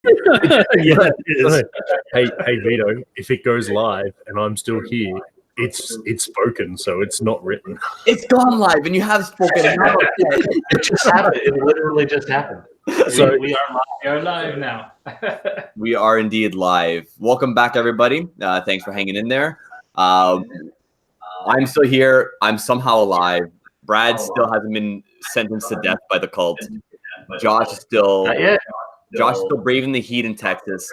Yeah, it is. Hey, Vito, if it goes live and I'm still here, it's spoken, so it's not written. It's gone live, and you have spoken. It just happened. It literally just happened. So we are live. We are live now. We are indeed live. Welcome back, everybody. Thanks for hanging in there. I'm still here. I'm somehow alive. Brad still hasn't been sentenced to death by the cult. Josh is still braving the heat in Texas.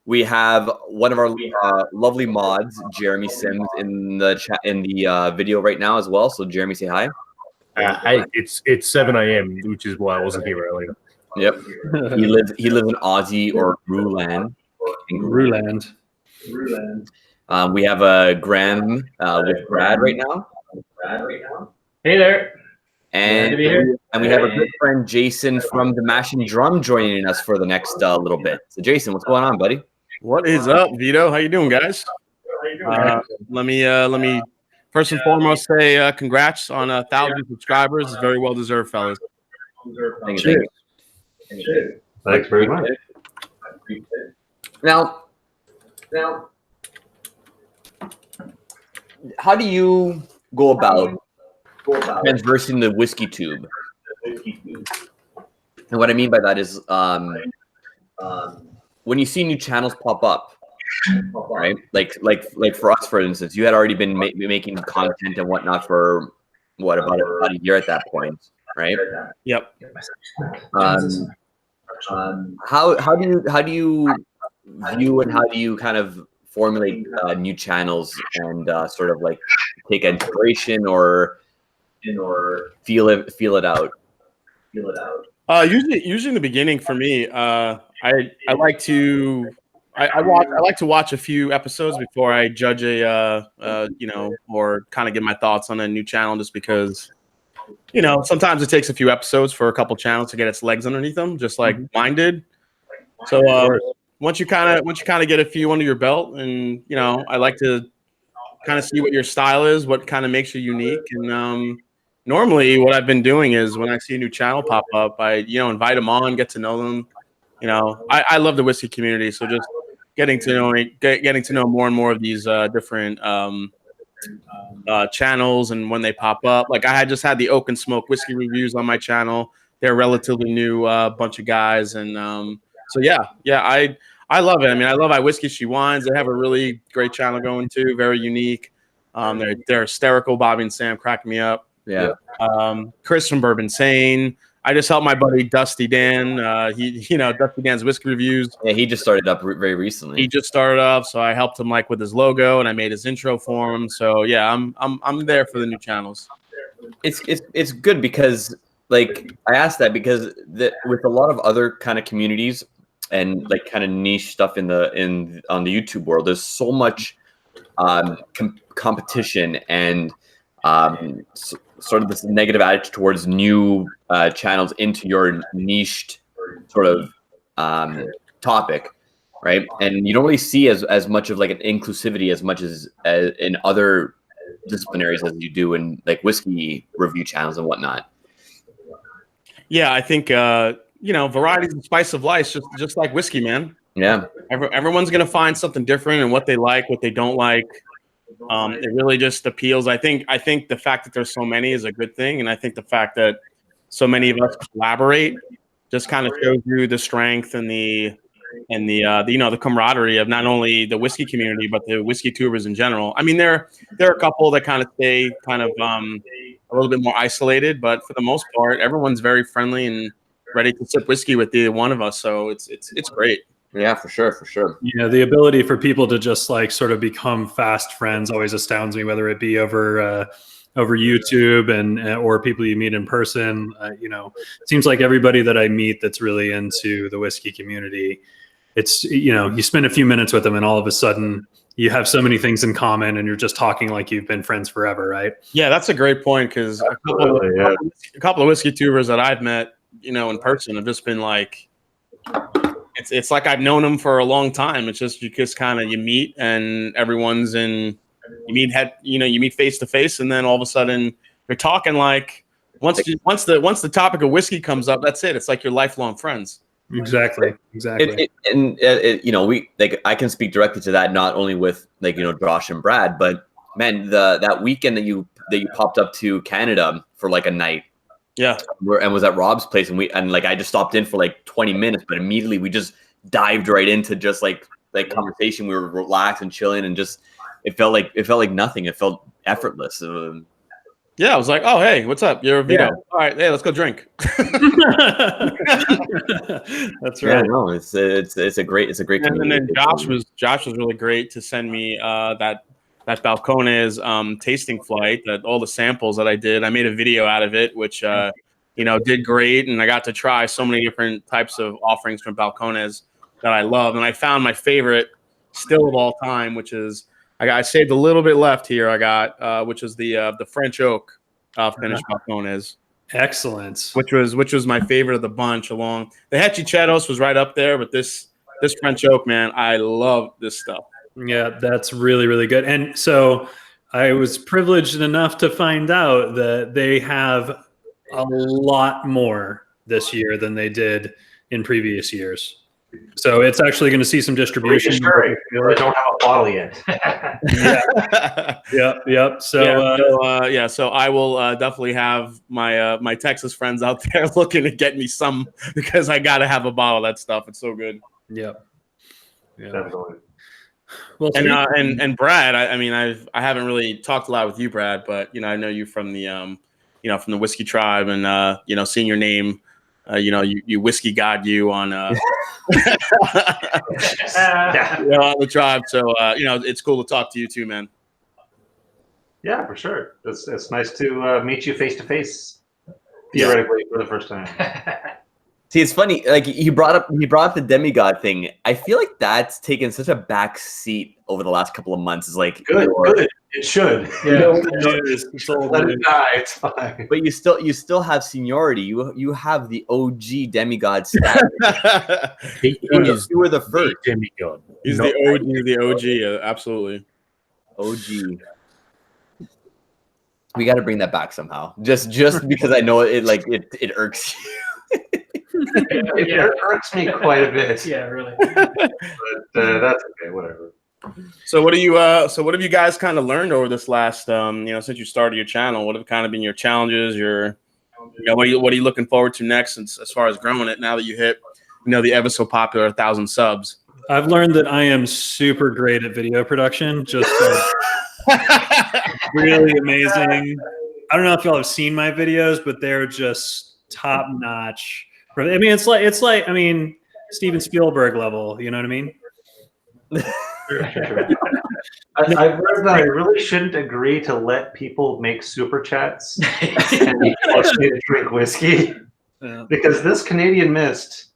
We have one of our lovely mods, Jeremy Sims, in the chat in the video right now as well. So Jeremy, say hi. hey, it's 7 a.m., which is why I wasn't here earlier. Yep. he lives in Aussie or Ruland. We have Graham with Brad right now. Hey there. And we have a good friend Jason from the Mash and Drum joining us for the next little bit. So Jason, what's going on, buddy? What is up, Vito? How you doing, guys? Let me first and foremost say congrats on 1,000 subscribers. It's very well deserved, fellas. Thank you. Thanks very much. Now, how do you go about transversing the whiskey tube? And what I mean by that is when you see new channels pop up, right? Like for us, for instance, you had already been making content and whatnot for about a year at that point, right? Yep. How do you view and how do you kind of formulate new channels and sort of like take inspiration or feel it out? Usually in the beginning for me, I like to watch a few episodes before I judge or kind of get my thoughts on a new channel, just because sometimes it takes a few episodes for a couple channels to get its legs underneath them, just like mine did. So once you kind of get a few under your belt, and I like to kind of see what your style is, what kind of makes you unique. And normally what I've been doing is when I see a new channel pop up, I invite them on, get to know them. I love the whiskey community, so just getting to know more and more of these different channels, and when they pop up, like I just had the Oak and Smoke whiskey reviews on my channel. They're relatively new bunch of guys, and so I love it. I mean, I love Whiskey She Wines. They have a really great channel going too, very unique. They're hysterical. Bobby and Sam crack me up. Yeah. Chris from Bourbon Sane. I just helped my buddy Dusty Dan. Dusty Dan's whiskey reviews. Yeah, he just started up very recently. He just started up, so I helped him with his logo, and I made his intro for him. So yeah, I'm there for the new channels. It's good because I asked that because with a lot of other kind of communities and kind of niche stuff on the YouTube world, there's so much competition and sort of this negative attitude towards new channels into your niched sort of topic, right? And you don't really see as much of an inclusivity as much as in other disciplinaries as you do in whiskey review channels and whatnot. Yeah, I think variety is the spice of life, just like whiskey, man. Yeah, everyone's gonna find something different and what they like, what they don't like. It really just appeals. I think the fact that there's so many is a good thing, and I think the fact that so many of us collaborate just kind of shows you the strength and the camaraderie of not only the whiskey community but the whiskey tubers in general. I mean, there are a couple that kind of stay kind of a little bit more isolated, but for the most part, everyone's very friendly and ready to sip whiskey with either one of us. So it's great. Yeah, for sure. Yeah, the ability for people to just sort of become fast friends always astounds me, whether it be over YouTube and or people you meet in person. It seems like everybody that I meet that's really into the whiskey community, it's you spend a few minutes with them and all of a sudden you have so many things in common and you're just talking like you've been friends forever, right? Yeah, that's a great point, because a couple of whiskey tubers that I've met, in person have just been it's like I've known them for a long time. It's just you kind of meet and everyone's you meet face to face, and then all of a sudden you're talking once the topic of whiskey comes up, that's it. It's like you're lifelong friends. Exactly. You know, we like I can speak directly to that, not only with like, you know, Josh and Brad, but man, that weekend that you popped up to Canada for like a night. Yeah. And was at Rob's place, and like I just stopped in for like 20 minutes, but immediately we just dived right into just like conversation. We were relaxed and chilling, and just it felt like nothing. It felt effortless. Yeah, I was like, "Oh, hey, what's up? You're Vito. Yeah. All right, hey, let's go drink." That's Yeah, right. no, it's a great And then community. Josh was really great to send me that Balcones tasting flight, that all the samples that I did. I made a video out of it, which you know, did great, and I got to try so many different types of offerings from Balcones that I love. And I found my favorite still of all time, which is I saved a little bit left here. I got which is the French oak finished Balcones. Excellent. Which was my favorite of the bunch. Along the Hechichetos was right up there, but this French oak, man, I love this stuff. Yeah, that's really, really good. And so I was privileged enough to find out that they have a lot more this year than they did in previous years. So it's actually going to see some distribution. Sure, we don't have a bottle yet. Yep. So I will definitely have my Texas friends out there looking to get me some, because I got to have a bottle of that stuff. It's so good. Yep. Definitely. Well, and Brad, I haven't really talked a lot with you, Brad, but you know, I know you from the from the Whiskey Tribe, and you know, seeing your name, you know, you whiskey god you on on the tribe. So you know, it's cool to talk to you too, man. Yeah, for sure. It's nice to meet you face to face, theoretically, for the first time. See, it's funny. Like he brought up the demigod thing. I feel like that's taken such a back seat over the last couple of months. It's like good. It should. Yeah, Let it die. It's fine. But you still have seniority. You have the OG demigod status. You were the first demigod. He's the OG. Absolutely. OG. We got to bring that back somehow. Just because I know it irks you. It hurts me quite a bit. Yeah, really. But that's okay. Whatever. So what have you guys kind of learned over this last since you started your channel? What have kind of been your challenges? What are you looking forward to next as far as growing it now that you hit the ever so popular 1,000 subs? I've learned that I am super great at video production. Just really amazing. I don't know if y'all have seen my videos, but they're just top notch. I mean, it's like Steven Spielberg level. You know what I mean? I've learned that I really shouldn't agree to let people make super chats and force me to drink whiskey, because this Canadian Mist,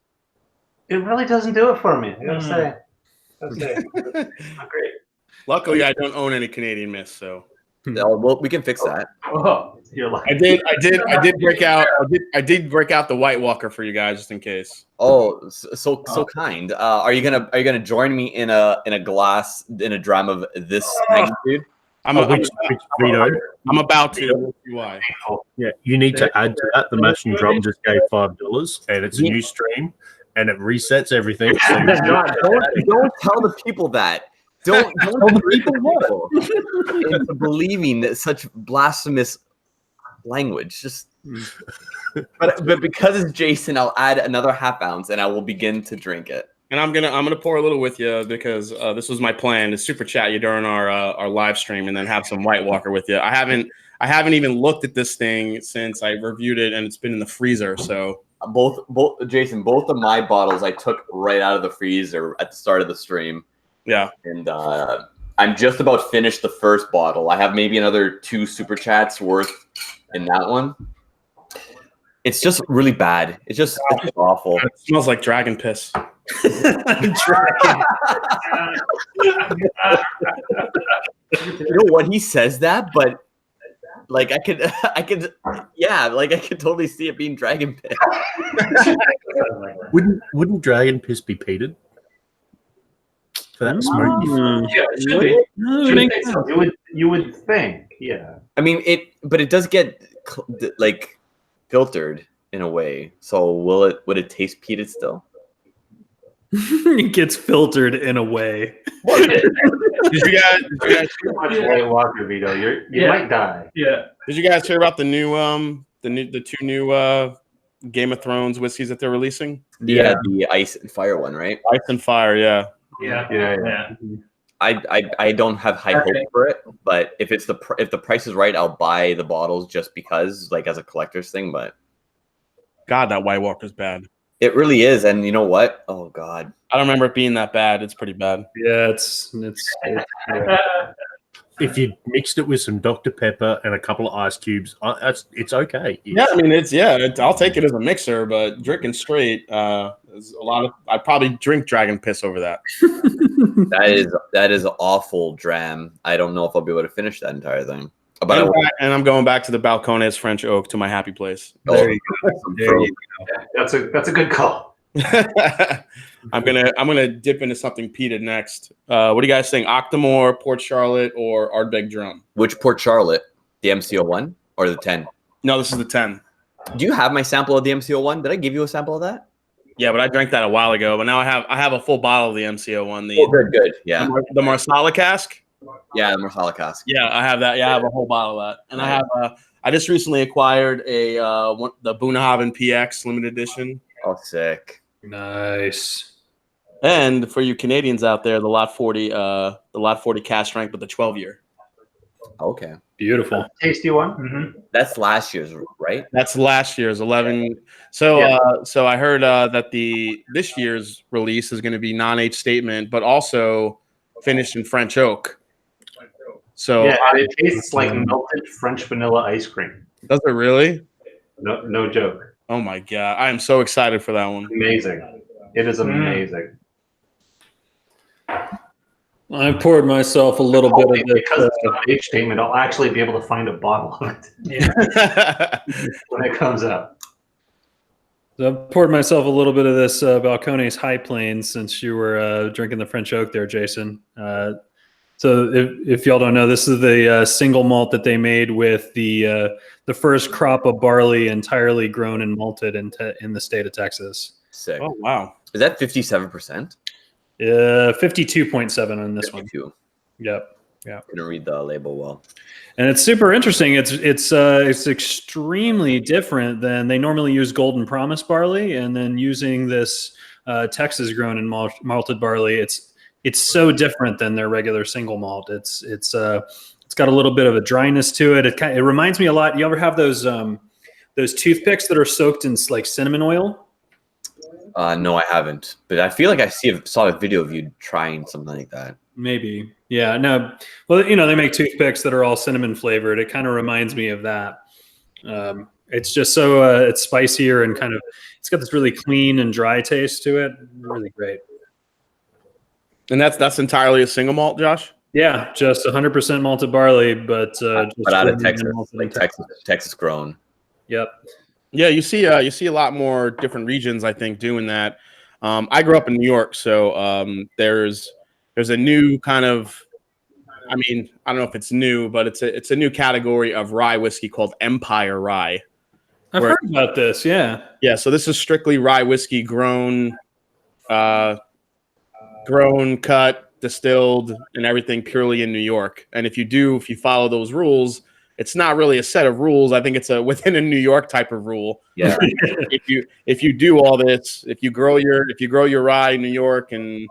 it really doesn't do it for me. I gotta say, not great. Luckily, I don't own any Canadian Mist, so. No, well, we can fix that. Oh, you're like I did break out the White Walker for you guys just in case. Oh, so kind. Are you gonna join me in a dram of this magnitude? I'm about to. We'll see why. Yeah, you need to add to that. The Mash and Drum just gave $5, and it's a new stream, and it resets everything. So Don't tell the people that. Don't tell the people into believing that such blasphemous language. Just, but because it's Jason, I'll add another ½ ounce, and I will begin to drink it. And I'm gonna pour a little with you, because this was my plan to super chat you during our live stream, and then have some White Walker with you. I haven't even looked at this thing since I reviewed it, and it's been in the freezer. So both Jason, both of my bottles I took right out of the freezer at the start of the stream. Yeah, and I'm just about finished the first bottle. I have maybe another 2 super chats worth in that one. It's just really bad. It's just awful. It smells like dragon piss. You know what? He says that, but like I could totally see it being dragon piss. Wouldn't dragon piss be peated? For that smoky. Yeah, it should be. You would think, yeah. I mean but it does get like filtered in a way. So would it taste peated still? It gets filtered in a way. Did you guys Too much White Walker, Vito. You might die. Yeah. Did you guys hear about the two new Game of Thrones whiskeys that they're releasing? Yeah, the ice and fire one, right? Ice and Fire, yeah. Yeah. I don't have high hopes for it, but if the price is right, I'll buy the bottles just because, like, as a collector's thing. But God, that White Walker's bad. it really is, and you know what? Oh God, I don't remember it being that bad. It's pretty bad. Yeah, it's If you mixed it with some Dr. Pepper and a couple of ice cubes, it's okay. Yeah, I mean, I'll take it as a mixer, but drinking straight, there's a lot of. I'd probably drink dragon piss over that. that is awful dram. I don't know if I'll be able to finish that entire thing. But And I'm going back to the Balcones French Oak to my happy place. There you go. That's a good call. I'm gonna dip into something peated next. What do you guys think? Octomore, Port Charlotte, or Ardbeg Drum? which Port Charlotte? The MCO1 or the 10? No, this is the 10. Do you have my sample of the MCO1? Did I give you a sample of that? Yeah, but I drank that a while ago. But now I have a full bottle of the MCO1. Good. Yeah, The Marsala cask. yeah, the Marsala cask. Yeah, I have that. Yeah, I have a whole bottle of that, and I have. I just recently acquired the Bunnahabhain PX limited edition. Oh, sick. Nice. And for you Canadians out there, the Lot 40 cask strength with the 12-year. Okay, Beautiful. Tasty one. that's last year's, right? That's last year's 11. So so I heard that this year's release is going to be non-age statement, but also finished in French oak. So Yeah, and it tastes like melted French vanilla ice cream. does it really? No joke. Oh my god, I am so excited for that one. Amazing. It is amazing. I poured myself a little bit of this. Because it's an age statement, I'll actually be able to find a bottle of it when it comes up. So I poured myself a little bit of this Balcones High Plains since you were drinking the French Oak there, Jason. So if y'all don't know, this is the single malt that they made with the first crop of barley entirely grown and malted in the state of Texas. Sick. Oh wow. Is that 57%? 52.7 on this 52. one. Yep. Couldn't read the label well. And it's super interesting. It's extremely different than they normally use Golden Promise barley, and then using this Texas grown and malted barley. It's so different than their regular single malt. It's got a little bit of a dryness to it. It reminds me a lot. You ever have those toothpicks that are soaked in like cinnamon oil? No, I haven't. But I feel like I saw a video of you trying something like that. Maybe. Yeah. No. Well, they make toothpicks that are all cinnamon flavored. It kind of reminds me of that. It's just so it's spicier and it's got this really clean and dry taste to it. Really great. And that's entirely a single malt, Josh? Yeah, just 100% malted barley, but out of Texas, like Texas grown. Yep. Yeah, you see a lot more different regions, I think, doing that. I grew up in New York, so there's a new kind of, I mean, I don't know if it's new, but it's a new category of rye whiskey called Empire Rye. I've heard about this. Yeah. Yeah. So this is strictly rye whiskey, grown, cut, distilled, and everything purely in New York. And if you follow those rules, it's not really a set of rules. I think it's within a New York type of rule. Yeah. if you do all this, if you grow your rye in New York and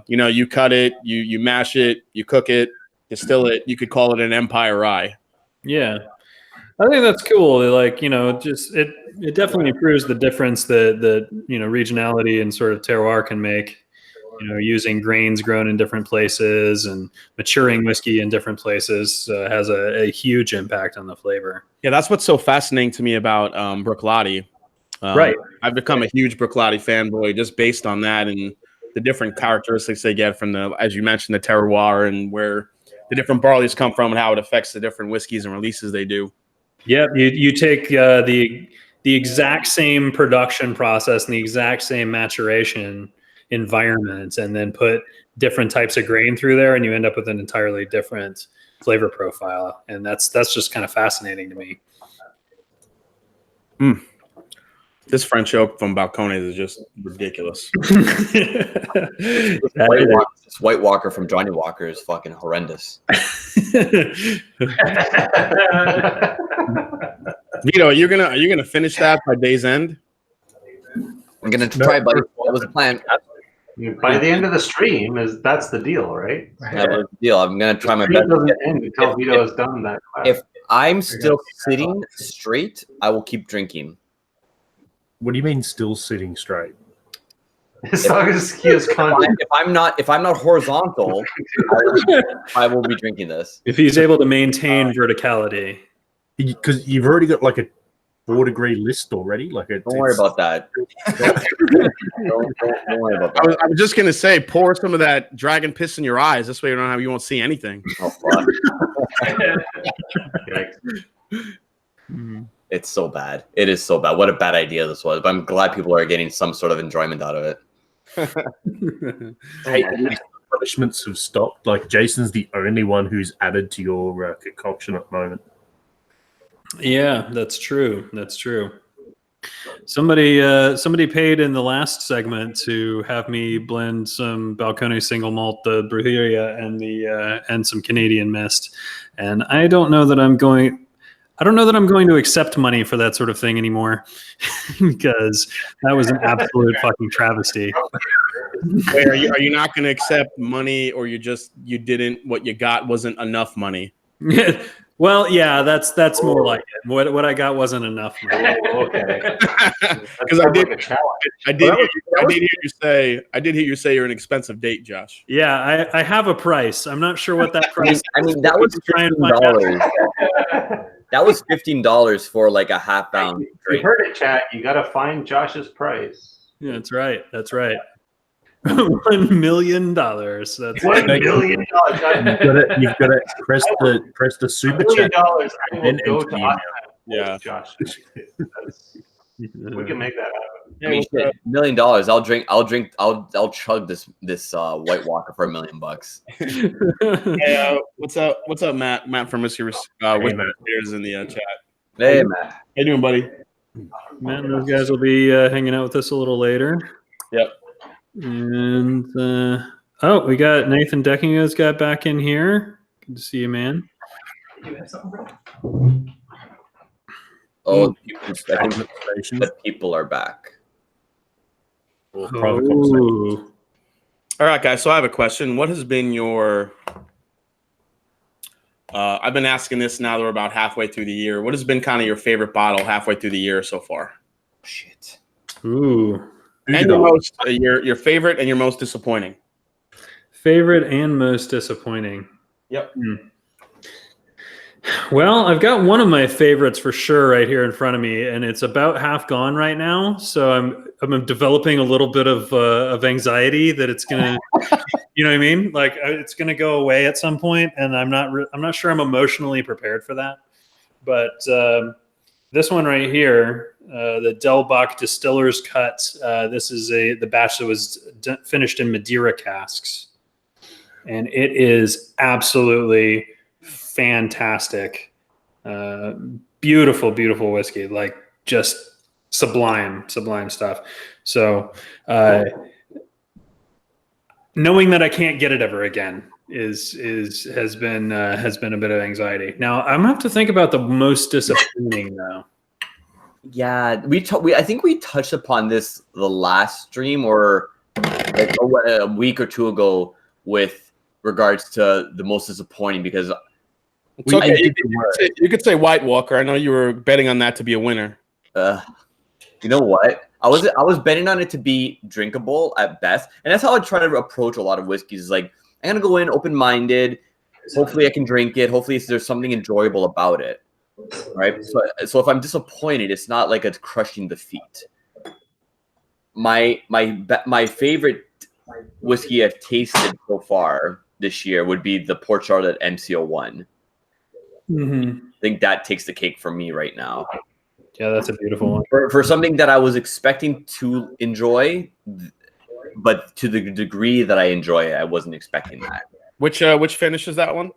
you cut it, you mash it, you cook it, distill it, you could call it an Empire Rye. Yeah. I think that's cool. Just it definitely proves the difference that regionality and sort of terroir can make. Using grains grown in different places and maturing whiskey in different places has a huge impact on the flavor. Yeah, that's what's so fascinating to me about Bruichladdich. Right. I've become a huge Bruichladdich fanboy just based on that and the different characteristics they get from as you mentioned, the terroir and where the different barleys come from and how it affects the different whiskeys and releases they do. Yeah, you take the exact same production process and the exact same maturation environment and then put different types of grain through there and you end up with an entirely different flavor profile, and that's just kind of fascinating to me. This French Oak from Balcones is just ridiculous. This White Walker from Johnny Walker is fucking horrendous. Vito, are you gonna finish that by day's end? I'm gonna try, buddy. That was the plan. By the end of the stream, that's the deal, right? That was the deal. I'm gonna try my The best. stream doesn't end until Vito has done that class. If I'm still sitting straight, I will keep drinking. What do you mean still sitting straight? As long as he is content. If I'm not horizontal, I will be drinking this. If he's able to maintain verticality. Because you've already got like a 4-degree list already. Like Don't worry about that. don't worry about that. I was just gonna say, pour some of that dragon piss in your eyes. This way, you won't see anything. Oh, fuck. It's so bad. It is so bad. What a bad idea this was. But I'm glad people are getting some sort of enjoyment out of it. Hey, punishments have stopped. Like Jason's the only one who's added to your concoction at the moment. Yeah, that's true. That's true. Somebody paid in the last segment to have me blend some Balcones single malt, the Brujeria, and some Canadian Mist, and I don't know that I'm going to accept money for that sort of thing anymore, because that was an absolute fucking travesty. Wait, are you not going to accept money, or you didn't, what you got wasn't enough money? Well, yeah, that's more like it. What I got wasn't enough money. Okay. Because I did hear you say you're an expensive date, Josh. Yeah, I have a price. I'm not sure what that price is. I mean, that was $15. That was $15 for like a half-pound You drink. heard it, chat. You got to find Josh's price. Yeah, that's right. That's right. $1 million. That's $1 million. You've got to press the super $1 million. chat. I will and go enter to the email. Yeah. Josh. We can make that happen. I mean, shit, $1 million. I'll chug this White Walker for $1 million. Hey, what's up, Matt? Matt from Whiskey is in the chat. Hey, Matt. How you doing, buddy? Matt and those guys will be hanging out with us a little later. Yep. And we got Nathan Deckinga's got back in here. Good to see you, man. Oh, I think the people are back. Ooh. All right, guys. So I have a question. What has been your? I've been asking this now that we're about halfway through the year. What has been kind of your favorite bottle halfway through the year so far? Shit. Ooh. And your most, your favorite and your most disappointing. Favorite and most disappointing. Yep. Well, I've got one of my favorites for sure right here in front of me, and it's about half gone right now. So I'm developing a little bit of anxiety that it's gonna, you know what I mean? Like it's gonna go away at some point, and I'm not sure I'm emotionally prepared for that. But this one right here, the Del Bach Distiller's Cut. This is the batch that was finished in Madeira casks, and it is absolutely fantastic. Beautiful whiskey, like just sublime stuff. So knowing that I can't get it ever again has been a bit of anxiety. Now I'm gonna have to think about the most disappointing though. Yeah, I think we touched upon this the last stream or like a week or two ago with regards to the most disappointing, because it's okay. You could say White Walker. I know you were betting on that to be a winner. You know what? I was betting on it to be drinkable at best, and that's how I try to approach a lot of whiskeys. Is like I'm gonna go in open-minded. Hopefully, I can drink it. Hopefully, there's something enjoyable about it. Right. So if I'm disappointed, it's not like it's crushing defeat. My favorite whiskey I've tasted so far this year would be the Port Charlotte MCO1. Mm-hmm. I think that takes the cake for me right now. Yeah, that's a beautiful one. For something that I was expecting to enjoy, but to the degree that I enjoy it, I wasn't expecting that. Which finish is that one?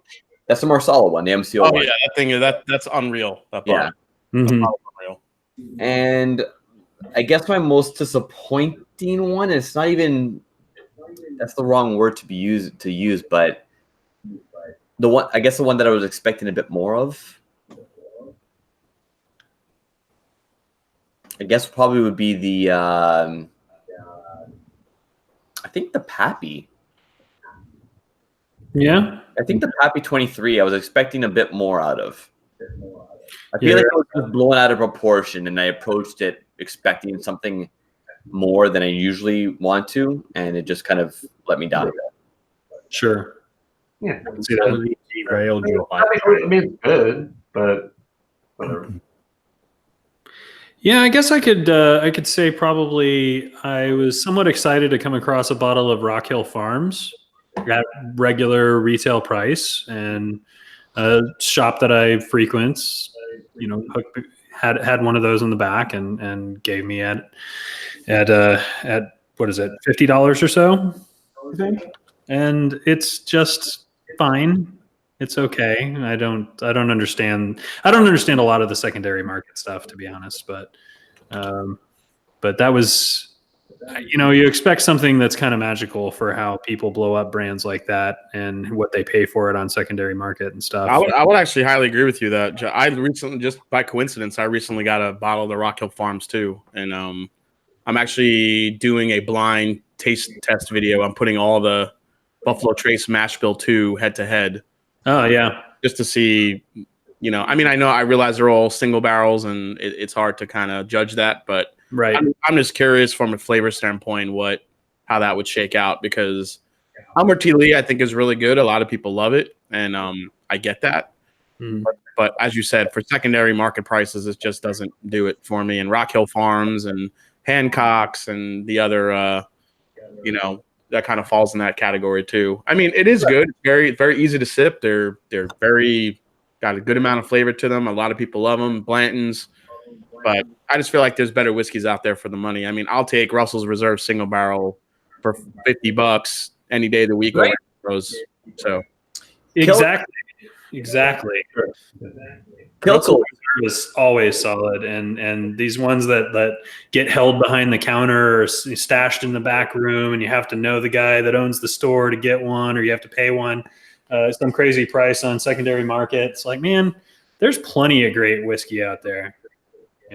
That's the more solid one, the MCO1. Oh yeah, that's unreal. That yeah. Mm-hmm. unreal. And I guess my most disappointing one. It's not even. That's the wrong word to use, but the one. I guess the one that I was expecting a bit more of. I guess probably would be the. I think the Pappy. Yeah. I think the Pappy 23. I was expecting a bit more out of. I feel like it was just blown out of proportion, and I approached it expecting something more than I usually want to, and it just kind of let me down. Sure. Yeah. See, that derailed your I mean, it's good, but whatever. Yeah, I guess I could say probably I was somewhat excited to come across a bottle of Rock Hill Farms at regular retail price, and a shop that I frequent, had one of those in the back and gave me at what is it, $50 or so, I think, and it's just fine. It's okay. I don't understand a lot of the secondary market stuff, to be honest, but that was, you expect something that's kind of magical for how people blow up brands like that and what they pay for it on secondary market and stuff. I would actually highly agree with you that I recently, just by coincidence, I recently got a bottle of the Rock Hill Farms too, and I'm actually doing a blind taste test video. I'm putting all the Buffalo Trace Mash Bill 2 head to head. Oh yeah, just to see, I realize they're all single barrels, and it's hard to kind of judge that, but right. I'm just curious from a flavor standpoint how that would shake out, because Elmer T. Lee I think is really good. A lot of people love it, and I get that. But as you said, for secondary market prices, it just doesn't do it for me. And Rock Hill Farms and Hancock's and the other, that kind of falls in that category too. I mean, it is good. Very, very easy to sip. They're very got a good amount of flavor to them. A lot of people love them. Blanton's. But I just feel like there's better whiskeys out there for the money. I mean, I'll take Russell's Reserve single barrel for $50 any day of the week. Right. So exactly. Russell is always solid, and these ones that get held behind the counter or stashed in the back room, and you have to know the guy that owns the store to get one, or you have to pay one some crazy price on secondary market. It's like, man, there's plenty of great whiskey out there.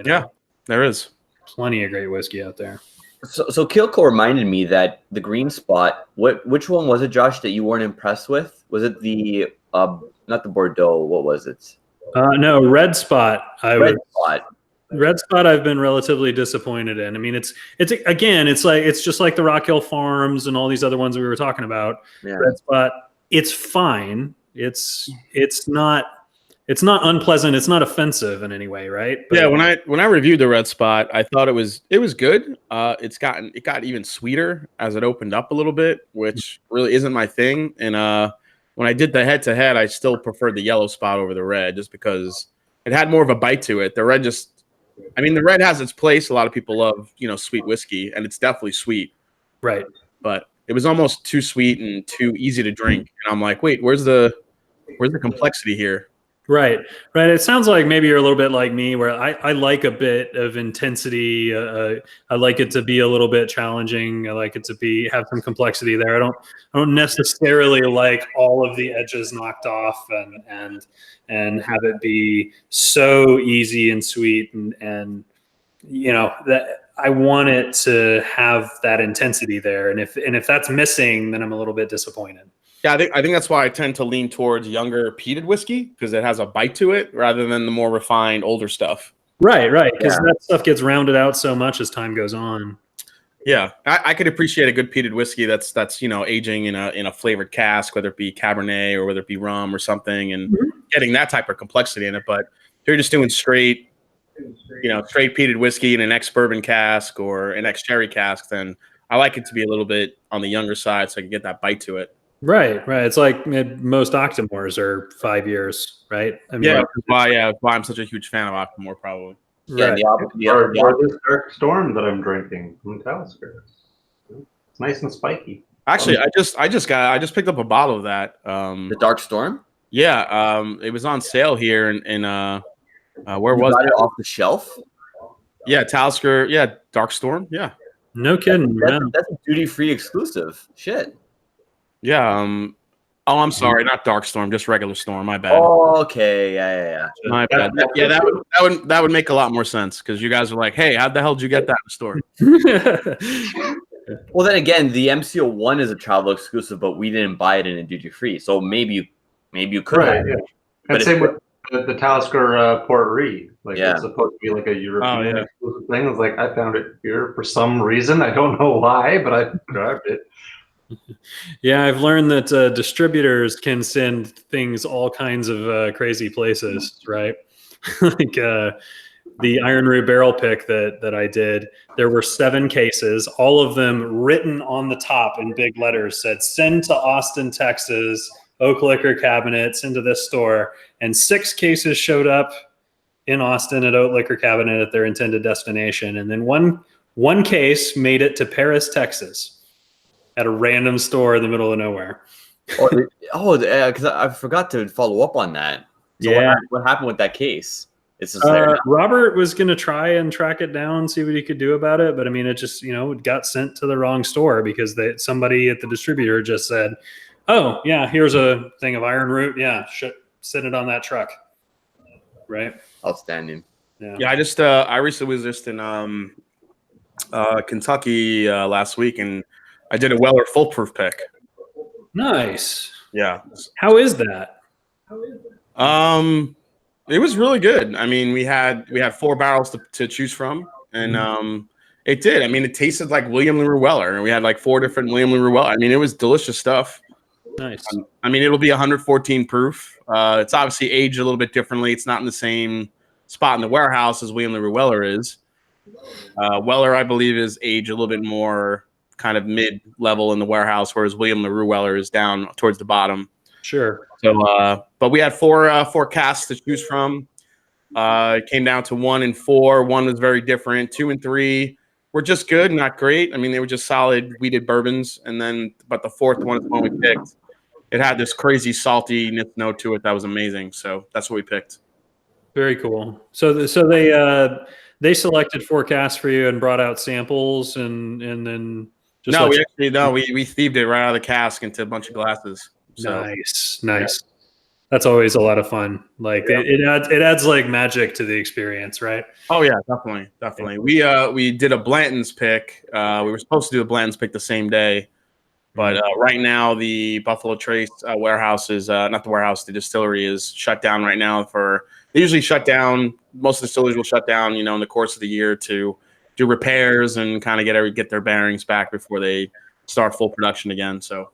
Yeah, there is plenty of great whiskey out there. So Kilco reminded me that the Green Spot. Which one was it, Josh, that you weren't impressed with? Was it the not the Bordeaux? What was it? No, Red Spot. Red Spot I've been relatively disappointed in. I mean, it's just like the Rock Hill Farms and all these other ones we were talking about. Yeah. Red Spot, it's fine. It's not unpleasant. It's not offensive in any way, right? But yeah, when I reviewed the Red Spot, I thought it was good. It got even sweeter as it opened up a little bit, which really isn't my thing. And when I did the head to head, I still preferred the Yellow Spot over the Red, just because it had more of a bite to it. The Red the Red has its place. A lot of people love, sweet whiskey, and it's definitely sweet. Right. But it was almost too sweet and too easy to drink. And I'm like, wait, where's the complexity here? Right. It sounds like maybe you're a little bit like me, where I like a bit of intensity. I like it to be a little bit challenging. I like it to have some complexity there. I don't necessarily like all of the edges knocked off and have it be so easy and sweet and that I want it to have that intensity there. And if that's missing, then I'm a little bit disappointed. Yeah, I think that's why I tend to lean towards younger peated whiskey, because it has a bite to it rather than the more refined older stuff. Right. Because that stuff gets rounded out so much as time goes on. Yeah, I could appreciate a good peated whiskey that's aging in a flavored cask, whether it be Cabernet or whether it be rum or something, and getting that type of complexity in it. But if you're just doing straight peated whiskey in an ex-bourbon cask or an ex-sherry cask, then I like it to be a little bit on the younger side so I can get that bite to it. Right. It's like most Octomores are 5 years, right? I mean, that's why I'm such a huge fan of Octomore, probably. Yeah, right. Or this Dark Storm that I'm drinking from Talisker. It's nice and spiky. Actually, I just picked up a bottle of that. The Dark Storm? Yeah, it was on sale here in where you was got it off the shelf? Yeah, Talisker. Yeah, Dark Storm. Yeah. No kidding. That's a duty-free exclusive. Shit. Yeah. Oh, I'm sorry, not Dark Storm, just regular Storm. My bad. Oh, okay. Yeah. My bad. Yeah, that would make a lot more sense because you guys are like, hey, how the hell did you get that in the store? Well, then again, the MCO1 is a travel exclusive, but we didn't buy it in a duty-free. So maybe you could. Right. Have. Yeah. But And same with the Talisker Port Re. Like Yeah. it's supposed to be like a European yeah. exclusive thing. It's like I found it here for some reason. I don't know why, but I grabbed it. Yeah, I've learned that distributors can send things all kinds of crazy places, right? Like the Iron Root barrel pick that I did, there were 7 cases, all of them written on the top in big letters, said send to Austin, Texas, Oak Liquor Cabinet, send to this store. And 6 cases showed up in Austin at Oak Liquor Cabinet at their intended destination. And then one case made it to Paris, Texas, at a random store in the middle of nowhere. Because I forgot to follow up on that. So Yeah. what happened with that case? It's just Robert was going to try and track it down, see what he could do about it. But I mean, it just, it got sent to the wrong store because somebody at the distributor just said, oh, yeah, here's a thing of Iron Root. Yeah, send it on that truck. Right. Outstanding. Yeah. I recently was just in Kentucky last week, and I did a Weller foolproof pick. Nice. Yeah. How is that? It was really good. I mean, we had 4 barrels to choose from, and it did. I mean, it tasted like William LaRue Weller, and we had like 4 different William LaRue Weller. I mean, it was delicious stuff. Nice. I mean, it'll be 114 proof. It's obviously aged a little bit differently. It's not in the same spot in the warehouse as William LaRue Weller is. Weller, I believe, is aged a little bit more kind of mid-level in the warehouse, whereas William LaRue Weller is down towards the bottom. Sure. So, but we had 4 casks to choose from. It came down to 1 and 4. 1 was very different. 2 and 3 were just good, not great. I mean, they were just solid wheated bourbons. But the 4th one is the one we picked. It had this crazy salty note to it that was amazing. So that's what we picked. Very cool. So they selected 4 casks for you and brought out samples and then just we thieved it right out of the cask into a bunch of glasses. So. Nice. Yeah. That's always a lot of fun. Like it adds like magic to the experience, right? Oh yeah, definitely. We did a Blanton's pick. We were supposed to do a Blanton's pick the same day, but right now the Buffalo Trace warehouse is not the warehouse. The distillery is shut down right now. They usually shut down. Most distilleries will shut down, in the course of the year to do repairs and kind of get their bearings back before they start full production again. So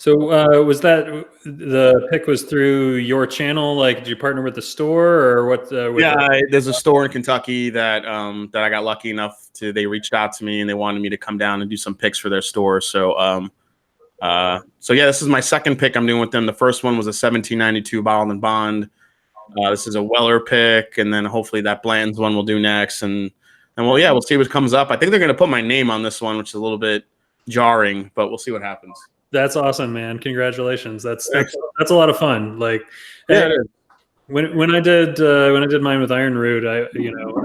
was that the pick was through your channel? Like, did you partner with the store or what? There's a store in Kentucky that I got lucky enough they reached out to me and they wanted me to come down and do some picks for their store. So, this is my second pick I'm doing with them. The first one was a 1792 bottled and bond. This is a Weller pick, and then hopefully that Bland's one we'll do next. And we'll see what comes up. I think they're going to put my name on this one, which is a little bit jarring, but we'll see what happens. That's awesome, man. Congratulations. That's a lot of fun. Like, yeah, it is. When I did mine with Iron Root, I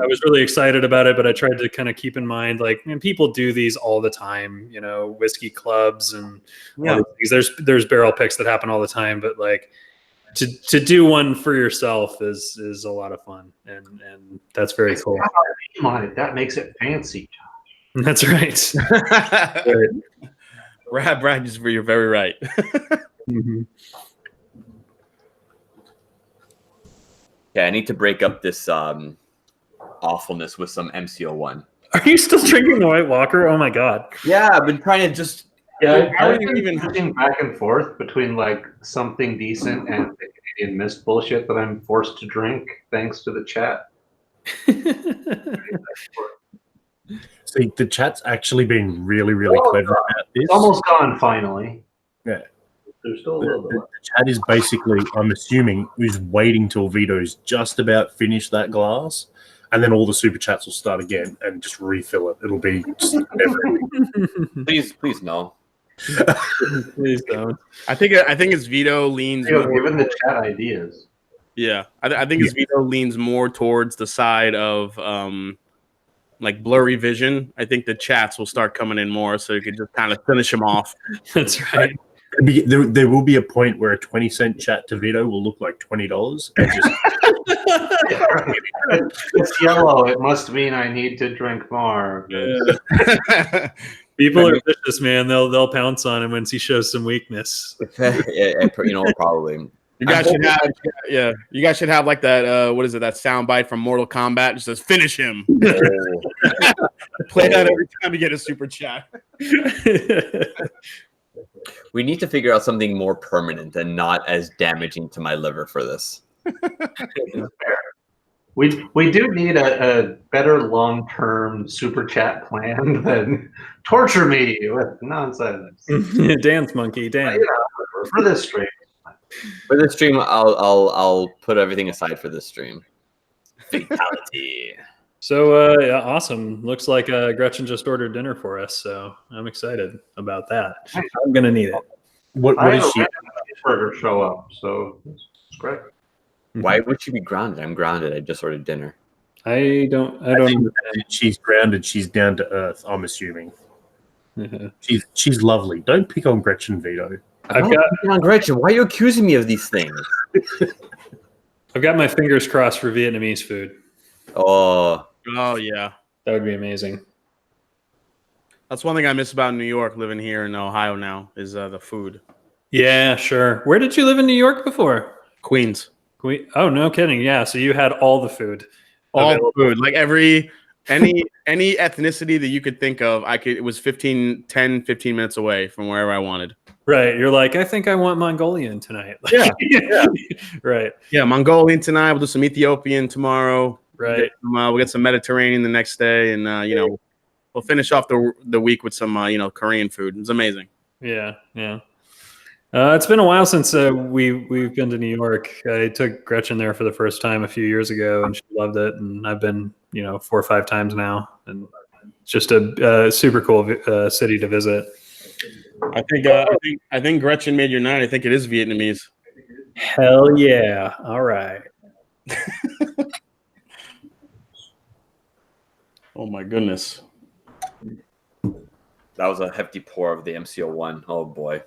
was really excited about it, but I tried to kind of keep in mind, like, people do these all the time, whiskey clubs and all these things. There's barrel picks that happen all the time, but like to do one for yourself is a lot of fun, and that's very cool. That makes it fancy, Josh. That's right. Right. Brad, you're very right. Mm-hmm. Yeah, I need to break up this awfulness with some MCO1. Are you still drinking the White Walker? Oh my god. Yeah, I've been trying to just. Yeah, I've been even switching back and forth between like something decent and the Canadian Mist bullshit that I'm forced to drink thanks to the chat. See, the chat's actually been really, really clever about this. It's almost gone finally. Yeah. There's still a little bit. The chat is basically, I'm assuming, is waiting till Vito's just about finished that glass, and then all the super chats will start again and just refill it. It'll be just never. Please no. Please don't. I think it's Vito leans. Giving the chat ideas. Yeah, I think his Vito leans more towards the side of like blurry vision. I think the chats will start coming in more, so you can just kind of finish him off. That's right. There will be a point where a 20-cent chat to Vito will look like $20 and just It's yellow. It must mean I need to drink more. People are vicious, man. They'll pounce on him once he shows some weakness. Probably. You guys should have, you guys should have like that. What is it? That sound bite from Mortal Kombat. It just says "finish him." Play that every time you get a super chat. We need to figure out something more permanent and not as damaging to my liver for this. We do need a better long-term super chat plan than torture me with nonsense. Dance monkey, dance. For this stream. For this stream, I'll put everything aside for this stream. Fatality. So awesome. Looks like Gretchen just ordered dinner for us, so I'm excited about that. I'm gonna need it. what I is had she? a cheeseburger show up, so it's great. Why would she be grounded? I'm grounded. I just ordered dinner. I don't She's grounded. She's down to earth. I'm assuming she's lovely. Don't pick on Gretchen, Vito. I've got on Gretchen. Why are you accusing me of these things? I've got my fingers crossed for Vietnamese food. Oh Yeah, That would be amazing. that's one thing I miss about New York. Living here in Ohio now is the food. Yeah, sure. Where did you live in New York before? Queens, Oh, no kidding. Yeah, so you had all the food. all available. food, like any ethnicity that you could think of. It was 15 minutes away from wherever I wanted. Right. You're like, I think I want Mongolian tonight. Yeah. Right. Yeah, Mongolian tonight. We'll do some Ethiopian tomorrow. Right. We'll get some Mediterranean the next day, and we'll finish off the week with some Korean food. It's amazing. Yeah. Yeah. It's been a while since we've been to New York. I took Gretchen there for the first time a few years ago, and she loved it. And I've been, 4 or 5 times now, and it's just a super cool city to visit. I think Gretchen made your night. I think it is Vietnamese. Hell yeah! All right. Oh my goodness. that was a hefty pour of the MCO1. Oh boy.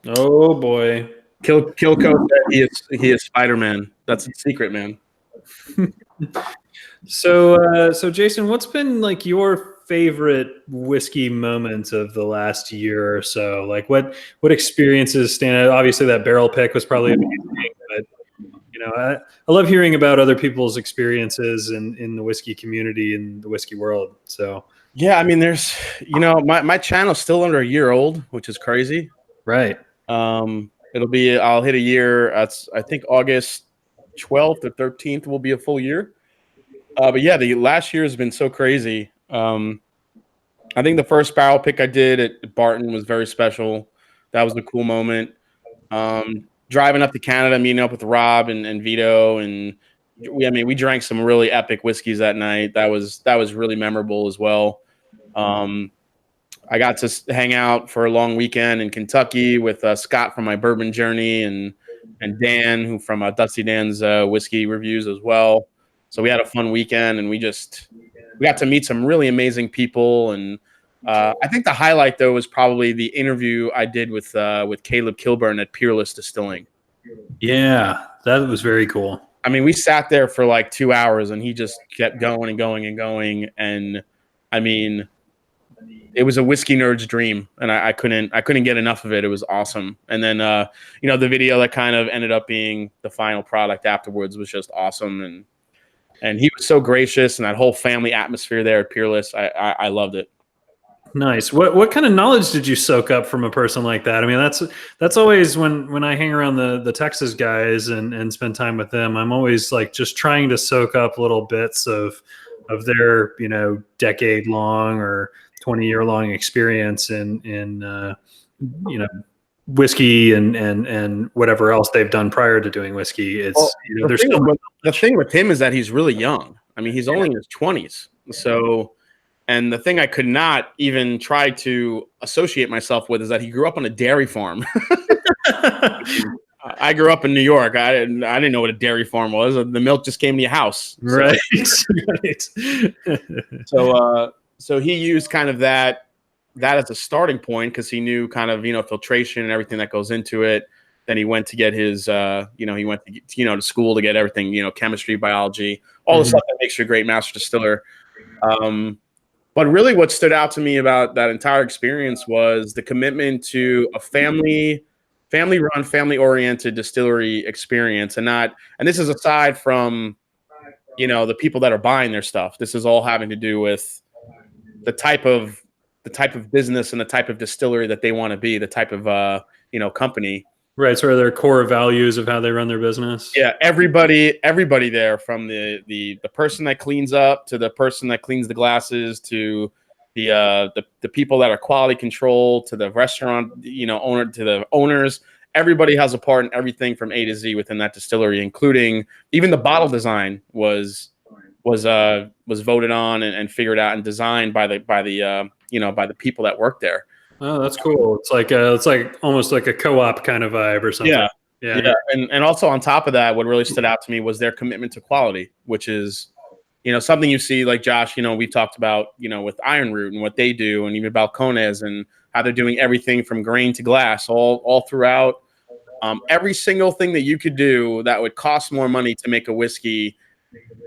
Oh boy. Kilco said he is Spider-Man. That's a secret, man. So Jason, what's been like your favorite whiskey moment of the last year or so? Like what experiences stand out? Obviously that barrel pick was probably amazing, but I love hearing about other people's experiences in the whiskey community and the whiskey world. So Yeah, I mean, there's my channel's still under a year old, which is crazy. right. I'll hit a year. I think August 12th or 13th will be a full year. But yeah, the last year has been so crazy. I think the first barrel pick I did at Barton was very special. That was a cool moment. Driving up to Canada, meeting up with Rob and Vito, and we drank some really epic whiskeys that night. That was really memorable as well. I got to hang out for a long weekend in Kentucky with Scott from my bourbon journey and Dan, who from Dusty Dan's whiskey reviews as well. So we had a fun weekend, and we got to meet some really amazing people. And I think the highlight though was probably the interview I did with Caleb Kilburn at Peerless Distilling. Yeah, that was very cool. I mean, we sat there for like 2 hours, and he just kept going and going and going. And I mean, it was a whiskey nerd's dream, and I couldn't get enough of it. It was awesome. And then the video that kind of ended up being the final product afterwards was just awesome. And he was so gracious, and that whole family atmosphere there at Peerless, I loved it. Nice. What kind of knowledge did you soak up from a person like that? I mean, that's always when I hang around the Texas guys and spend time with them, I'm always like just trying to soak up little bits of their decade long or 20-year long experience in whiskey and whatever else they've done prior to doing whiskey. It's the thing with him is that he's really young. I mean, he's only in his 20s. So, and the thing I could not even try to associate myself with is that he grew up on a dairy farm. I grew up in New York. I didn't know what a dairy farm was. The milk just came to your house. Right. So he used kind of that as a starting point because he knew kind of, filtration and everything that goes into it. Then he went to get his, he went to, to school to get everything, chemistry, biology, all the stuff that makes you a great master distiller. But really what stood out to me about that entire experience was the commitment to a family-run, family-oriented distillery experience. And this is aside from, the people that are buying their stuff. This is all having to do with the type of business and the type of distillery that they want to be, the type of, company. Right. So are their core values of how they run their business? Yeah. Everybody there, from the person that cleans up to the person that cleans the glasses to the people that are quality control to the restaurant, owner to the owners. Everybody has a part in everything from A to Z within that distillery, including even the bottle design was voted on and figured out and designed by the people that work there. Oh, that's cool. It's like almost like a co-op kind of vibe or something. Yeah. And also on top of that, what really stood out to me was their commitment to quality, which is, something you see, like Josh, we've talked about, with Iron Root and what they do, and even Balcones and how they're doing everything from grain to glass, all throughout. Every single thing that you could do that would cost more money to make a whiskey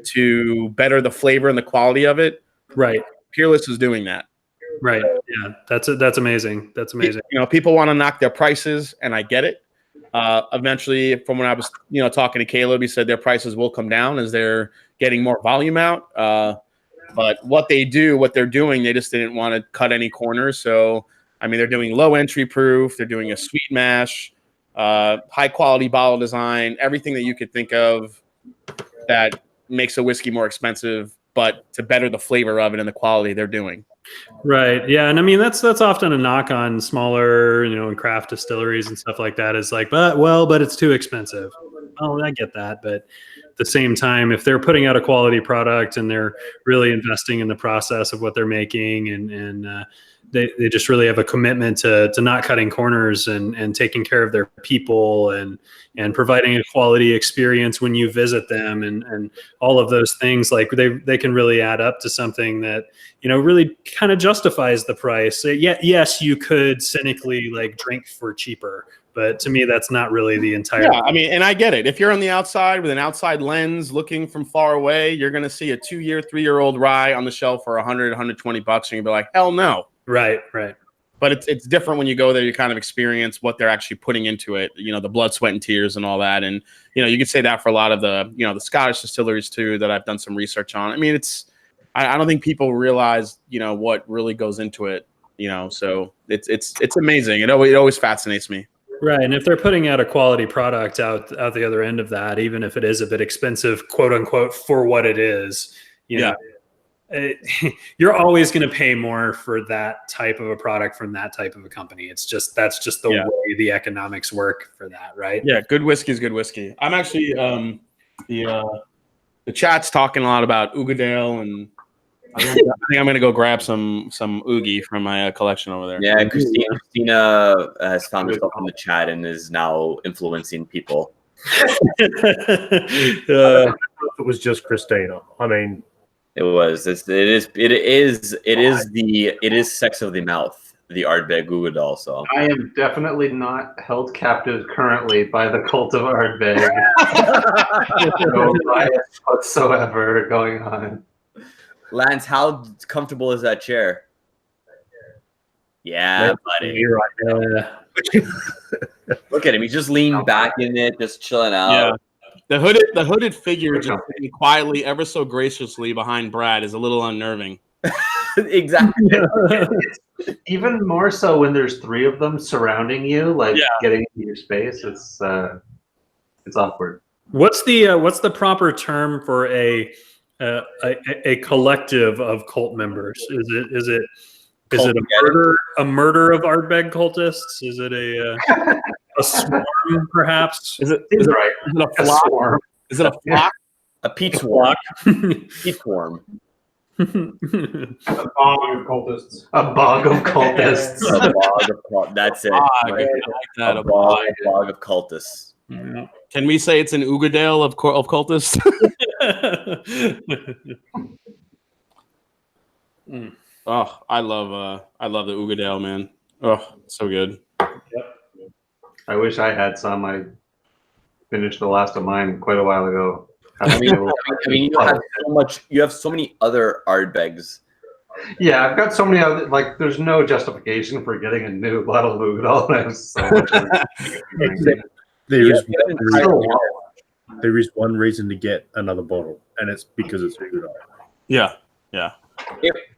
to better the flavor and the quality of it. Right. Peerless is doing that. Right. Yeah. That's amazing. That's amazing. People want to knock their prices, and I get it. Eventually, from when I was, talking to Caleb, he said their prices will come down as they're getting more volume out. But what they're doing, they just didn't want to cut any corners. So, they're doing low entry proof. They're doing a sweet mash, high quality bottle design, everything that you could think of that makes a whiskey more expensive, but to better the flavor of it and the quality they're doing. Right. Yeah. And that's often a knock on smaller, and craft distilleries and stuff like that is like, but it's too expensive. Oh, I get that. But at the same time, if they're putting out a quality product and they're really investing in the process of what they're making and they just really have a commitment to not cutting corners and taking care of their people and providing a quality experience when you visit them and all of those things, like they can really add up to something that, really kind of justifies the price. Yes, you could cynically like drink for cheaper, but to me, that's not really the entire. Yeah, and I get it. If you're on the outside with an outside lens looking from far away, you're going to see a 2-year, 3-year-old rye on the shelf for $100, $120, and you'll be like, hell no. Right. But it's different when you go there. You kind of experience what they're actually putting into it. The blood, sweat, and tears, and all that. And you could say that for a lot of the the Scottish distilleries too that I've done some research on. I don't think people realize what really goes into it. So it's amazing. It always fascinates me. Right. And if they're putting out a quality product out the other end of that, even if it is a bit expensive, quote unquote, for what it is, you're always going to pay more for that type of a product from that type of a company. That's just the way the economics work for that. Right. Yeah. Good whiskey is good whiskey. I'm actually, the chat's talking a lot about Ugadale, and I think I'm going to go grab some Oogie from my collection over there. Yeah. Christina has found herself in the chat and is now influencing people. It was just Christina. It was. It is sex of the mouth, the Ardbeg Ugadal. So I am definitely not held captive currently by the cult of Ardbeg. No bias whatsoever going on. Lance, how comfortable is that chair? Yeah, buddy. Look at him. He's just leaned back in it, just chilling out. Yeah. The hooded figure just sitting quietly, ever so graciously behind Brad is a little unnerving. Exactly. Even more so when there's 3 of them surrounding you, getting into your space. It's awkward. What's the proper term for a collective of cult members? Is it a murder of Ardbeg cultists? Is it a swarm, perhaps? Is it a flock? Is it a flock? A peat swarm. Peat swarm. A bog of cultists. A bog of cultists. A bog of cultists. That's it. I like that. A bog of cultists. Yeah. Can we say it's an Ugadale of cultists? Oh, I love the Ugadale, man. Oh, so good. I wish I had some. I finished the last of mine quite a while ago. I mean, you have so much. You have so many other Ardbegs. Yeah, I've got so many other, like, there's no justification for getting a new bottle of Ugadal. I have so much of it. There is one reason to get another bottle, and it's because it's Ugadal. Yeah.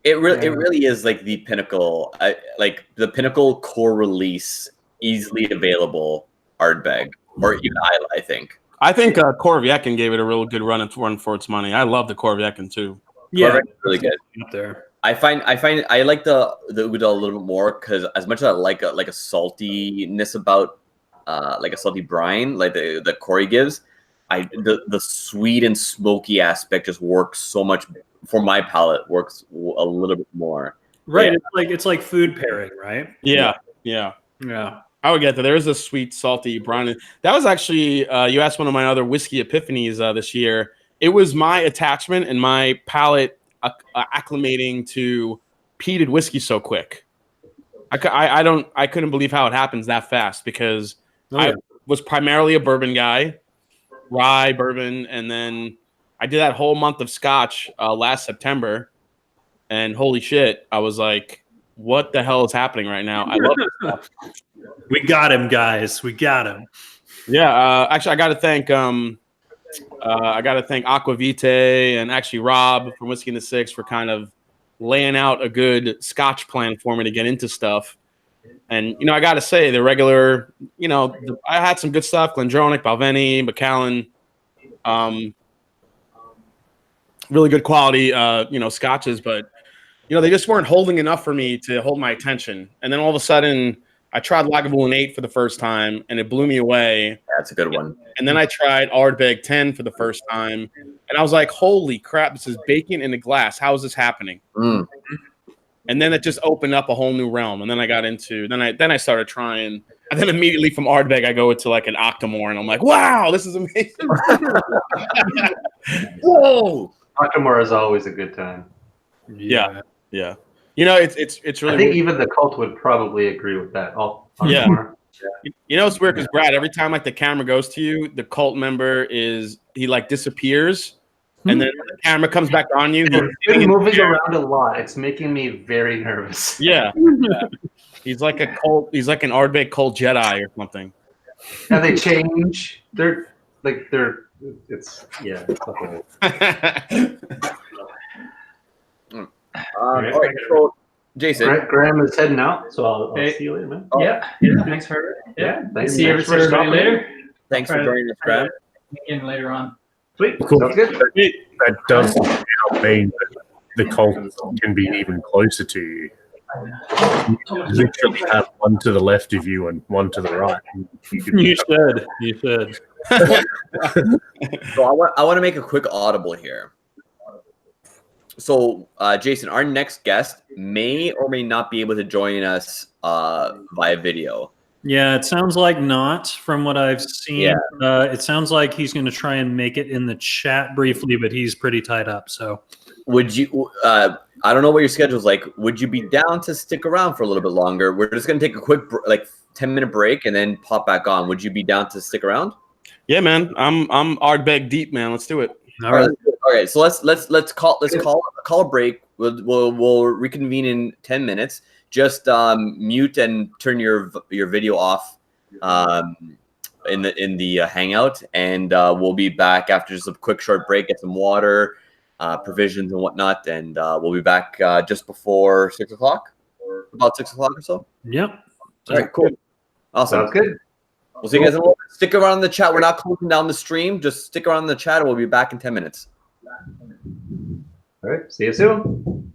It really is like the pinnacle, like the pinnacle core release, easily available Ardbeg, or even I think. I think Korviekin gave it a real good run for its money. I love the Korviekin too. Yeah, really good up there. I find I like the Ugadal a little bit more because as much as I like a saltiness about like a salty brine like the Corey gives, the sweet and smoky aspect just works so much for my palate. Works a little bit more. Right, Yeah. it's like food pairing, right? Yeah. I would get that. There is a sweet, salty brine. That was actually you asked one of my other whiskey epiphanies this year. It was my attachment and my palate acclimating to peated whiskey so quick. I couldn't believe how it happens that fast because I was primarily a bourbon guy, rye bourbon, and then I did that whole month of Scotch last September, and holy shit, I was like, what the hell is happening right now? I love this stuff. We got him, guys. We got him. Yeah, actually, I got to thank Aquavite and actually Rob from Whiskey in the Six for kind of laying out a good Scotch plan for me to get into stuff. And I got to say, the regular, I had some good stuff: Glendronach, Balvenie, Macallan, really good quality, scotches, but they just weren't holding enough for me to hold my attention. And then all of a sudden, I tried Lagavulin 8 for the first time, and it blew me away. That's a good one. And then I tried Ardbeg 10 for the first time, and I was like, holy crap, this is bacon in a glass. How is this happening? Mm. And then it just opened up a whole new realm. And then I got into, then I started trying, and then immediately from Ardbeg, I go into like an Octomore, and I'm like, wow, this is amazing. Whoa. Octomore is always a good time. Yeah. It's really I think even the cult would probably agree with that. Yeah. It's weird because Brad, every time like the camera goes to you, the cult member he like disappears, and then when the camera comes back on you. He's been moving around a lot. It's making me very nervous. Yeah. He's like a cult. He's like an Ardbeg cult Jedi or something. And they change. It's a whole. All right, so Jason. Graham is heading out, so I'll see you later, man. Oh. Yeah, thanks for thanks. See everybody later. Thanks for joining us, Graham. Again later on. Sweet. Cool. Sounds good. That does mean that the cult can be even closer to you. You literally have one to the left of you and one to the right. You should. So I want to make a quick audible here. So, Jason, our next guest may or may not be able to join us via video. Yeah, it sounds like not from what I've seen. Yeah. It sounds like he's going to try and make it in the chat briefly, but he's pretty tied up. So, would you? I don't know what your schedule's like. Would you be down to stick around for a little bit longer? We're just going to take a quick, 10-minute break and then pop back on. Would you be down to stick around? Yeah, man. I'm Ardbeg deep, man. Let's do it. All right. Okay, so let's call a break. We'll reconvene in 10 minutes. Just mute and turn your video off in the hangout, and we'll be back after just a quick short break. Get some water, provisions, and whatnot, and we'll be back just before 6 o'clock, or about 6 o'clock or so. Yep. All right, cool, awesome. Sounds good. We'll see you guys in a little bit. Stick around in the chat. We're not closing down the stream. Just stick around in the chat, and we'll be back in 10 minutes. All right. See you soon.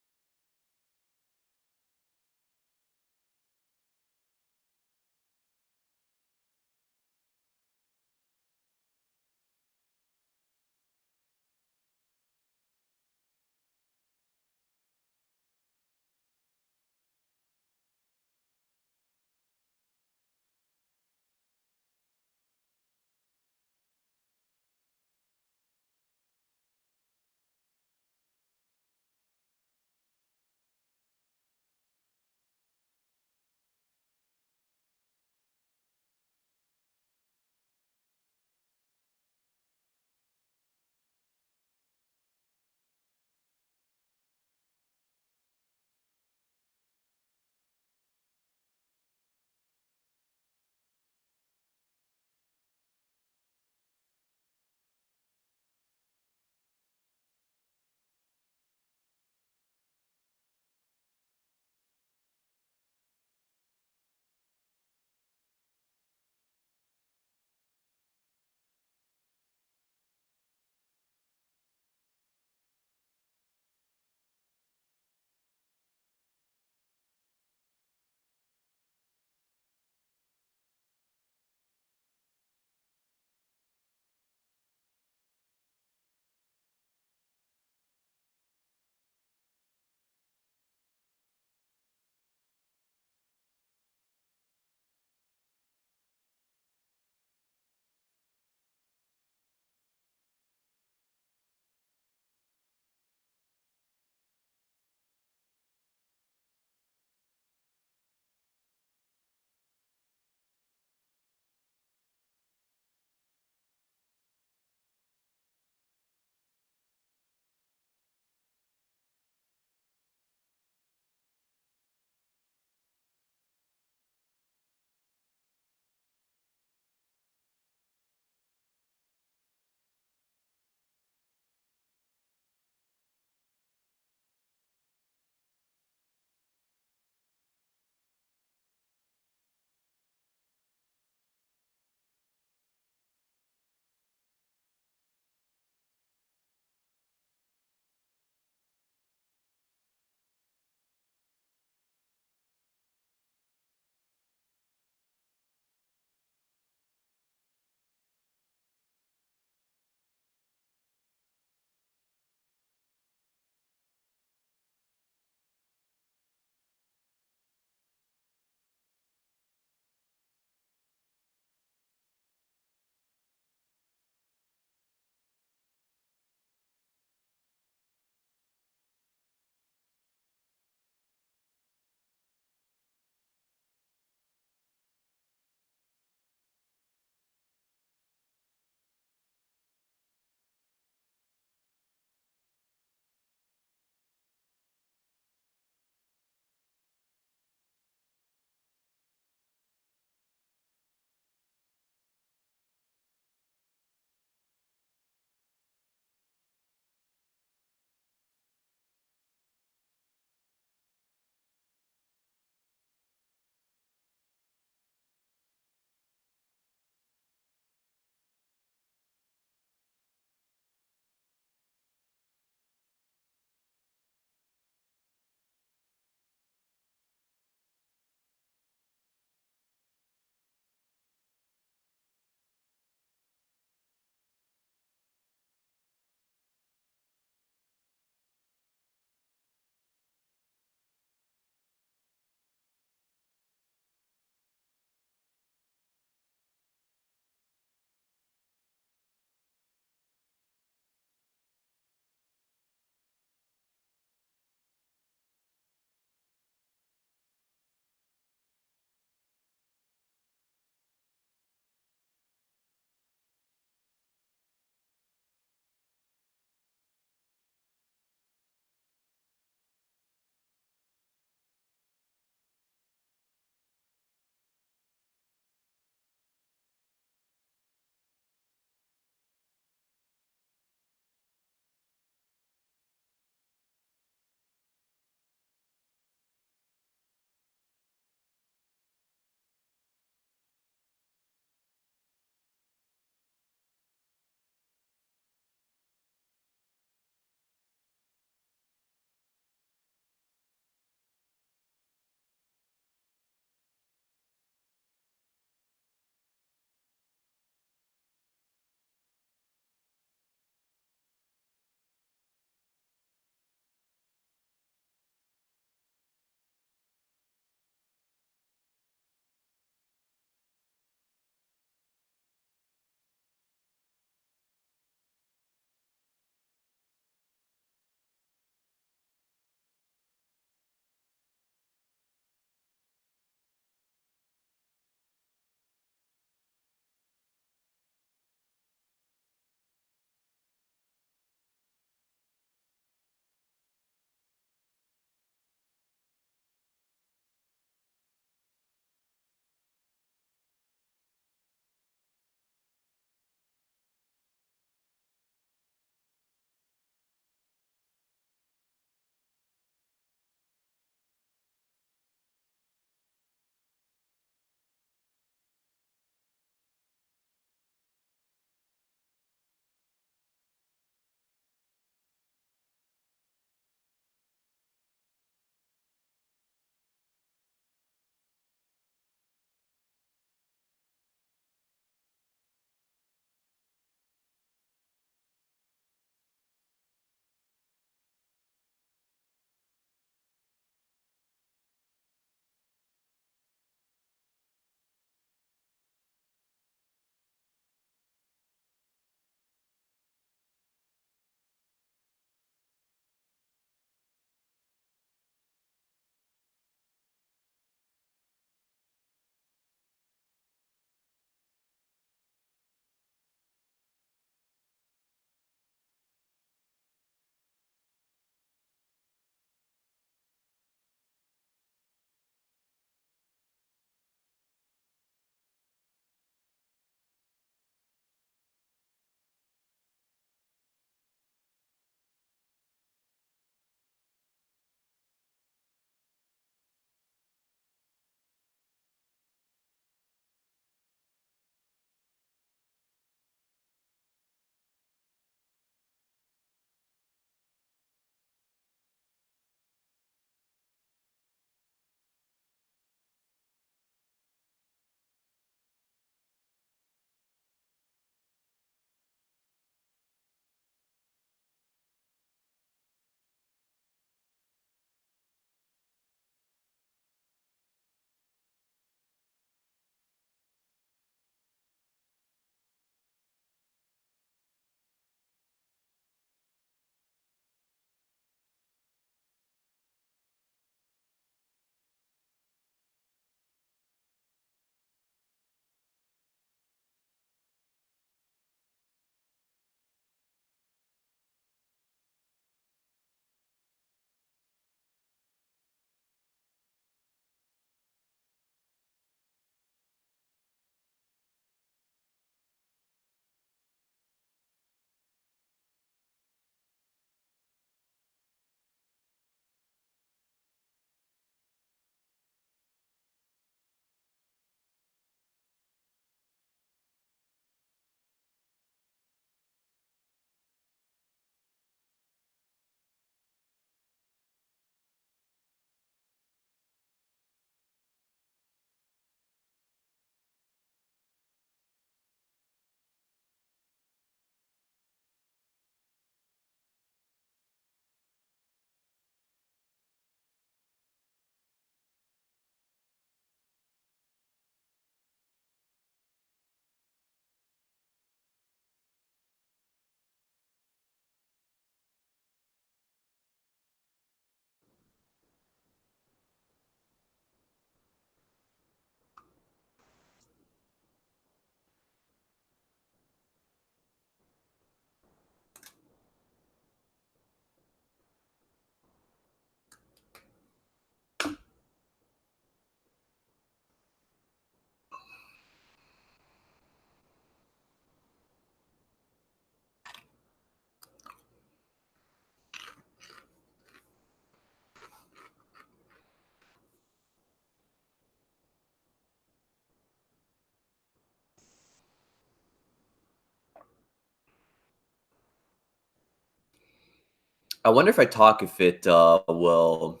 I wonder if I talk if it will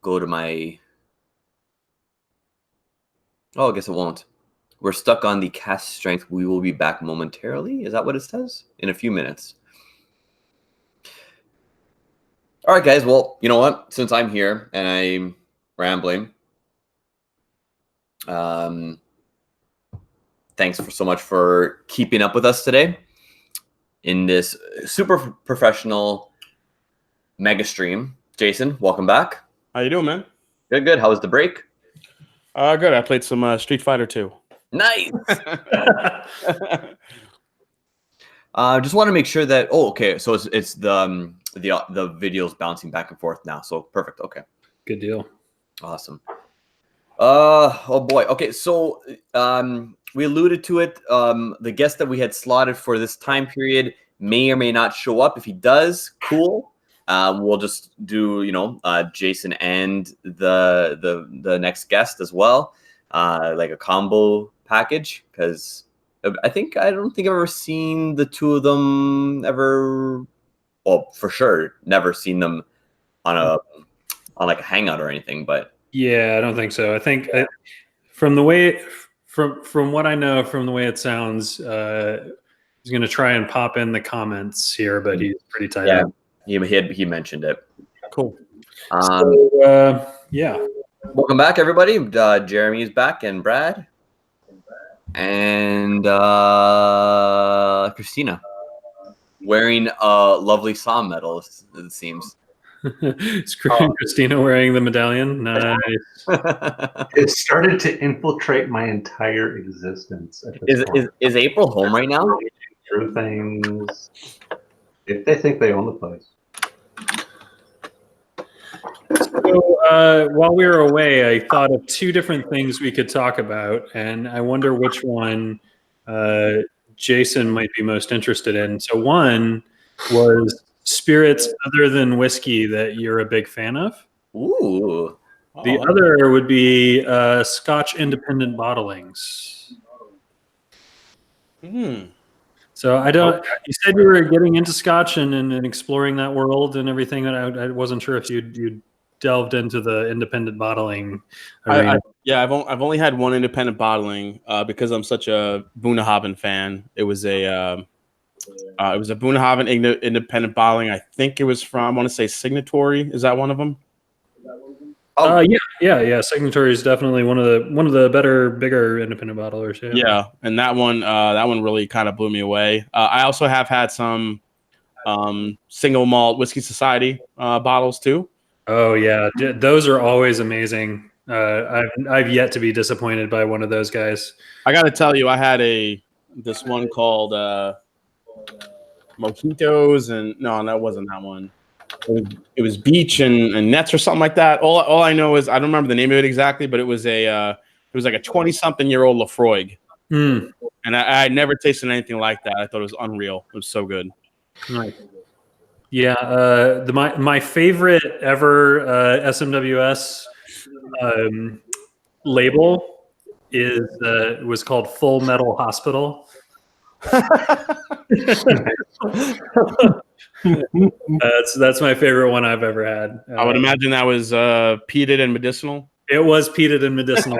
go to my. Oh, I guess it won't. We're stuck on the cast strength. We will be back momentarily. Is that what it says? In a few minutes. All right, guys. Well, you know what? Since I'm here and I'm rambling, thanks so much for keeping up with us today in this super professional mega stream. Jason, welcome back. How you doing, man? Good. How was the break? Good. I played some Street Fighter 2. Nice. Just want to make sure that. Oh, okay. So it's the video's bouncing back and forth now. So perfect. Okay. Good deal. Awesome. Oh boy. Okay. So we alluded to it. The guest that we had slotted for this time period may or may not show up. If he does, cool. We'll just do Jason and the next guest as well, like a combo package, because I don't think I've ever seen the two of them ever. Well, for sure, never seen them on like a hangout or anything. But Yeah, I don't think so. I think from the way from what I know, from the way it sounds, he's going to try and pop in the comments here, but he's pretty tight. Yeah, he mentioned it. Cool. Yeah. Welcome back, everybody. Jeremy is back, and Brad, and Christina, wearing a lovely SAW medal. It seems. Is Christina wearing the medallion? Nice. It started to infiltrate my entire existence. At this point. Is April home right now? Through things. If they think they own the place. So while we were away, I thought of two different things we could talk about, and I wonder which one Jason might be most interested in. So one was spirits other than whiskey that you're a big fan of. Ooh. The other would be Scotch independent bottlings. So I don't. You said you were getting into Scotch and exploring that world and everything. And I wasn't sure if you delved into the independent bottling arena. I've only had one independent bottling because I'm such a Bunnahabhain fan. It was a Bunnahabhain independent bottling. I think it was from, I want to say, Signatory. Is that one of them? Yeah. Signatory is definitely one of the better, bigger independent bottlers. Yeah, and that one really kind of blew me away. I also have had some single malt Whiskey Society bottles too. Oh yeah, those are always amazing. I've yet to be disappointed by one of those guys. I got to tell you, I had this one called Mojitos, and no, that wasn't that one. It was Beach and Nets or something like that. All I know is I don't remember the name of it exactly, but it was like a 20-something-year-old Lafroig, and I had never tasted anything like that. I thought it was unreal. It was so good. Nice. Yeah, my favorite ever SMWS label was called Full Metal Hospital. That's my favorite one I've ever had. I would imagine that was peated and medicinal. It was peated and medicinal.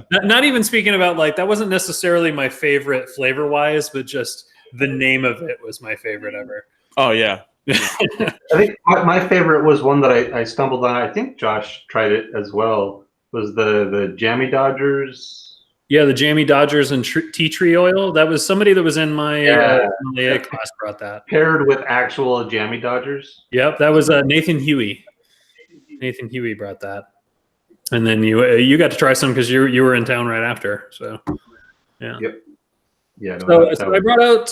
not even speaking about, like, that wasn't necessarily my favorite flavor wise, but just the name of it was my favorite ever. Oh yeah. I think my favorite was one that I stumbled on. I think Josh tried it as well. Was the Jammy Dodgers? Yeah, the Jammy Dodgers and tea tree oil. That was somebody that was in my class brought that. Paired with actual Jammy Dodgers. Yep, that was Nathan Huey. Nathan Huey brought that, and then you got to try some because you were in town right after. So yeah. Yep. Yeah. So I brought out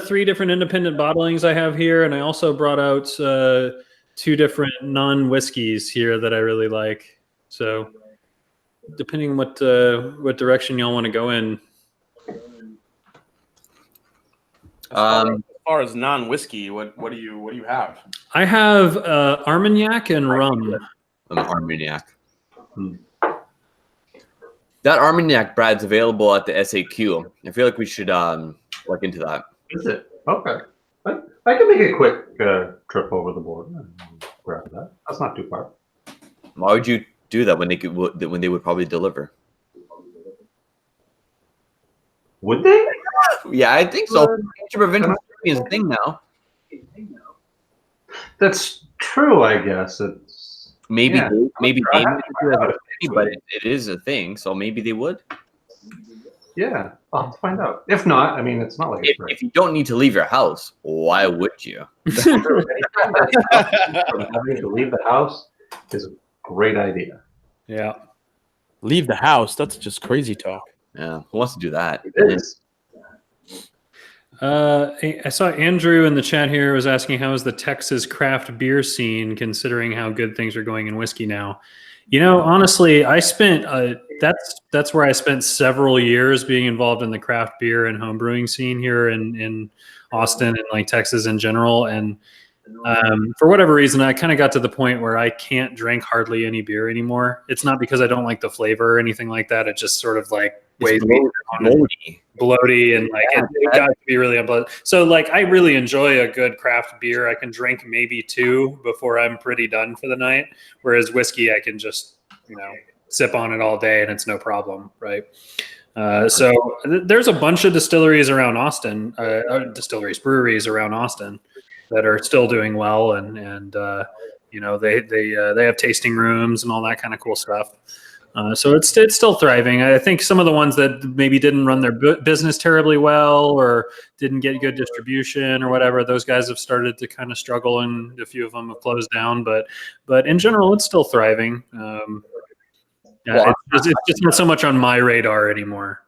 3 different independent bottlings I have here, and I also brought out 2 different non-whiskeys here that I really like. So depending what direction y'all want to go in. As far as non-whiskey, what do you have? I have Armagnac and rum. Armagnac. That Armagnac, Brad's available at the SAQ. I feel like we should look into that. Is it? Okay. I can make a quick trip over the border and grab that. That's not too far. Why would you do that when they would probably deliver? Would they? Yeah, I think so. Prevention is a thing now. That's true, I guess. It's Maybe yeah. maybe they would do it as a thing, but it is a thing, so maybe they would. Yeah, I'll have to find out. If not, I mean, it's not like it's If you don't need to leave your house, why would you? having to leave the house is a great idea. Yeah. Leave the house. That's just crazy talk. Yeah, who wants to do that? It is. I saw Andrew in the chat here was asking how is the Texas craft beer scene considering how good things are going in whiskey now. You know, honestly, I spent that's where I spent several years being involved in the craft beer and home brewing scene here in Austin and like Texas in general. And for whatever reason, I kind of got to the point where I can't drink hardly any beer anymore. It's not because I don't like the flavor or anything like that. It just sort of like weighs me down. Bloaty and like it got to be really unpleasant. So like I really enjoy a good craft beer. I can drink maybe 2 before I'm pretty done for the night. Whereas whiskey, I can just sip on it all day and it's no problem, right? So there's a bunch of distilleries around Austin, breweries around Austin that are still doing well, and they have tasting rooms and all that kind of cool stuff. So it's still thriving. I think some of the ones that maybe didn't run their business terribly well or didn't get good distribution or whatever, those guys have started to kind of struggle, and a few of them have closed down. But in general, it's still thriving. It's just not so much on my radar anymore.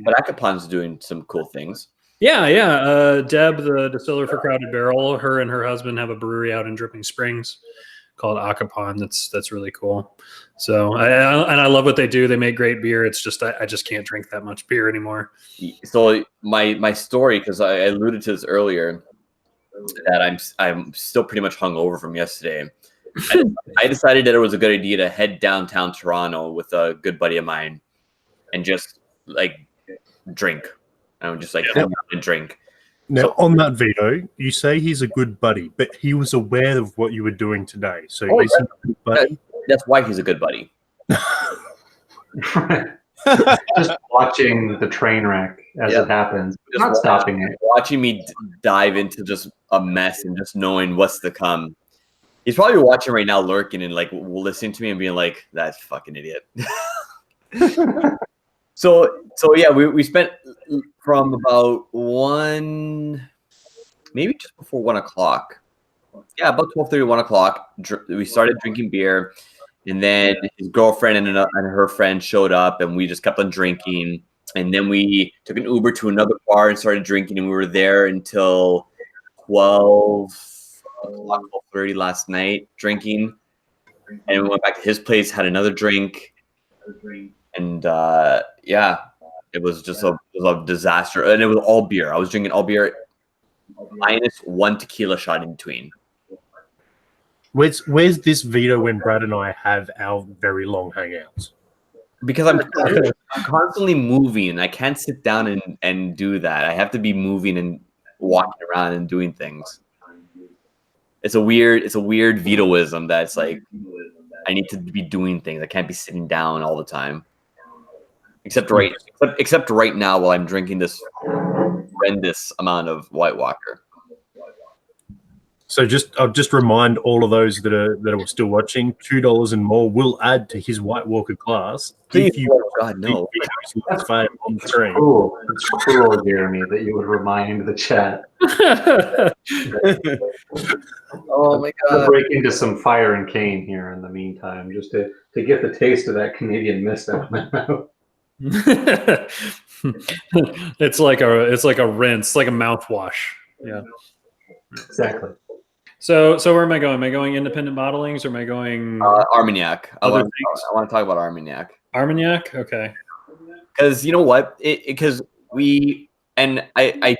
But Acapon's doing some cool things. Yeah. Deb, the distiller for Crowded Barrel, her and her husband have a brewery out in Dripping Springs called Acapon. That's really cool. So I love what they do. They make great beer. It's just I just can't drink that much beer anymore. So my story, because I alluded to this earlier, that I'm still pretty much hungover from yesterday. I decided that it was a good idea to head downtown Toronto with a good buddy of mine and just like drink. I would just like hang out and drink. Now, on that, Vito, you say he's a good buddy, but he was aware of what you were doing today. So he's a good buddy. That's why he's a good buddy. Just watching the train wreck as it happens, not stopping it. Watching me dive into just a mess and just knowing what's to come. He's probably watching right now, lurking and like listening to me and being like, "That's fucking idiot." So yeah, we spent from about 1, maybe just before 1 o'clock. Yeah, about 12:30, 1 o'clock. We started drinking beer, and then his girlfriend and her friend showed up, and we just kept on drinking. And then we took an Uber to another bar and started drinking, and we were there until 12:30 last night drinking. And we went back to his place, had another drink, and it was just a disaster. And it was all beer. I was drinking all beer minus 1 tequila shot in between. Where's this Vito when Brad and I have our very long hangouts? Because I'm constantly moving. I can't sit down and do that. I have to be moving and walking around and doing things. It's a weird Vitoism that's like I need to be doing things. I can't be sitting down all the time. Except right now while I'm drinking this horrendous amount of White Walker. So I'll just remind all of those that are still watching, $2 and more will add to his White Walker glass. Please, God no. That's on the screen. Cool. It's cool, Jeremy, that you would remind the chat. Oh my God! We'll break into some fire and cane here in the meantime, just to get the taste of that Canadian mist out of my mouth. It's like a rinse, like a mouthwash. Yeah, exactly. So where am I going? Am I going independent bottlings or am I going Armagnac? I want to talk about Armagnac. Armagnac, okay. Because you know what? Because I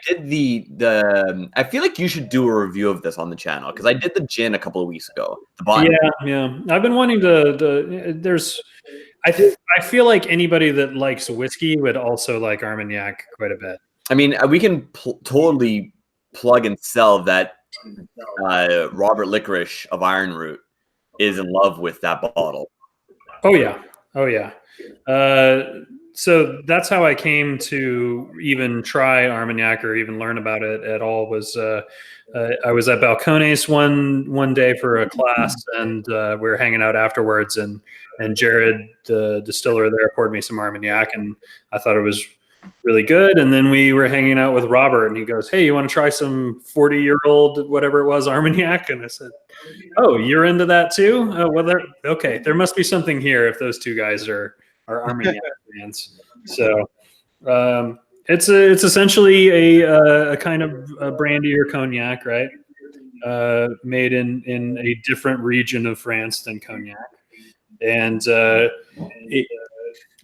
did the I feel like you should do a review of this on the channel because I did the gin a couple of weeks ago. Yeah. I've been wanting to. I feel like anybody that likes whiskey would also like Armagnac quite a bit. I mean, we can totally plug and sell that Robert Licorice of Iron Root is in love with that bottle. Oh yeah. So that's how I came to even try Armagnac or even learn about it at all. Was I was at Balcones one day for a class, and we were hanging out afterwards, and Jared, the distiller there, poured me some Armagnac, and I thought it was really good. And then we were hanging out with Robert, and he goes, "Hey, you want to try some 40-year-old whatever it was Armagnac?" And I said, "Oh, you're into that too? Okay. There must be something here if those two guys are Armagnac fans." So it's essentially a kind of a brandy or cognac, right? Made in a different region of France than cognac, and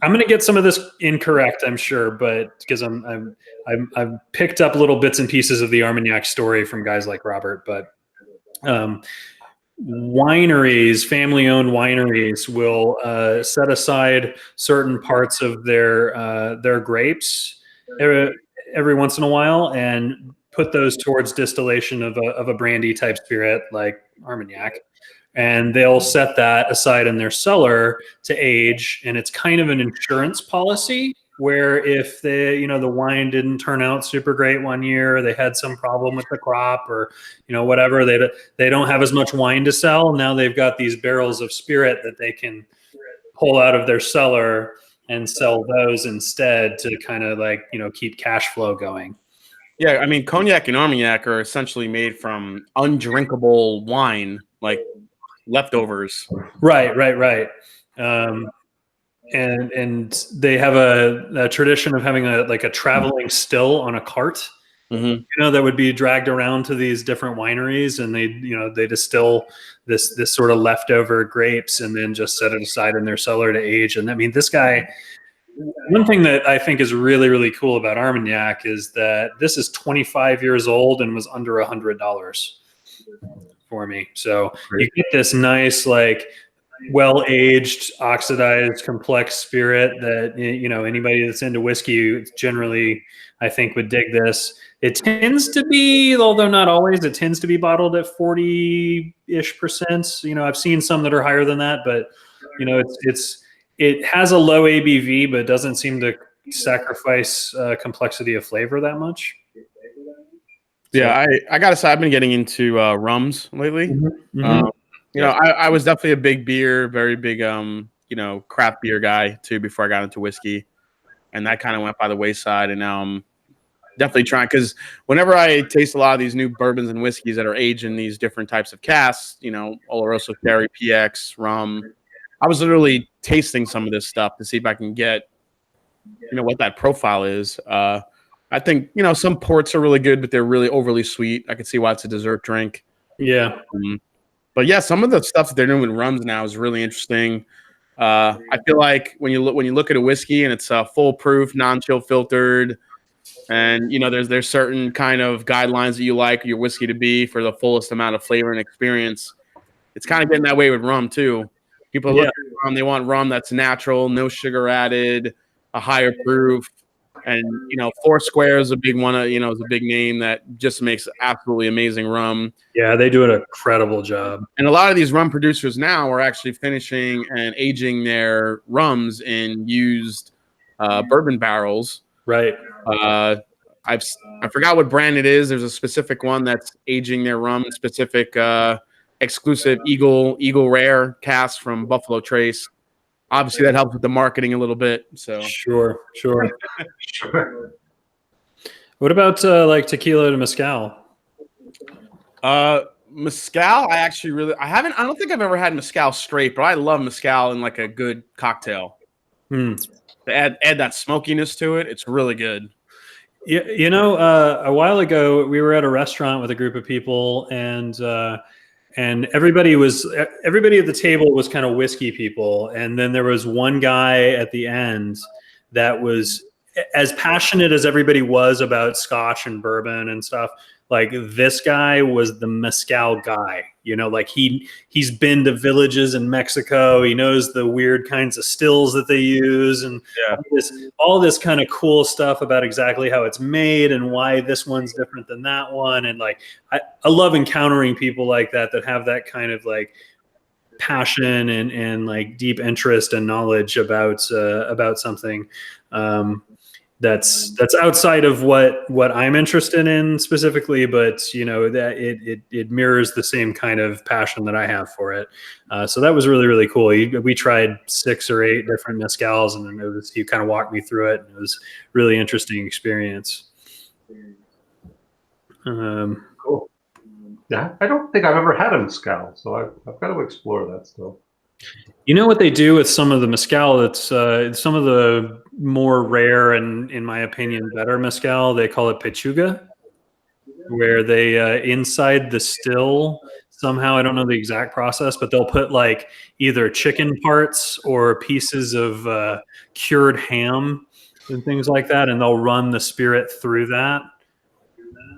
I'm going to get some of this incorrect, I'm sure, but because I've picked up little bits and pieces of the Armagnac story from guys like Robert, but wineries, family-owned wineries, will set aside certain parts of their grapes every once in a while and put those towards distillation of a brandy type spirit like Armagnac. And they'll set that aside in their cellar to age, and it's kind of an insurance policy where if the wine didn't turn out super great one year, or they had some problem with the crop, or whatever, they don't have as much wine to sell. Now they've got these barrels of spirit that they can pull out of their cellar and sell those instead to kind of keep cash flow going. Yeah, I mean, cognac and Armagnac are essentially made from undrinkable wine, like leftovers. Right. And they have a tradition of having a traveling still on a cart, that would be dragged around to these different wineries, and they distill this sort of leftover grapes and then just set it aside in their cellar to age. And I mean, this guy, one thing that I think is really, really cool about Armagnac is that this is 25 years old and was under $100 for me. So you get this nice, well-aged, oxidized, complex spirit that, anybody that's into whiskey generally, I think, would dig this. It tends to be, although not always, it tends to be bottled at 40-ish%. I've seen some that are higher than that, but, it has a low ABV, but doesn't seem to sacrifice complexity of flavor that much. Yeah, I gotta say, I've been getting into rums lately. I was definitely a big beer, very big, craft beer guy too before I got into whiskey, and that kind of went by the wayside. And now I'm definitely trying, because whenever I taste a lot of these new bourbons and whiskeys that are aged in these different types of casks, Oloroso Sherry, PX, rum, I was literally tasting some of this stuff to see if I can get, what that profile is. I think, some ports are really good, but they're really overly sweet. I can see why it's a dessert drink. Yeah. But yeah, some of the stuff that they're doing with rums now is really interesting. I feel like when you look at a whiskey and it's foolproof, non-chill filtered, and there's certain kind of guidelines that you like your whiskey to be for the fullest amount of flavor and experience. It's kind of getting that way with rum too. People look at rum, they want rum that's natural, no sugar added, a higher proof. And, Foursquare is a big one, is a big name that just makes absolutely amazing rum. Yeah, they do an incredible job. And a lot of these rum producers now are actually finishing and aging their rums in used bourbon barrels. Right. I forgot what brand it is. There's a specific one that's aging their rum in specific exclusive Eagle Rare cask from Buffalo Trace. Obviously, that helps with the marketing a little bit. So sure. What about tequila to mezcal? Mezcal, I don't think I've ever had mezcal straight, but I love mezcal in a good cocktail. To add that smokiness to it, it's really good. Yeah, a while ago we were at a restaurant with a group of people, and everybody at the table was kind of whiskey people, and then there was one guy at the end that was as passionate as everybody was about Scotch and bourbon and stuff. like this guy was the mezcal guy, you know, like he's been to villages in Mexico. He knows the weird kinds of stills that they use and all this kind of cool stuff about exactly how it's made and why this one's different than that one. And like, I love encountering people like that have that kind of like passion and like deep interest and knowledge about something. That's outside of what I'm interested in specifically, but you know that it mirrors the same kind of passion that I have for it. So that was really, really cool. We tried 6 or 8 different mezcals, and then he kind of walked me through it. And it was really interesting experience. Cool. Yeah, I don't think I've ever had a mezcal, so I've got to explore that still. You know what they do with some of the mezcal? It's some of the more rare and, in my opinion, better mezcal. They call it pechuga, where they inside the still somehow, I don't know the exact process, but they'll put like either chicken parts or pieces of cured ham and things like that, and they'll run the spirit through that.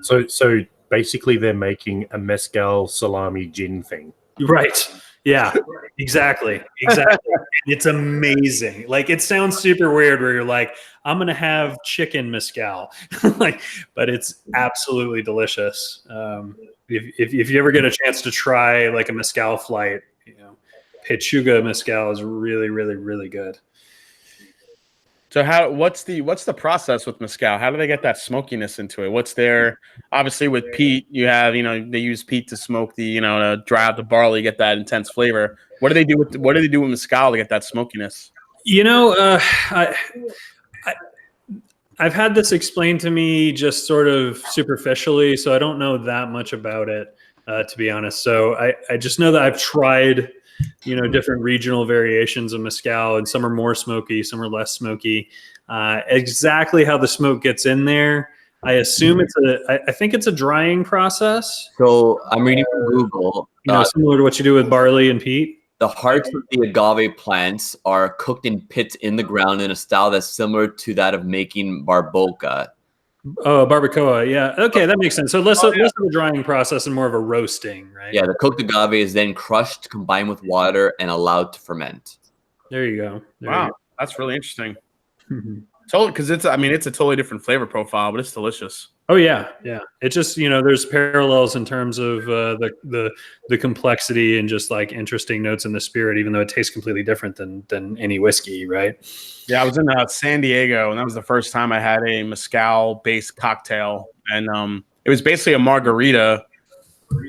So basically, they're making a mezcal salami gin thing. Right. Yeah, exactly. It's amazing. Like, it sounds super weird where you're like, I'm going to have chicken mezcal, like, but it's absolutely delicious. If you ever get a chance to try like a mezcal flight, you know, Pechuga mezcal is really, really, really good. So what's the process with mezcal? How do they get that smokiness into it? What's their, obviously with peat, you have, you know, they use peat to smoke the, you know, to dry out the barley, get that intense flavor. What do they do with mezcal to get that smokiness? You know, I've had this explained to me just sort of superficially, so I don't know that much about it, to be honest. So I just know that I've tried, you know, different regional variations of mezcal, and some are more smoky, some are less smoky. Exactly how the smoke gets in there, I assume I think it's a drying process. So I'm reading from Google. You know, similar to what you do with barley and peat. The hearts of the agave plants are cooked in pits in the ground in a style that's similar to that of making barbacoa. Oh, barbacoa. Yeah. Okay, that makes sense. So less of a drying process and more of a roasting, right? Yeah, the cooked agave is then crushed, combined with water, and allowed to ferment. There you go. Wow, that's really interesting. Totally, because it's a totally different flavor profile, but it's delicious. Oh yeah. It just, you know, there's parallels in terms of the complexity and just like interesting notes in the spirit, even though it tastes completely different than any whiskey, right? Yeah, I was in San Diego, and that was the first time I had a mezcal-based cocktail, and it was basically a margarita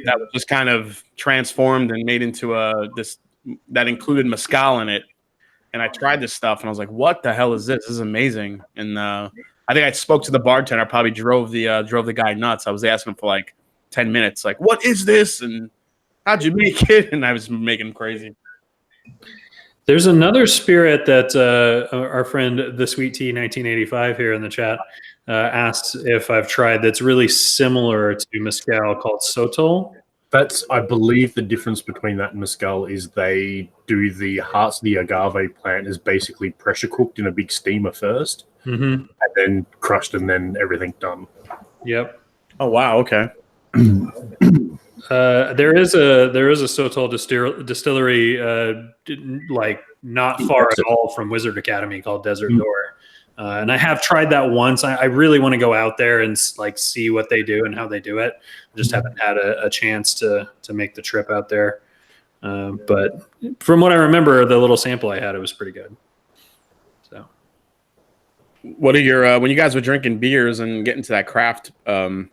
that was just kind of transformed and made into this that included mezcal in it. And I tried this stuff, and I was like, "What the hell is this? This is amazing!" And I think I spoke to the bartender. I probably drove the guy nuts. I was asking him for like 10 minutes, like, "What is this? And how'd you make it?" And I was making him crazy. There's another spirit that our friend the Sweet Tea 1985 here in the chat asked if I've tried. That's really similar to mezcal, called sotol. That's, I believe, the difference between that and mezcal is they do the hearts of the agave plant is basically pressure cooked in a big steamer first, and then crushed, and then everything done. Yep. Oh wow. Okay. There is a sotol distillery like not far at all from Wizard Academy called Desert Door. And I have tried that once. I really want to go out there and like see what they do and how they do it. I just haven't had a chance to make the trip out there. But from what I remember, the little sample I had, it was pretty good. So, what are your when you guys were drinking beers and getting to that craft, kind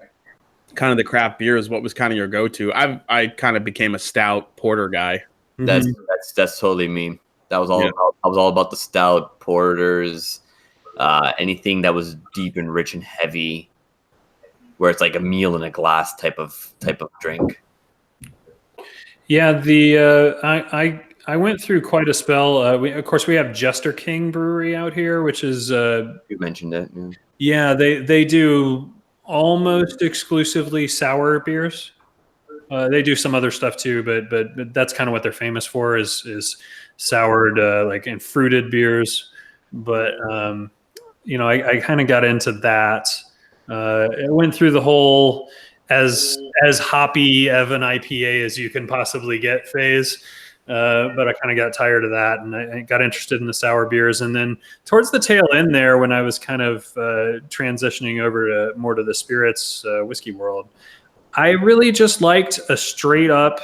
of the craft beers? What was kind of your go-to? I kind of became a stout porter guy. That's totally me. That was all. Yeah. I was all about the stout porters. Anything that was deep and rich and heavy, where it's like a meal in a glass type of drink. Yeah, I went through quite a spell. Of course, we have Jester King Brewery out here, which is You mentioned it. yeah, they do almost exclusively sour beers. They do some other stuff too, but that's kind of what they're famous for is soured like and fruited beers. But you know, I kind of got into that. I went through the whole as hoppy of an IPA as you can possibly get phase. But I kind of got tired of that, and I got interested in the sour beers. And then towards the tail end there, when I was kind of transitioning over to more to the spirits whiskey world, I really just liked a straight up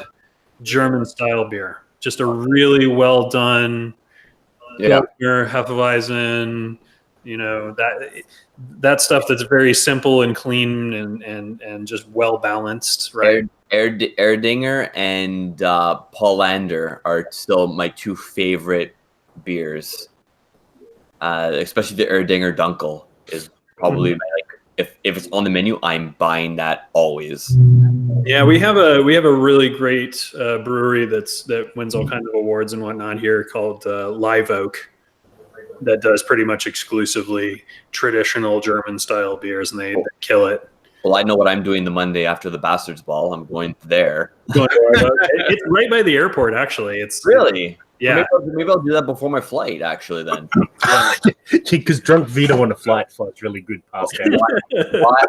German style beer, just a really well done Pilsner, Hefeweizen, that stuff that's very simple and clean and just well balanced, right? Erdinger and Paulander are still my two favorite beers. Especially the Erdinger Dunkel is probably like if it's on the menu, I'm buying that always. Yeah, we have a really great brewery that wins all kinds of awards and whatnot here called Live Oak, that does pretty much exclusively traditional German style beers, and they kill it. Well, I know what I'm doing the Monday after the Bastards Ball. I'm going there. It's right by the airport, actually. It's really, yeah. Maybe I'll do that before my flight. Actually, then, because drunk Vito on a flight's really good past.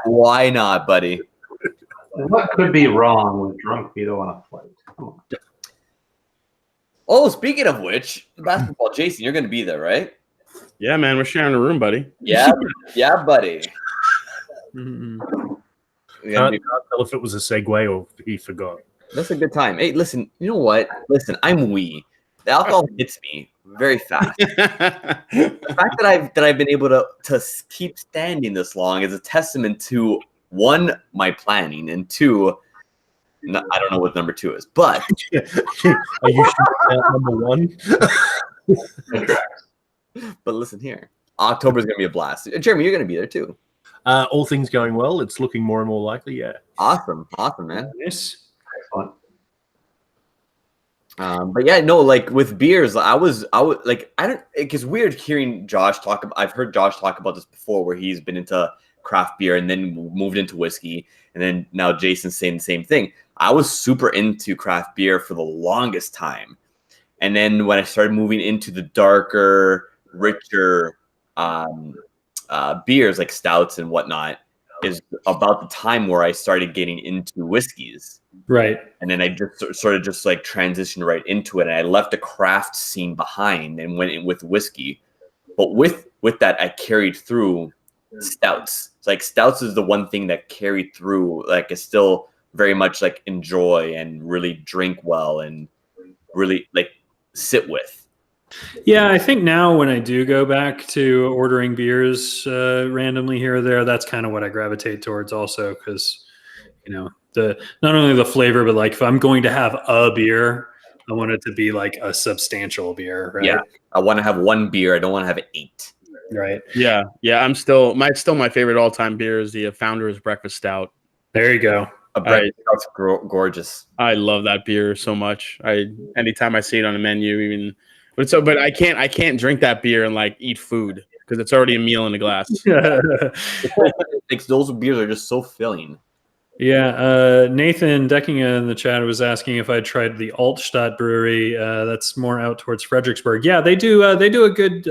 Why not, buddy? What could be wrong with drunk Vito on a flight? Come on. Oh, speaking of which, basketball, Jason, you're going to be there, right? Yeah, man, we're sharing a room, buddy. Yeah, buddy. Can't tell if it was a segue or if he forgot. That's a good time. Hey, listen, you know what? Listen, I'm wee. The alcohol hits me very fast. The fact that I've been able to keep standing this long is a testament to, one, my planning, and two, I don't know what number 2 is, but are you sure number 1? But listen here, October is going to be a blast. Jeremy, you're going to be there too. All things going well, it's looking more and more likely. Yeah. Awesome, man. Nice. Excellent. But yeah, no, like with beers, I was like, it's weird hearing Josh talk about. I've heard Josh talk about this before, where he's been into craft beer and then moved into whiskey, and then now Jason's saying the same thing. I was super into craft beer for the longest time, and then when I started moving into the darker, richer beers like stouts and whatnot, is about the time where I started getting into whiskeys. Right. And then I just sort of just like transitioned right into it. And I left the craft scene behind and went in with whiskey. But with that, I carried through stouts. It's like stouts is the one thing that carried through. Like I still very much like enjoy and really drink well and really like sit with. Yeah, I think now when I do go back to ordering beers randomly here or there, that's kind of what I gravitate towards also, because, not only the flavor, but like if I'm going to have a beer, I want it to be like a substantial beer, right? Yeah, I want to have one beer. I don't want to have 8. Right. Yeah. I'm still my favorite all-time beer is the Founder's Breakfast Stout. There you go. That's gorgeous. I love that beer so much. Anytime I see it on the menu, but I can't drink that beer and like eat food because it's already a meal in the glass. Those beers are just so filling. Yeah, Nathan Deckinga in the chat was asking if I'd tried the Altstadt brewery. That's more out towards Fredericksburg. Yeah, they do a good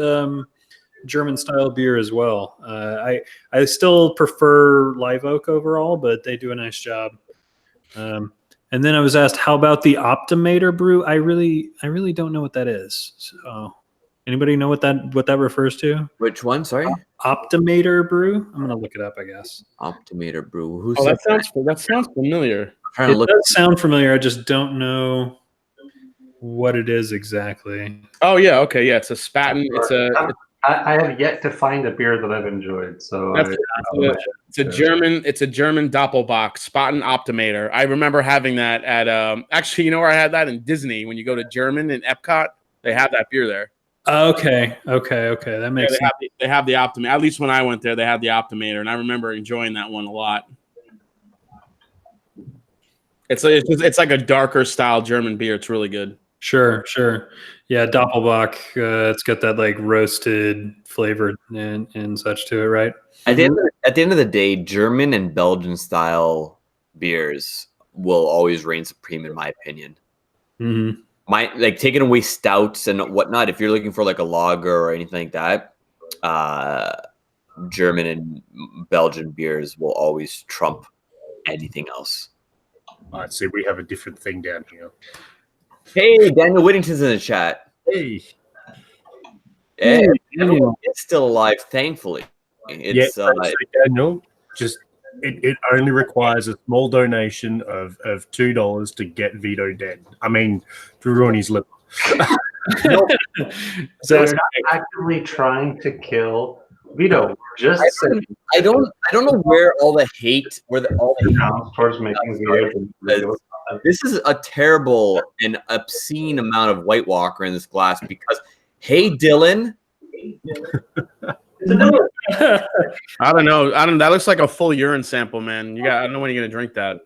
German style beer as well. I still prefer Live Oak overall, but they do a nice job. And then I was asked, how about the Optimator brew? I really don't know what that is. So, anybody know what that refers to? Which one? Sorry. Optimator brew. I'm gonna look it up, I guess. Optimator brew. That sounds familiar. It does sound familiar. I just don't know what it is exactly. Oh yeah, okay, yeah. It's a Spaten. I have yet to find a beer that I've enjoyed. So it's a German Doppelbock Spaten Optimator. I remember having that at actually, where I had that in Disney. When you go to German in Epcot, they have that beer there. Okay. That makes sense. They have the Optimator. At least when I went there, they had the Optimator, and I remember enjoying that one a lot. It's like a darker style German beer. It's really good. Sure. Yeah, Doppelbock. It's got that like roasted flavor and such to it, right? At the end of the day, German and Belgian style beers will always reign supreme, in my opinion. Mm-hmm. Taking away stouts and whatnot, if you're looking for like a lager or anything like that, German and Belgian beers will always trump anything else. I see. We have a different thing down here. Hey, Daniel Whittington's in the chat. Hey. Hey, everyone is still alive, thankfully. It's so Daniel, just it only requires a small donation of $2 to get Vito dead. I mean, to ruin his liver. So you're not actively trying to kill Vito. I don't know where all the hate, all the hate towards making Vito. This is a terrible and obscene amount of White Walker in this glass because, hey, Dylan. I don't know. That looks like a full urine sample, man. I don't know when you're gonna drink that.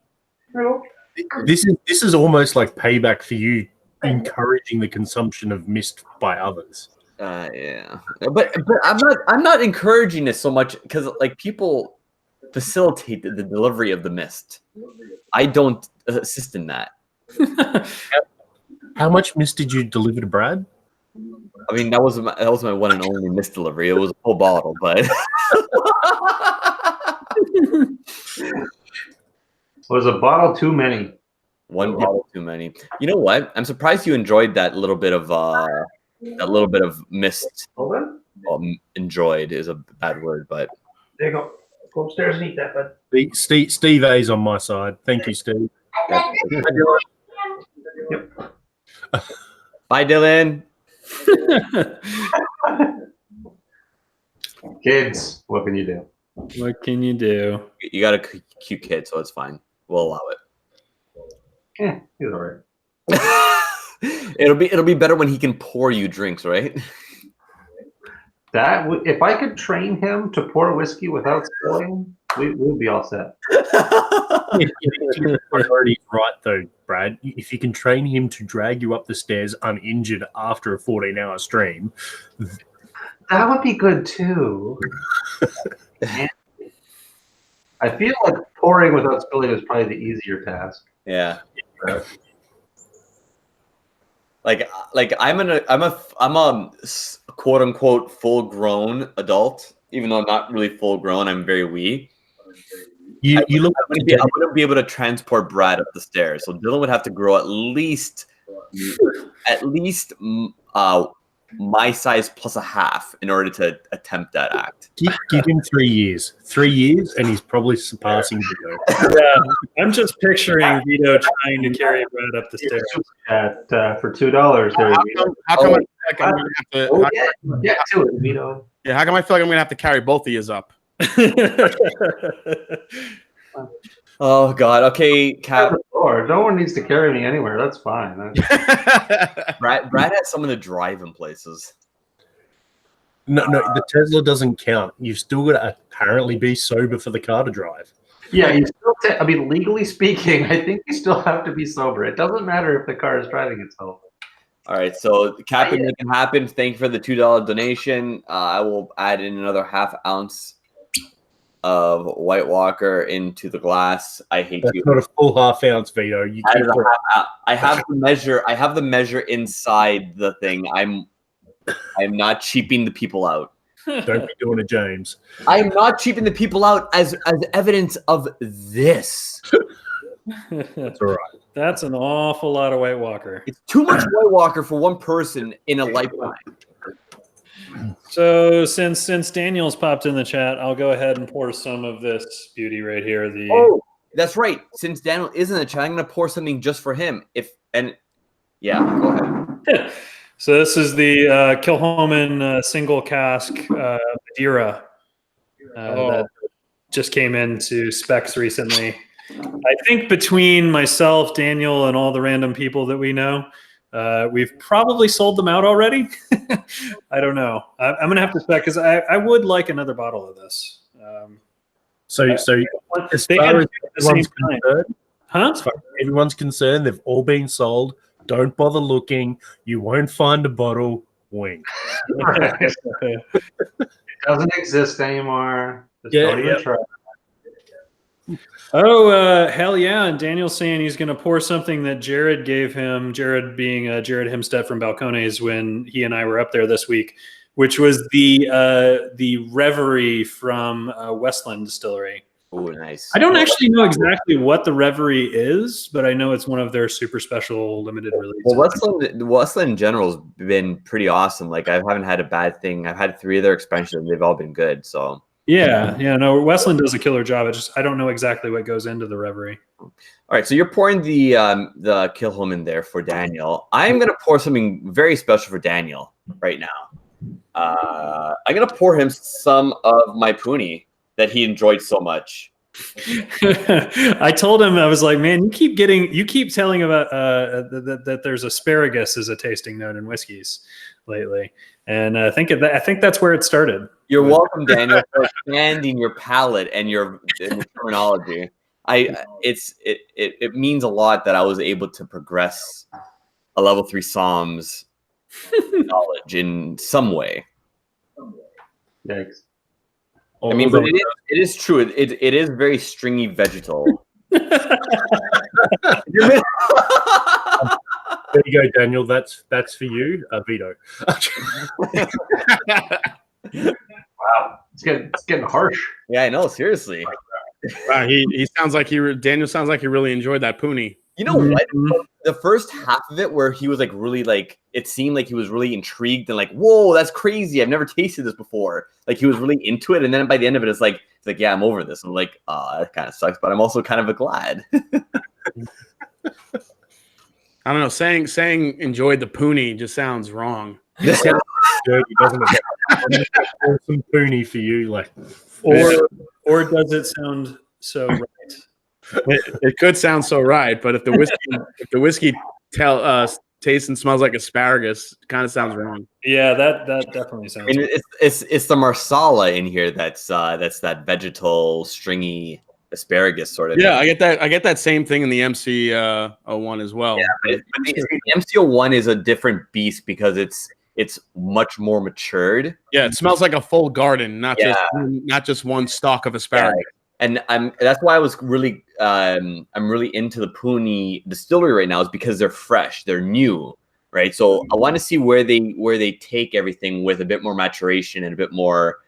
This is almost like payback for you encouraging the consumption of mist by others. Yeah, but I'm not encouraging this so much because like people facilitate the delivery of the mist. I don't assist in that. How much mist did you deliver to Brad? I mean, that was my one and only mist delivery. It was a full bottle, but was a bottle too many? One bottle too many. You know what? I'm surprised you enjoyed that little bit of mist. Enjoyed is a bad word, but there you go. Go upstairs and eat that, bud. Steve A's on my side. Thank you, Steve. Yep. Bye, Dylan. Kids, what can you do? What can you do? You got a cute kid, so it's fine. We'll allow it. Yeah, he's all right. It'll be better when he can pour you drinks, right? If I could train him to pour whiskey without spilling, we'd be all set. Priority's right though, Brad. If you can train him to drag you up the stairs uninjured after a 14-hour stream, that would be good too. I feel like pouring without spilling is probably the easier task. Yeah. Like I'm a quote unquote full grown adult, even though I'm not really full grown. I'm very wee. I wouldn't be able to transport Brad up the stairs, so Dylan would have to grow at least my size plus a half in order to attempt that act. Give him 3 years. 3 years, and he's probably surpassing Vito. Yeah, I'm just picturing Vito trying to carry Brad up the stairs. For $2, there you go. How come I feel like I'm gonna have to? Get to it, Vito. Yeah, how come I feel like I'm gonna have to carry both of yous up? Oh God. Okay, Cap. No one needs to carry me anywhere. That's fine. Brad has some of the driving places. No, the Tesla doesn't count. You've still got to apparently be sober for the car to drive. Yeah, you still. I mean, legally speaking, I think you still have to be sober. It doesn't matter if the car is driving itself. All right, so Cap and make it happen. Thank you for the $2 donation. I will add in another ½ ounce of White Walker into the glass. I hate That's you. not a full ½ ounce, Vito. I have the measure. I have the measure inside the thing. I'm not cheaping the people out. Don't be doing it, James. I am not cheaping the people out as evidence of this. That's all right. That's an awful lot of White Walker. It's too much White Walker for one person in a lifetime. So since Daniel's popped in the chat, I'll go ahead and pour some of this beauty right here. Oh, that's right. Since Daniel is in the chat, I'm going to pour something just for him. Go ahead. So this is the Kilhoman single cask Madeira that just came into specs recently. I think between myself, Daniel, and all the random people that we know, we've probably sold them out already. I don't know. I'm going to have to check because I would like another bottle of this. So as far as everyone's concerned, they've all been sold. Don't bother looking. You won't find a bottle. Wink. It doesn't exist anymore. Just don't even try. Oh, hell yeah. And Daniel's saying he's going to pour something that Jared gave him, Jared being Jared Himstead from Balcones when he and I were up there this week, which was the Reverie from Westland Distillery. Oh, nice. I don't actually know exactly what the Reverie is, but I know it's one of their super special limited releases. Well, Westland in general has been pretty awesome. Like I haven't had a bad thing. I've had 3 of their expansions, and they've all been good. So yeah, no, Westland does a killer job. I don't know exactly what goes into the Reverie. all right, so you're pouring the Kill Home in there for Daniel. I'm gonna pour something very special for Daniel right now. I'm gonna pour him some of my Puni that he enjoyed so much. I told him, I was like, man, you keep telling about that there's asparagus as a tasting note in whiskeys lately, and I think that's where it started. You're welcome, Daniel, for expanding your palate and your terminology. It means a lot that I was able to progress a level 3 Psalms knowledge in some way. Yikes. I mean, but it is true. It is very stringy vegetal. There you go, Daniel. That's for you, Vito. Wow, it's getting harsh. Yeah, I know. Seriously. Wow, he sounds like Daniel sounds like he really enjoyed that Puni. You know what? The first half of it, where he was like really like, it seemed like he was really intrigued and like, whoa, that's crazy. I've never tasted this before. Like he was really into it, and then by the end of it, it's like, yeah, I'm over this. I'm like, that kind of sucks, but I'm also kind of glad. I don't know. Saying enjoyed the Puni just sounds wrong. It sounds dirty, doesn't it? I'm gonna pour some Puni for you, like, or does it sound so right? It could sound so right, but if the whiskey tastes and smells like asparagus, it kind of sounds wrong. Yeah, that definitely sounds. I mean, it's the Marsala in here that's that vegetal stringy asparagus sort of. Yeah, thing. I get that same thing in the MC 01 as well. Yeah, but the MC 01 is a different beast because it's much more matured. Yeah, it smells like a full garden, not just one stalk of asparagus. Yeah. And that's why I was really I'm really into the Puni distillery right now, is because they're fresh, they're new, right? So I want to see where they take everything with a bit more maturation and a bit more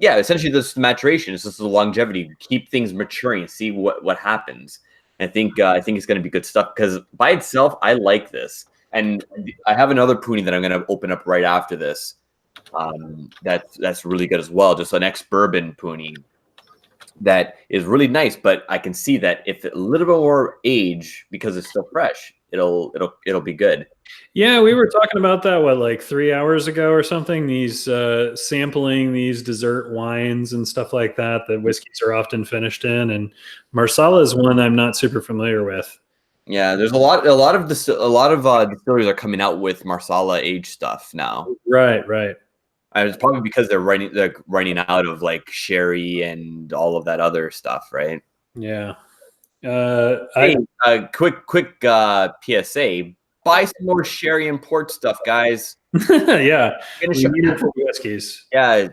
essentially this maturation. It's just the longevity, keep things maturing, see what happens. And I think it's going to be good stuff, because by itself I like this, and I have another Puni that I'm going to open up right after this. That's really good as well. Just an ex-bourbon Puni that is really nice, but I can see that if a little bit more age, because it's still fresh, it'll be good. Yeah, we were talking about that like 3 hours ago or something. These sampling these dessert wines and stuff like that whiskeys are often finished in, and Marsala is one I'm not super familiar with. Yeah, there's a lot of distilleries are coming out with Marsala age stuff now. Right. It's probably because they're running out of like sherry and all of that other stuff, right? Yeah. Quick PSA: buy some more sherry and port stuff, guys. Yeah, we need it for whiskeys. Yeah,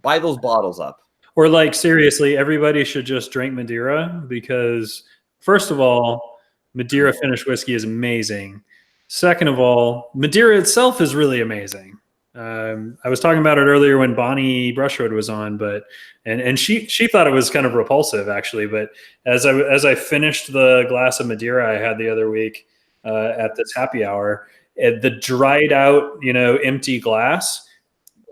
buy those bottles up. Or like seriously, everybody should just drink Madeira, because first of all, Madeira finished whiskey is amazing. Second of all, Madeira itself is really amazing. I was talking about it earlier when Bonnie Brushwood was on, and she thought it was kind of repulsive actually. But as I finished the glass of Madeira I had the other week at this happy hour, the dried out, empty glass,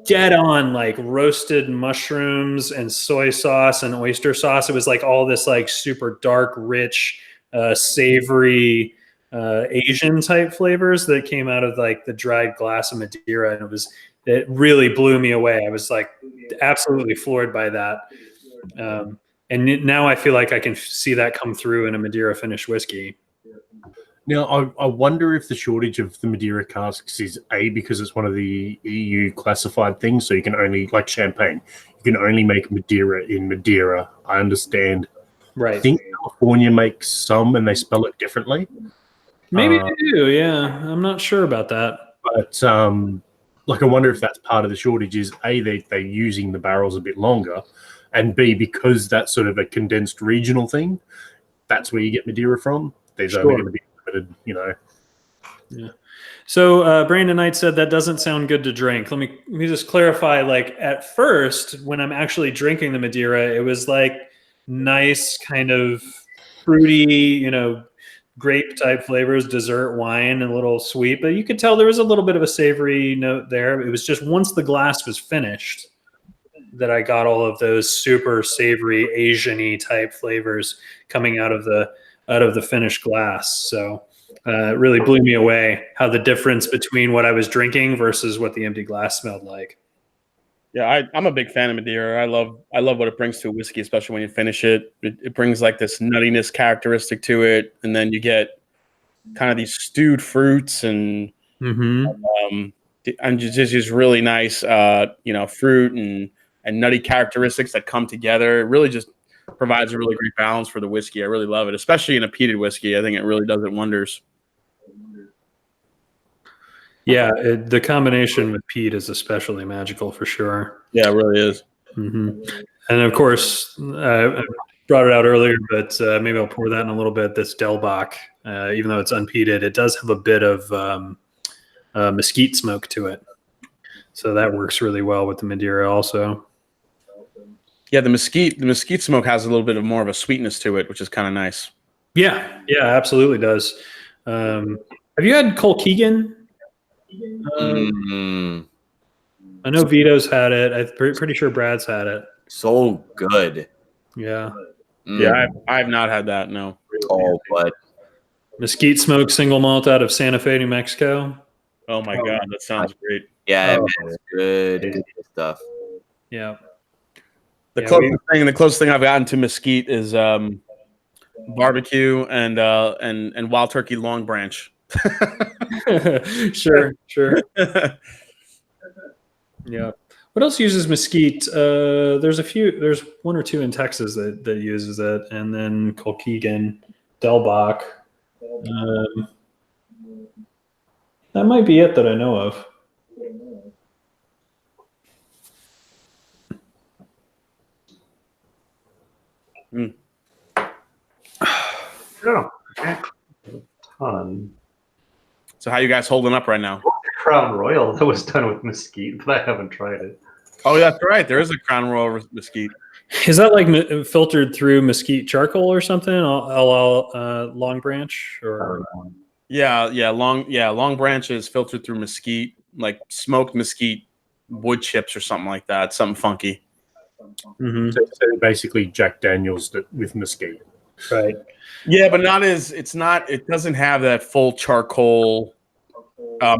dead on like roasted mushrooms and soy sauce and oyster sauce. It was like all this like super dark, rich, savory, Asian type flavors that came out of like the dried glass of Madeira, and it really blew me away. I was like absolutely floored by that, and now I feel like I can see that come through in a Madeira finished whiskey. Now, I wonder if the shortage of the Madeira casks is because it's one of the EU classified things, so you can only, like champagne, you can only make Madeira in Madeira. I understand. Right. I think California makes some, and they spell it differently. Maybe they do, yeah. I'm not sure about that. But I wonder if that's part of the shortage is A, they're using the barrels a bit longer, and B, because that's sort of a condensed regional thing, that's where you get Madeira from. There's only going to be limited, Yeah. So Brandon Knight said that doesn't sound good to drink. Let me just clarify. Like at first, when I'm actually drinking the Madeira, it was like nice, kind of fruity, grape type flavors, dessert wine, and a little sweet. But you could tell there was a little bit of a savory note there. It was just once the glass was finished that I got all of those super savory Asian-y type flavors coming out of the finished glass. So. It really blew me away how the difference between what I was drinking versus what the empty glass smelled like. Yeah, I'm a big fan of Madeira. I love what it brings to a whiskey, especially when you finish it. It brings like this nuttiness characteristic to it, and then you get kind of these stewed fruits and just really nice, fruit and nutty characteristics that come together. It really just provides a really great balance for the whiskey. I really love it, especially in a peated whiskey. I think it really does it wonders. Yeah, the combination with peat is especially magical for sure. Yeah, it really is. And of course, I brought it out earlier, but maybe I'll pour that in a little bit. This Delbach, even though it's unpeated, it does have a bit of mesquite smoke to it. So that works really well with the Madeira also. Yeah, the mesquite smoke has a little bit of more of a sweetness to it, which is kind of nice. Yeah, absolutely does. Have you had Colkegan? I know Vito's had it. I'm pretty sure Brad's had it. So good. Yeah. Yeah, I have not had that. No. Oh, but Mesquite smoke single malt out of Santa Fe, New Mexico. Oh my God, that sounds great. Yeah, it's good stuff. Yeah. The closest thing I've gotten to mesquite is barbecue and wild turkey Long Branch. Sure. Yeah. What else uses mesquite? There's one or two in Texas that uses it, and then Colkegan, Delbach. That might be it that I know of. Oh, okay. Ton. So how you guys holding up right now? Crown Royal that was done with mesquite, but I haven't tried it. Oh, that's right. There is a Crown Royal mesquite. Is that like filtered through mesquite charcoal or something? Long Branch or? Long Branch is filtered through mesquite, like smoked mesquite wood chips or something like that. Something funky. So basically Jack Daniels with mesquite. Right. Yeah, but it doesn't have that full charcoal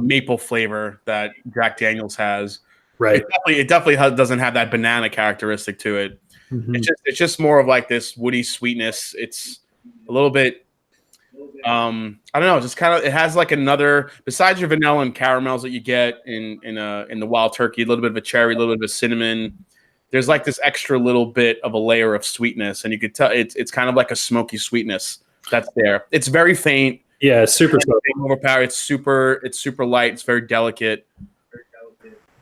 maple flavor that Jack Daniels has. Right. It definitely doesn't have that banana characteristic to it. It's just more of like this woody sweetness. It's a little bit I don't know, just kind of it has like another, besides your vanilla and caramels that you get in the wild turkey, a little bit of a cherry, a little bit of a cinnamon. There's like this extra little bit of a layer of sweetness, and you could tell it's kind of like a smoky sweetness that's there. It's very faint. Yeah, it's super overpowered. It's super light. It's very delicate.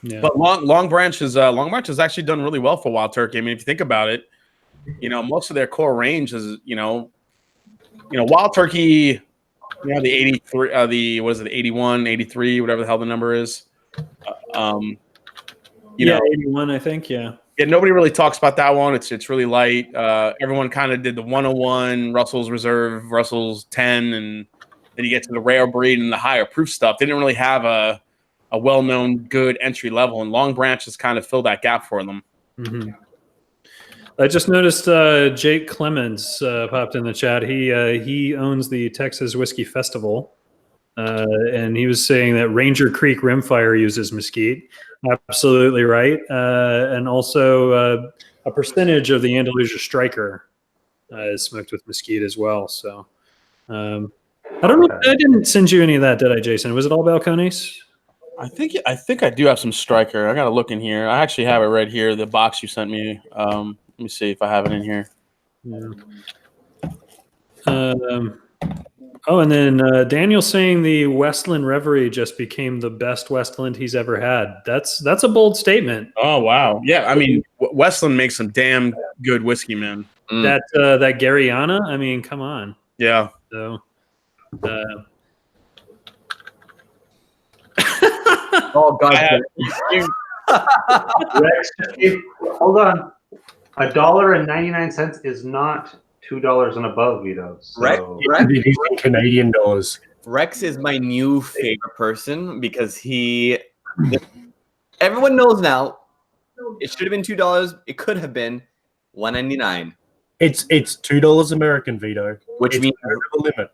Yeah. But Long Branch has actually done really well for wild turkey. I mean, if you think about it, most of their core range is wild turkey. The 83, what is it, 81, 83, whatever the hell the number is. 81, I think. Yeah. Yeah, nobody really talks about that one. It's really light. Everyone kind of did the 101, Russell's Reserve, Russell's 10, and then you get to the rare breed and the higher proof stuff. They didn't really have a well-known good entry level, and Long Branch has kind of filled that gap for them. I just noticed Jake Clemens popped in the chat. He owns the Texas Whiskey Festival, and he was saying that Ranger Creek Rimfire uses mesquite. Absolutely right. And also a percentage of the Andalusia Striker is smoked with mesquite as well. So I don't know. I didn't send you any of that, did I, Jason? Was it all Balcones? I think I do have some Striker. I got to look in here. I actually have it right here, the box you sent me. Let me see if I have it in here. Yeah. And then Daniel saying the Westland Reverie just became the best Westland he's ever had. That's a bold statement. Oh wow, yeah. I mean, Westland makes some damn good whiskey, man. That Garyana. I mean, come on. Yeah. So, Oh God! Rex, hold on. $1.99 is not $2 and above, Vito. So. Rex It is in Canadian dollars. Rex is my new favorite person because everyone knows now. It should have been $2. It could have been $1.99. It's $2 American, Vito, Which means over the limit.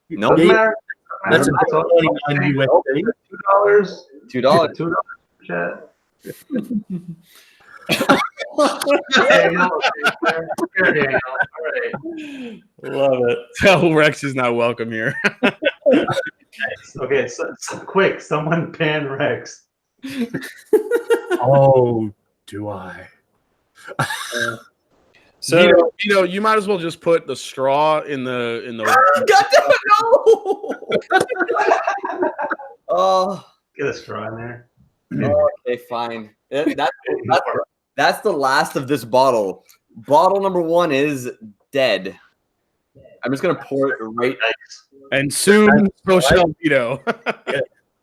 No, Doesn't matter. That's a $1.99 USD. $2. $2. Chat. Love it. Tell Rex is not welcome here. Okay, so quick, someone ban Rex. Oh, do I? So Vito, you might as well just put the straw in the. God damn it, no! Oh, Get a straw in there. okay, fine. That's the last of this bottle. Bottle number 1 is dead. I'm just gonna pour it right. And soon, so shall Vito.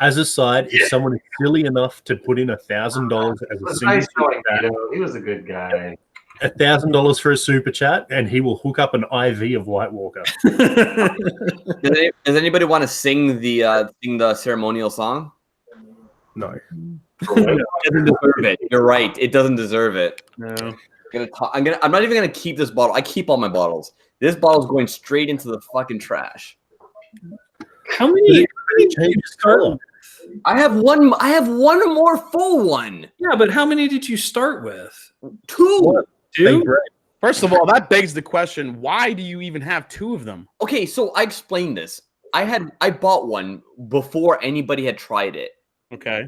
As a side, if someone is silly enough to put in $1,000 as a It's single nice knowing super chat, Vito. He was a good guy. $1,000 for a super chat, and he will hook up an IV of White Walker. Does anybody want to sing the ceremonial song? No. It doesn't deserve it. You're right. It doesn't deserve it. No. I'm not even gonna keep this bottle. I keep all my bottles. This bottle's going straight into the fucking trash. how many Changes color. I have one more full one. Yeah, but how many did you start with? 2. What? Two? First of all, that begs the question: why do you even have 2 of them? Okay, so I explained this. I bought one before anybody had tried it. Okay.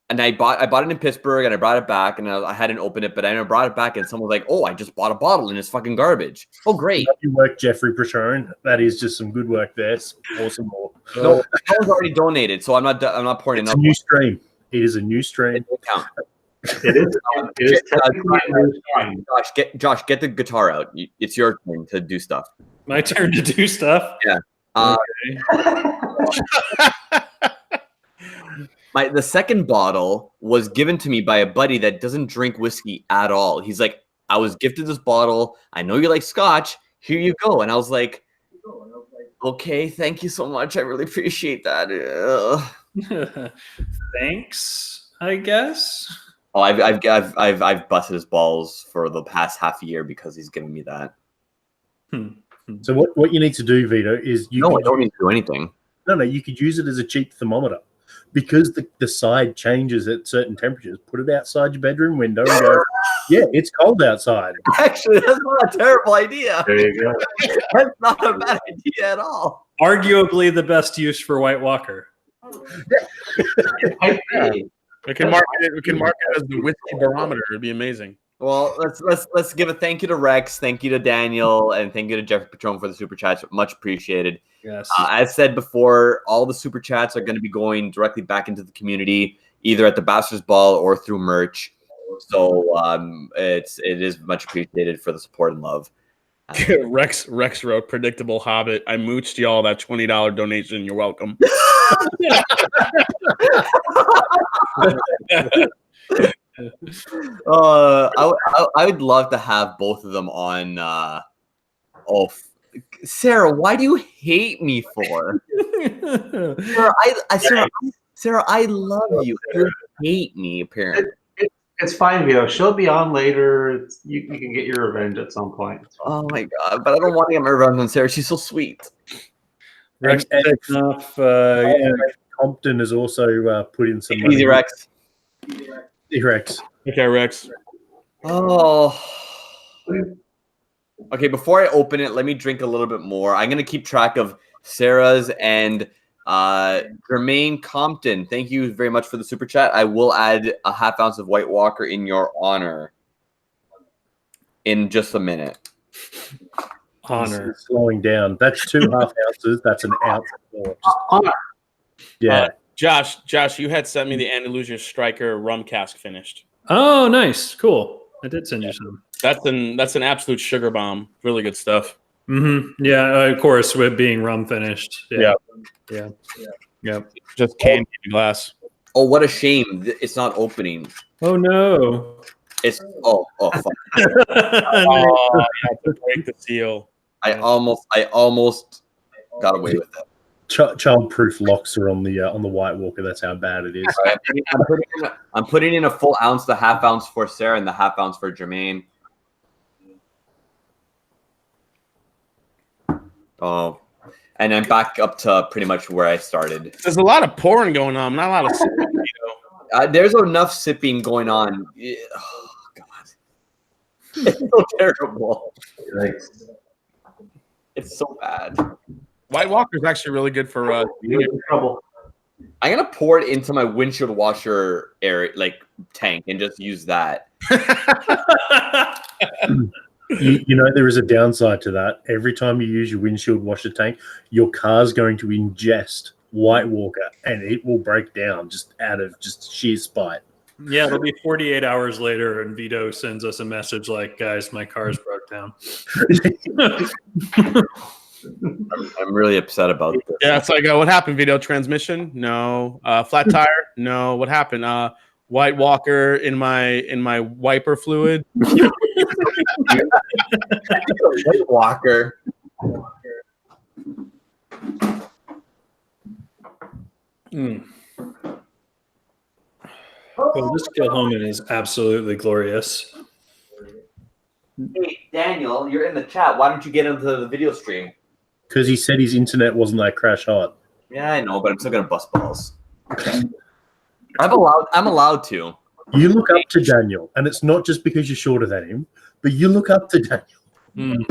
And I bought it in Pittsburgh, and I brought it back, and I hadn't opened it, but I never brought it back, and someone was like, "Oh, I just bought a bottle, and it's fucking garbage." Oh, great! You work, Jeffrey Prashone. That is just some good work there. Awesome. No, someone's already donated, so I'm not pouring It's a enough. new stream. It is a new stream. It won't count. It is technically a new stream. Josh, get the guitar out. It's your turn to do stuff. My turn to do stuff. The second bottle was given to me by a buddy that doesn't drink whiskey at all. He's like, I was gifted this bottle. I know you like scotch. Here you go. And I was like, okay, thank you so much. I really appreciate that. Thanks, I guess. Oh, I've busted his balls for the past half a year because he's giving me that. So what you need to do, Vito, is I don't need to do anything. No, you could use it as a cheap thermometer. Because the side changes at certain temperatures, put it outside your bedroom window and go, yeah, it's cold outside. Actually, that's not a terrible idea. There you go. That's not a bad idea at all. Arguably the best use for White Walker. We can market it as the whiskey barometer. It'd be amazing. Well, let's give a thank you to Rex, thank you to Daniel, and thank you to Jeffrey Patron for the super chats. Much appreciated. Yes. As said before, all the super chats are going to be going directly back into the community, either at the Bastards Ball or through merch. So it is much appreciated for the support and love. Rex wrote, predictable Hobbit. I mooched y'all that $20 donation. You're welcome. I would love to have both of them on. Sarah, why do you hate me for? Sarah, I love you. You hate me, apparently. It's fine, Vito. She'll be on later. You can get your revenge at some point. Oh my god! But I don't want to get my revenge on Sarah. She's so sweet. Rex enough. Compton has also put in some Easy, Rex. Rex. Okay, Rex. Oh. Okay, before I open it, let me drink a little bit more. I'm going to keep track of Sarah's and Jermaine Compton. Thank you very much for the super chat. I will add a half ounce of White Walker in your honor in just a minute. Honor. It's slowing down. That's 2 half ounces. That's an ounce. Honor. Yeah. Josh, you had sent me the Andalusia Striker rum cask finished. Oh, nice. Cool. I did send you some. That's an absolute sugar bomb. Really good stuff. Mm-hmm. Yeah, of course, with being rum finished. Yeah. Yep. Just candy in a glass. Oh, what a shame! It's not opening. Oh no. It's oh fuck! Oh, you have to break the seal. I almost got away with it. Child-proof locks are on the White Walker. That's how bad it is. All right, I'm putting in a full ounce, the half ounce for Sarah, and the half ounce for Jermaine. Oh, and I'm back up to pretty much where I started. There's a lot of pouring going on, not a lot of sipping. There's enough sipping going on. Oh God, it's so terrible. It's so bad. White Walker is actually really good for trouble. I'm gonna pour it into my windshield washer area, like tank, and just use that. You know, there is a downside to that. Every time you use your windshield washer tank, your car's going to ingest White Walker, and it will break down just out of just sheer spite. Yeah, it'll be 48 hours later, and Vito sends us a message like, "Guys, my car's broke down." I'm really upset about this. Yeah, it's like, what happened? Vito, transmission? No. Flat tire? No. What happened? White Walker in my wiper fluid. White Walker. Well, this Gilhoman is absolutely glorious. Hey, Daniel, you're in the chat. Why don't you get into the video stream? Because he said his internet wasn't that crash hot. Yeah, I know, but I'm still gonna bust balls. I'm allowed to. You look up to Daniel, and it's not just because you're shorter than him, but you look up to Daniel.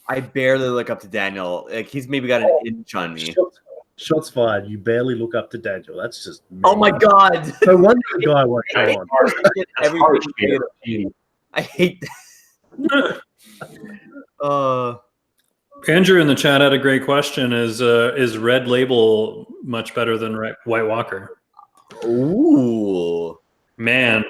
I barely look up to Daniel. Like he's maybe got an inch on me. Shots fired. You barely look up to Daniel. That's just Oh my God! No wonder the guy won't come on. I hate that. Andrew in the chat had a great question. Is Red Label much better than White Walker? Ooh, man.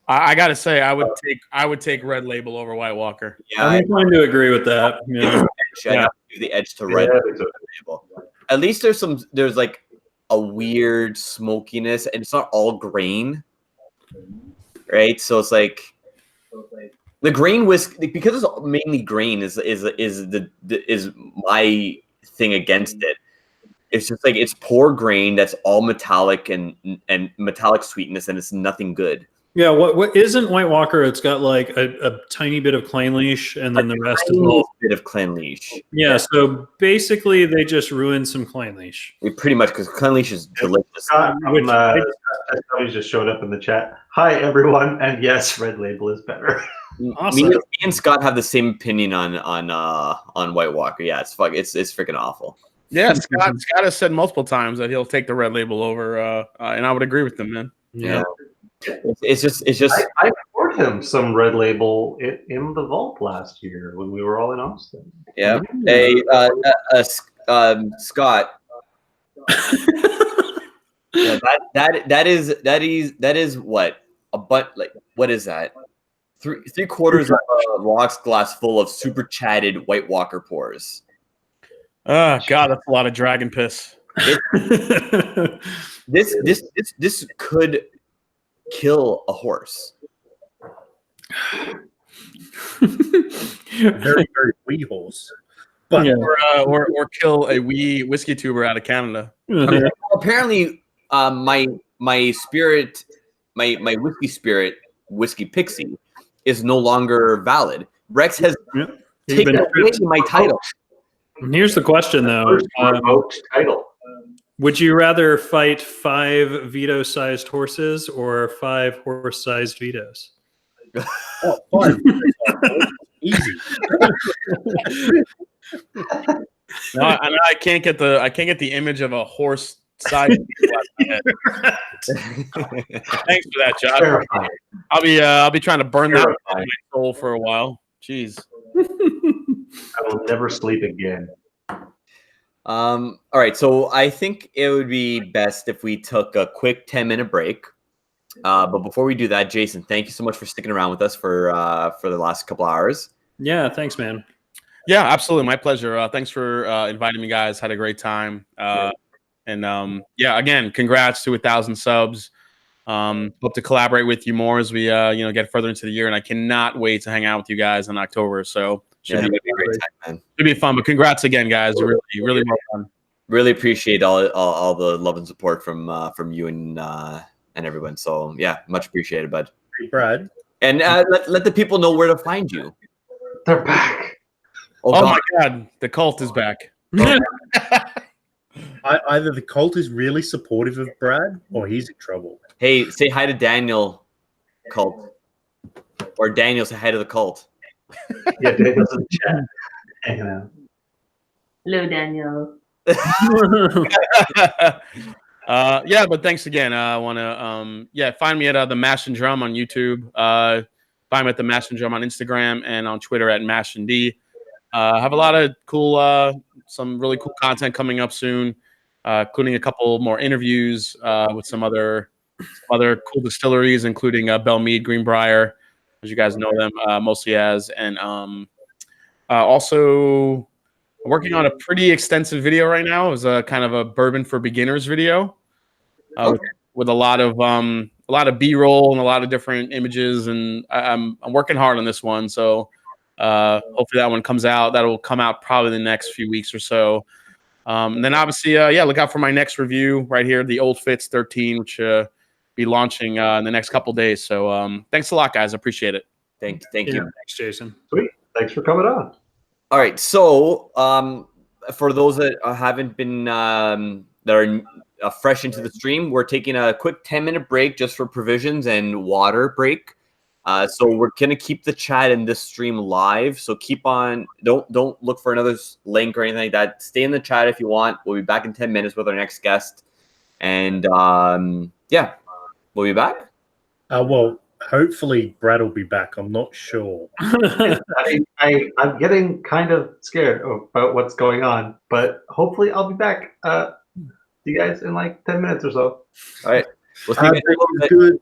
I gotta say, I would take Red Label over White Walker. Yeah, I'm inclined to agree with that. Yeah. I have to do the edge to Red Label. At least there's like a weird smokiness, and it's not all grain, right? So it's like the grain whiskey, because it's mainly grain is my thing against it. It's just like it's poor grain that's all metallic and metallic sweetness, and it's nothing good. Yeah, what isn't White Walker? It's got like a tiny bit of Clanleash, and then the rest is all bit of Clanleash. Yeah, so basically they just ruined some Clanleash. Pretty much, because Clanleash is delicious. Somebody just showed up in the chat. Hi everyone, and yes, Red Label is better. Awesome. Me and Scott have the same opinion on White Walker. Yeah, it's freaking awful. Yeah, Scott has said multiple times that he'll take the Red Label over, and I would agree with him, man. Yeah. It's just. I poured him some Red Label in the vault last year when we were all in Austin. Yeah. Hey, Scott. Yeah, that is what what is that? Three quarters of a rocks glass full of super chatted White Walker pours. Oh God, that's a lot of dragon piss. This could kill a horse. Very, very wee horse. But or kill a wee whiskey tuber out of Canada. Apparently, my spirit, my whiskey spirit, whiskey pixie, is no longer valid. Rex has taken away my title. And here's the question, though. Title. Would you rather fight 5 Vito-sized horses or 5 horse-sized Vitos? Oh, fine. Easy. No, I can't get the image of a horse size. Thanks for that, Josh. I'll be trying to burn that out of my soul for a while. Jeez. I will never sleep again. All right, so I think it would be best if we took a quick 10-minute break. But before we do that, Jason, thank you so much for sticking around with us for the last couple hours. Yeah, thanks, man. Yeah, absolutely. My pleasure. Thanks for inviting me, guys. Had a great time. Yeah, again, congrats to 1,000 subs. Hope to collaborate with you more as we get further into the year, and I cannot wait to hang out with you guys in October. So Should be a great time, man. Should be fun. But congrats again, guys. Really, really well done. Really appreciate all the love and support from you and everyone. So yeah, much appreciated, bud. Hey, Brad. And let the people know where to find you. They're back. Oh my God, the cult is back. Either the cult is really supportive of Brad, or he's in trouble. Hey, say hi to Daniel, cult, or Daniel, say hi to the cult. Yeah, Daniel's in the chat. Hanging out. Hello, Daniel. Yeah, but thanks again. I want to find me at the Mash and Drum on YouTube. Find me at the Mash and Drum on Instagram and on Twitter at Mash and D. Have a lot of cool, some really cool content coming up soon, including a couple more interviews with some other cool distilleries, including Bell Mead, Greenbrier, as you guys know them mostly as, and also working on a pretty extensive video right now. It was a kind of a bourbon for beginners video with a lot of B-roll and a lot of different images, and I'm working hard on this one. So hopefully that one comes out. That'll come out probably the next few weeks or so. And then obviously, look out for my next review right here, the Old Fitz 13, which be launching in the next couple days. So thanks a lot, guys. I appreciate it. Thank Yeah, you. thanks, Jason. Sweet. Thanks for coming on. All right. So for those that haven't been that are fresh into the stream, we're taking a quick 10-minute break just for provisions and water break. So we're gonna keep the chat in this stream live. So keep on. Don't look for another link or anything like that. Stay in the chat if you want. We'll be back in 10 minutes with our next guest. And yeah, we'll be back. Well, hopefully Brad will be back. I'm not sure. I'm getting kind of scared about what's going on, but hopefully I'll be back. You guys in like 10 minutes or so. All right. We'll see you guys in a little bit. Good.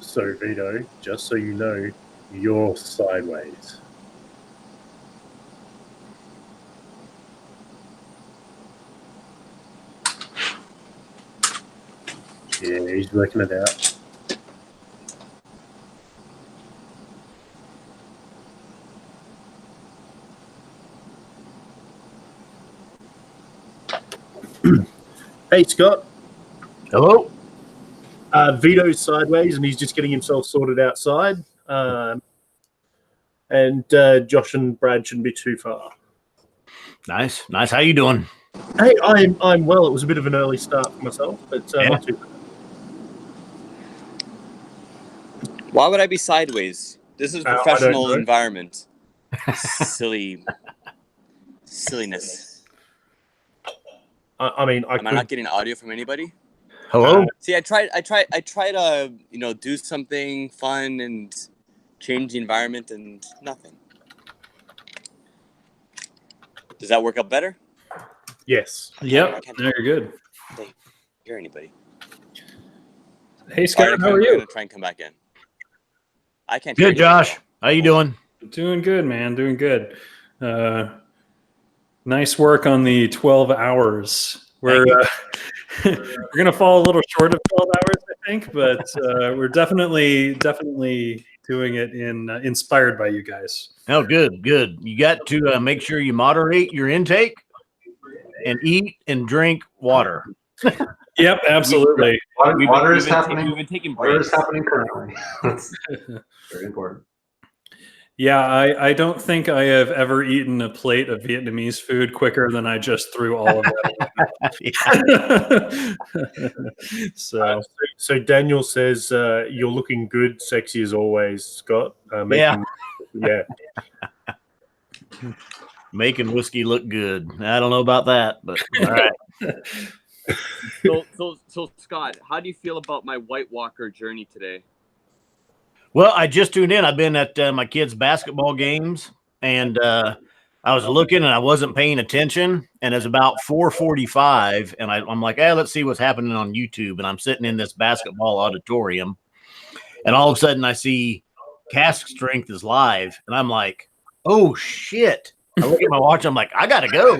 So, Vito, just so you know, you're sideways. Yeah, he's working it out. Hey, Scott. Hello. Vito's sideways, and he's just getting himself sorted outside. And Josh and Brad shouldn't be too far. Nice. How you doing? Hey, I'm well. It was a bit of an early start for myself, but not too bad. Why would I be sideways? This is a I don't professional know. environment. Silliness. I mean, Am I not getting audio from anybody? Hello. See, I tried to do something fun and change the environment, and nothing. Does that work out better? Yes. Yep. No, you're good. Hey, hear anybody? Hey, Scott, how are I'm you? gonna try and come back in. I can't. hear Good, anybody Josh. though. How you doing? Doing good, man. Doing good. Nice work on the 12 hours. We're gonna fall a little short of 12 hours, I think, but we're definitely doing it inspired by you guys. Oh, good. You got to make sure you moderate your intake and eat and drink water. Yep, absolutely. Water is happening. We've been taking Water breaks. is happening currently. That's very important. Yeah, I don't think I have ever eaten a plate of Vietnamese food quicker than I just threw all of that. So Daniel says you're looking good, sexy as always, Scott. Yeah. Making whiskey look good. I don't know about that, but all right. So Scott, how do you feel about my White Walker journey today? Well, I just tuned in. I've been at my kids' basketball games, and I was looking, and I wasn't paying attention. And it's about 4:45, and I'm like, let's see what's happening on YouTube. And I'm sitting in this basketball auditorium, and all of a sudden I see Cask Strength is live, and I'm like, oh shit! I look at my watch. I'm like, I gotta go.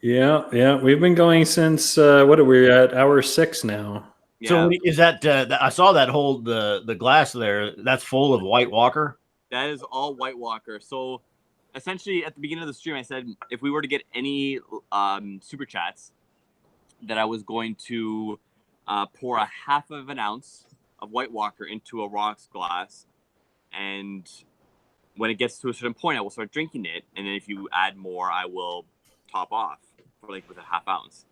Yeah. We've been going since what are we at? Hour 6 now. Yeah. So is that? I saw that whole the glass there. That's full of White Walker. That is all White Walker. So essentially, at the beginning of the stream, I said if we were to get any super chats, that I was going to pour a half of an ounce of White Walker into a rocks glass, and when it gets to a certain point, I will start drinking it, and then if you add more, I will top off with a half ounce.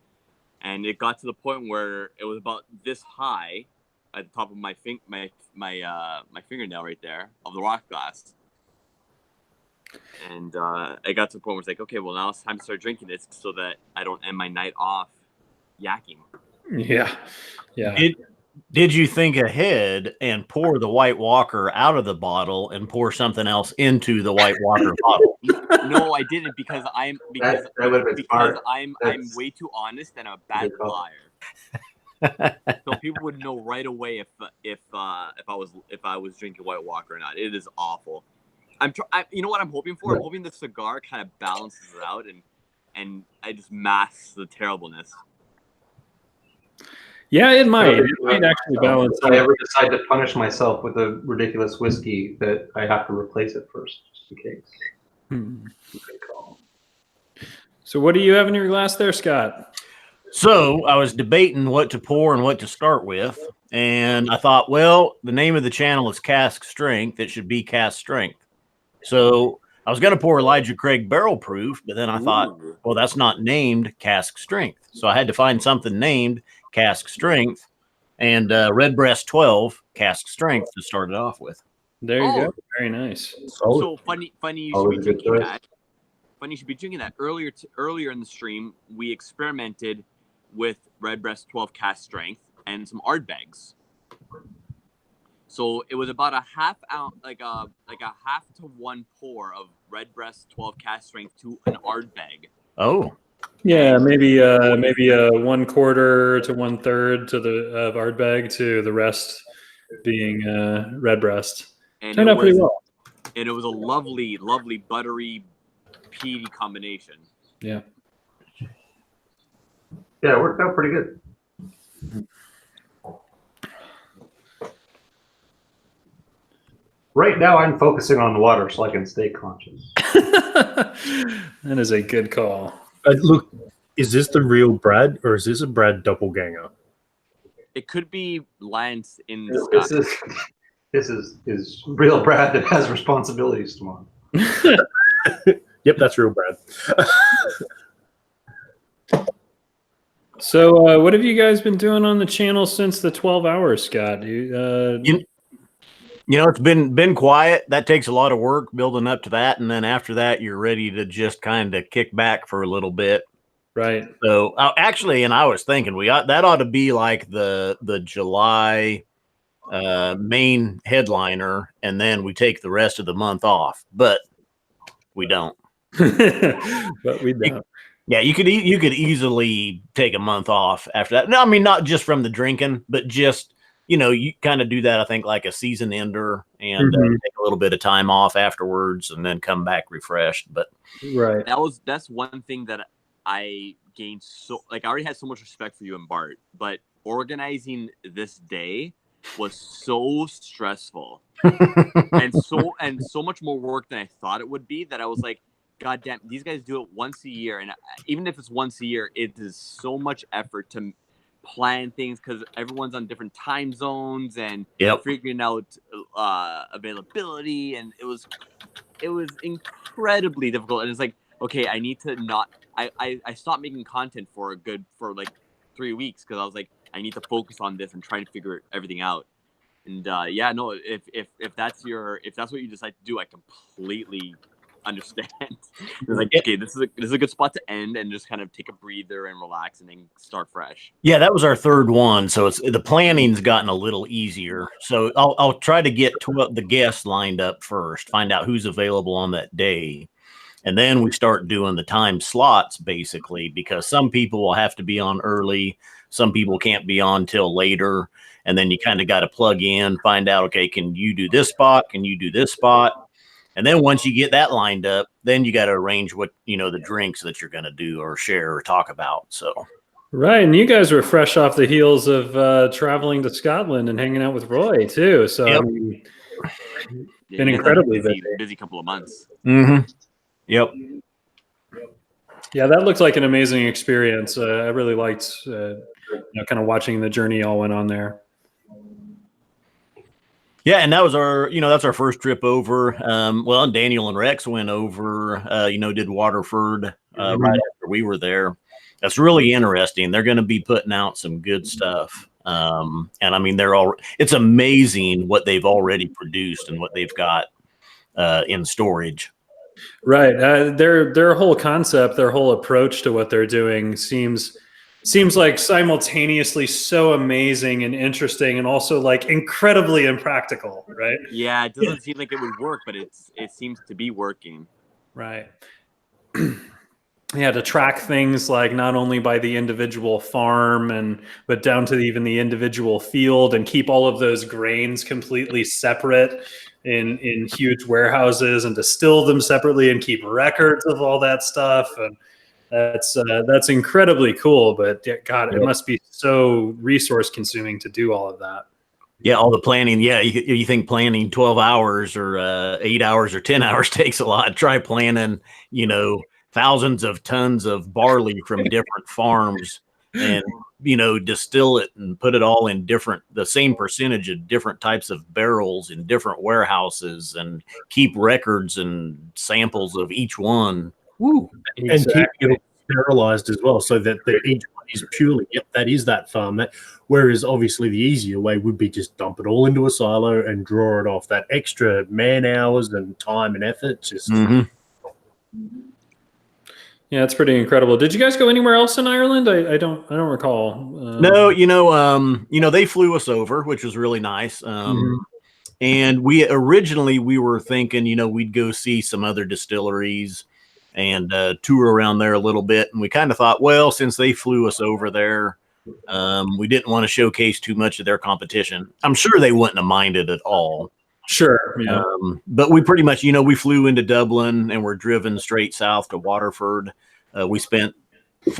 And it got to the point where it was about this high at the top of my fingernail right there of the rock glass. And it got to the point where it's like, okay, well, now it's time to start drinking this so that I don't end my night off yakking. Yeah. Did you think ahead and pour the White Walker out of the bottle and pour something else into the White Walker bottle? No, I didn't because I'm way too honest and I'm a bad liar. So people would know right away if I was drinking White Walker or not. It is awful. You know what I'm hoping for? I'm hoping the cigar kind of balances it out and I just mask the terribleness. Yeah, it might actually balance. If I ever decide to punish myself with a ridiculous whiskey, that I have to replace it first, just in case. So what do you have in your glass there, Scott? So I was debating what to pour and what to start with. And I thought, well, the name of the channel is Cask Strength. It should be Cask Strength. So I was going to pour Elijah Craig Barrel Proof, but then I thought, well, that's not named Cask Strength. So I had to find something named Cask Strength and Redbreast 12 Cask Strength to start it off with. There you go. Very nice. So funny you should be drinking that. Funny you should be drinking that. Earlier in the stream, we experimented with Redbreast 12 Cask Strength and some Ardbegs. So it was about a half ounce, like a half to one pour of Redbreast 12 Cask Strength to an Ardbeg. Oh. Yeah, maybe a 1/4 to 1/3 to the of Ardbeg to the rest being Redbreast. And Turned out pretty well. And it was a lovely, lovely buttery, peaty combination. Yeah. Yeah, it worked out pretty good. Right now, I'm focusing on the water so I can stay conscious. That is a good call. Look, is this the real Brad, or is this a Brad doppelganger? It could be Lance in disguise. This is real Brad that has responsibilities tomorrow. Yep, that's real Brad. So, what have you guys been doing on the channel since the 12 hours, Scott? You know, it's been quiet. That takes a lot of work building up to that, and then after that, you're ready to just kind of kick back for a little bit. Right. So actually, and I was thinking that ought to be like the July main headliner, and then we take the rest of the month off. But we don't. But we don't. Yeah, you could easily take a month off after that. No, I mean not just from the drinking, but just you kind of do that. I think like a season ender and take a little bit of time off afterwards, and then come back refreshed. But right, that's one thing that I gained. So I already had so much respect for you and Bart, but organizing this day was so stressful and so much more work than I thought it would be, that I was like, God damn, these guys do it once a year, and even if it's once a year, it is so much effort to plan things because everyone's on different time zones and figuring out availability, and it was incredibly difficult. And it's like, okay, I need to not. I stopped making content for like 3 weeks because I was like, I need to focus on this and try to figure everything out. And if that's what you decide to do, I completely understand. It's like, okay, this is a good spot to end and just kind of take a breather and relax and then start fresh. Yeah, that was our third one, so the planning's gotten a little easier. So I'll try to get the guests lined up first, find out who's available on that day, and then we start doing the time slots basically, because some people will have to be on early, some people can't be on till later, and then you kind of got to plug in, find out, okay, can you do this spot? Can you do this spot? And then once you get that lined up, then you got to arrange what, the drinks that you're going to do or share or talk about. So. Right. And you guys were fresh off the heels of traveling to Scotland and hanging out with Roy too. So, yep. I mean, been incredibly busy couple of months. Mm-hmm. Yep. Yeah, that looked like an amazing experience. I really liked, kind of watching the journey all went on there. Yeah, and that was that's our first trip over. Well, Daniel and Rex went over, did Waterford right after we were there. That's really interesting. They're going to be putting out some good stuff. And I mean, it's amazing what they've already produced and what they've got in storage. Right. Their whole concept, their whole approach to what they're doing seems like simultaneously so amazing and interesting, and also like incredibly impractical, right? Yeah, it doesn't seem like it would work, but it seems to be working. Right. Yeah, to track things like not only by the individual farm but down to even the individual field, and keep all of those grains completely separate in huge warehouses, and distill them separately and keep records of all that stuff. And that's incredibly cool, but God, it must be so resource consuming to do all of that. Yeah, all the planning. Yeah, you think planning 12 hours or 8 hours or 10 hours takes a lot. Try planning, thousands of tons of barley from different farms, and distill it and put it all in the same percentage of different types of barrels in different warehouses, and keep records and samples of each one. Woo. And keep it sterilized as well, so that each one is purely, that is that farm. Whereas obviously the easier way would be just dump it all into a silo and draw it off. That extra man hours and time and effort. Just Yeah, it's pretty incredible. Did you guys go anywhere else in Ireland? I don't recall. No, they flew us over, which was really nice. And we were thinking, we'd go see some other distilleries. and tour around there a little bit. And we kind of thought, well, since they flew us over there, we didn't want to showcase too much of their competition. I'm sure they wouldn't have minded at all. Sure. Yeah. But we pretty much, we flew into Dublin and we're driven straight south to Waterford. We spent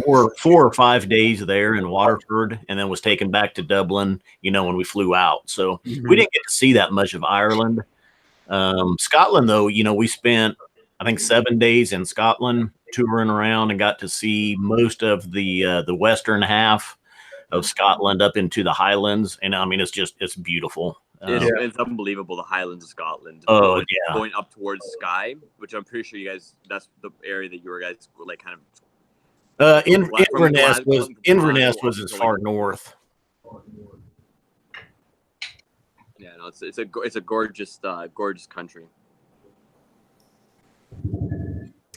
4 or 5 days there in Waterford, and then was taken back to Dublin, when we flew out. So we didn't get to see that much of Ireland. Scotland, though, we spent, I think, 7 days in Scotland touring around and got to see most of the western half of Scotland up into the Highlands. And I mean, it's beautiful. It's unbelievable, the Highlands of Scotland. Oh, going up towards Skye, which I'm pretty sure you guys, that's the area that you guys were like kind of. Inverness was as far north. Yeah, no, it's a gorgeous gorgeous country.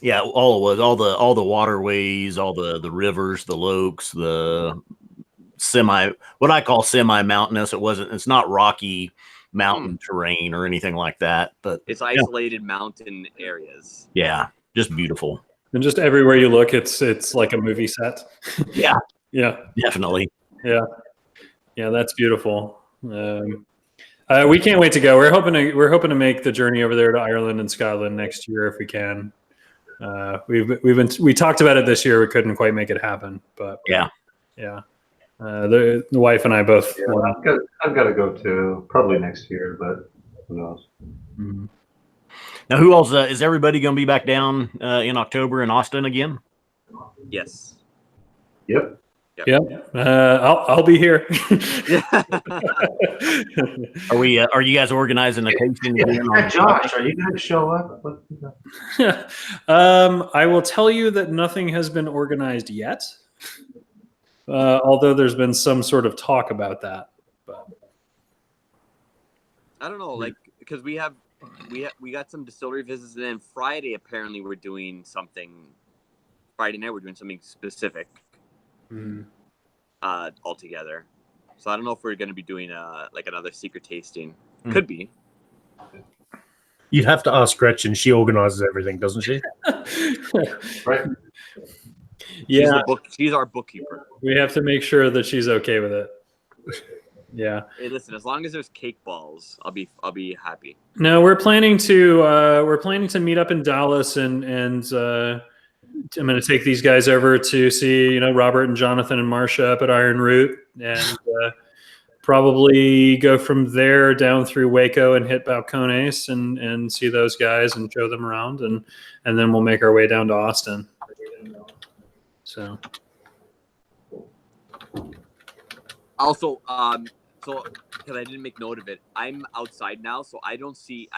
Yeah, all it was, all the waterways, all the rivers, the lokes, the what I call semi-mountainous. It's not rocky mountain terrain or anything like that, but it's isolated mountain areas. Yeah, just beautiful. And just everywhere you look, it's like a movie set. Yeah. Yeah. Definitely. Yeah. Yeah, that's beautiful. We can't wait to go. We're hoping to make the journey over there to Ireland and Scotland next year if we can. We talked about it this year. We couldn't quite make it happen, but yeah. The wife and I both. Yeah, I've got to go too, probably next year, but who knows? Mm-hmm. Now, who else is everybody going to be back down in October in Austin again? Yes. Yep. I'll be here. Are you guys organizing a tasting? Josh, are you going to show up? I will tell you that nothing has been organized yet. Although there's been some sort of talk about that, but I don't know, like, because we got some distillery visits, and then Friday apparently we're doing something. Friday night we're doing something specific, altogether. So I don't know if we're going to be doing like another secret tasting. Could be. You'd have to ask Gretchen. She organizes everything, doesn't she? Right. Yeah, she's our bookkeeper. We have to make sure that she's okay with it. Yeah. Hey, listen, as long as there's cake balls, I'll be happy. No, we're planning to meet up in Dallas, and I'm going to take these guys over to see Robert and Jonathan and Marcia up at Iron Root, and probably go from there down through Waco and hit Balcones and see those guys and show them around, and then we'll make our way down to Austin. So also, so because I didn't make note of it, I'm outside now, so I can't see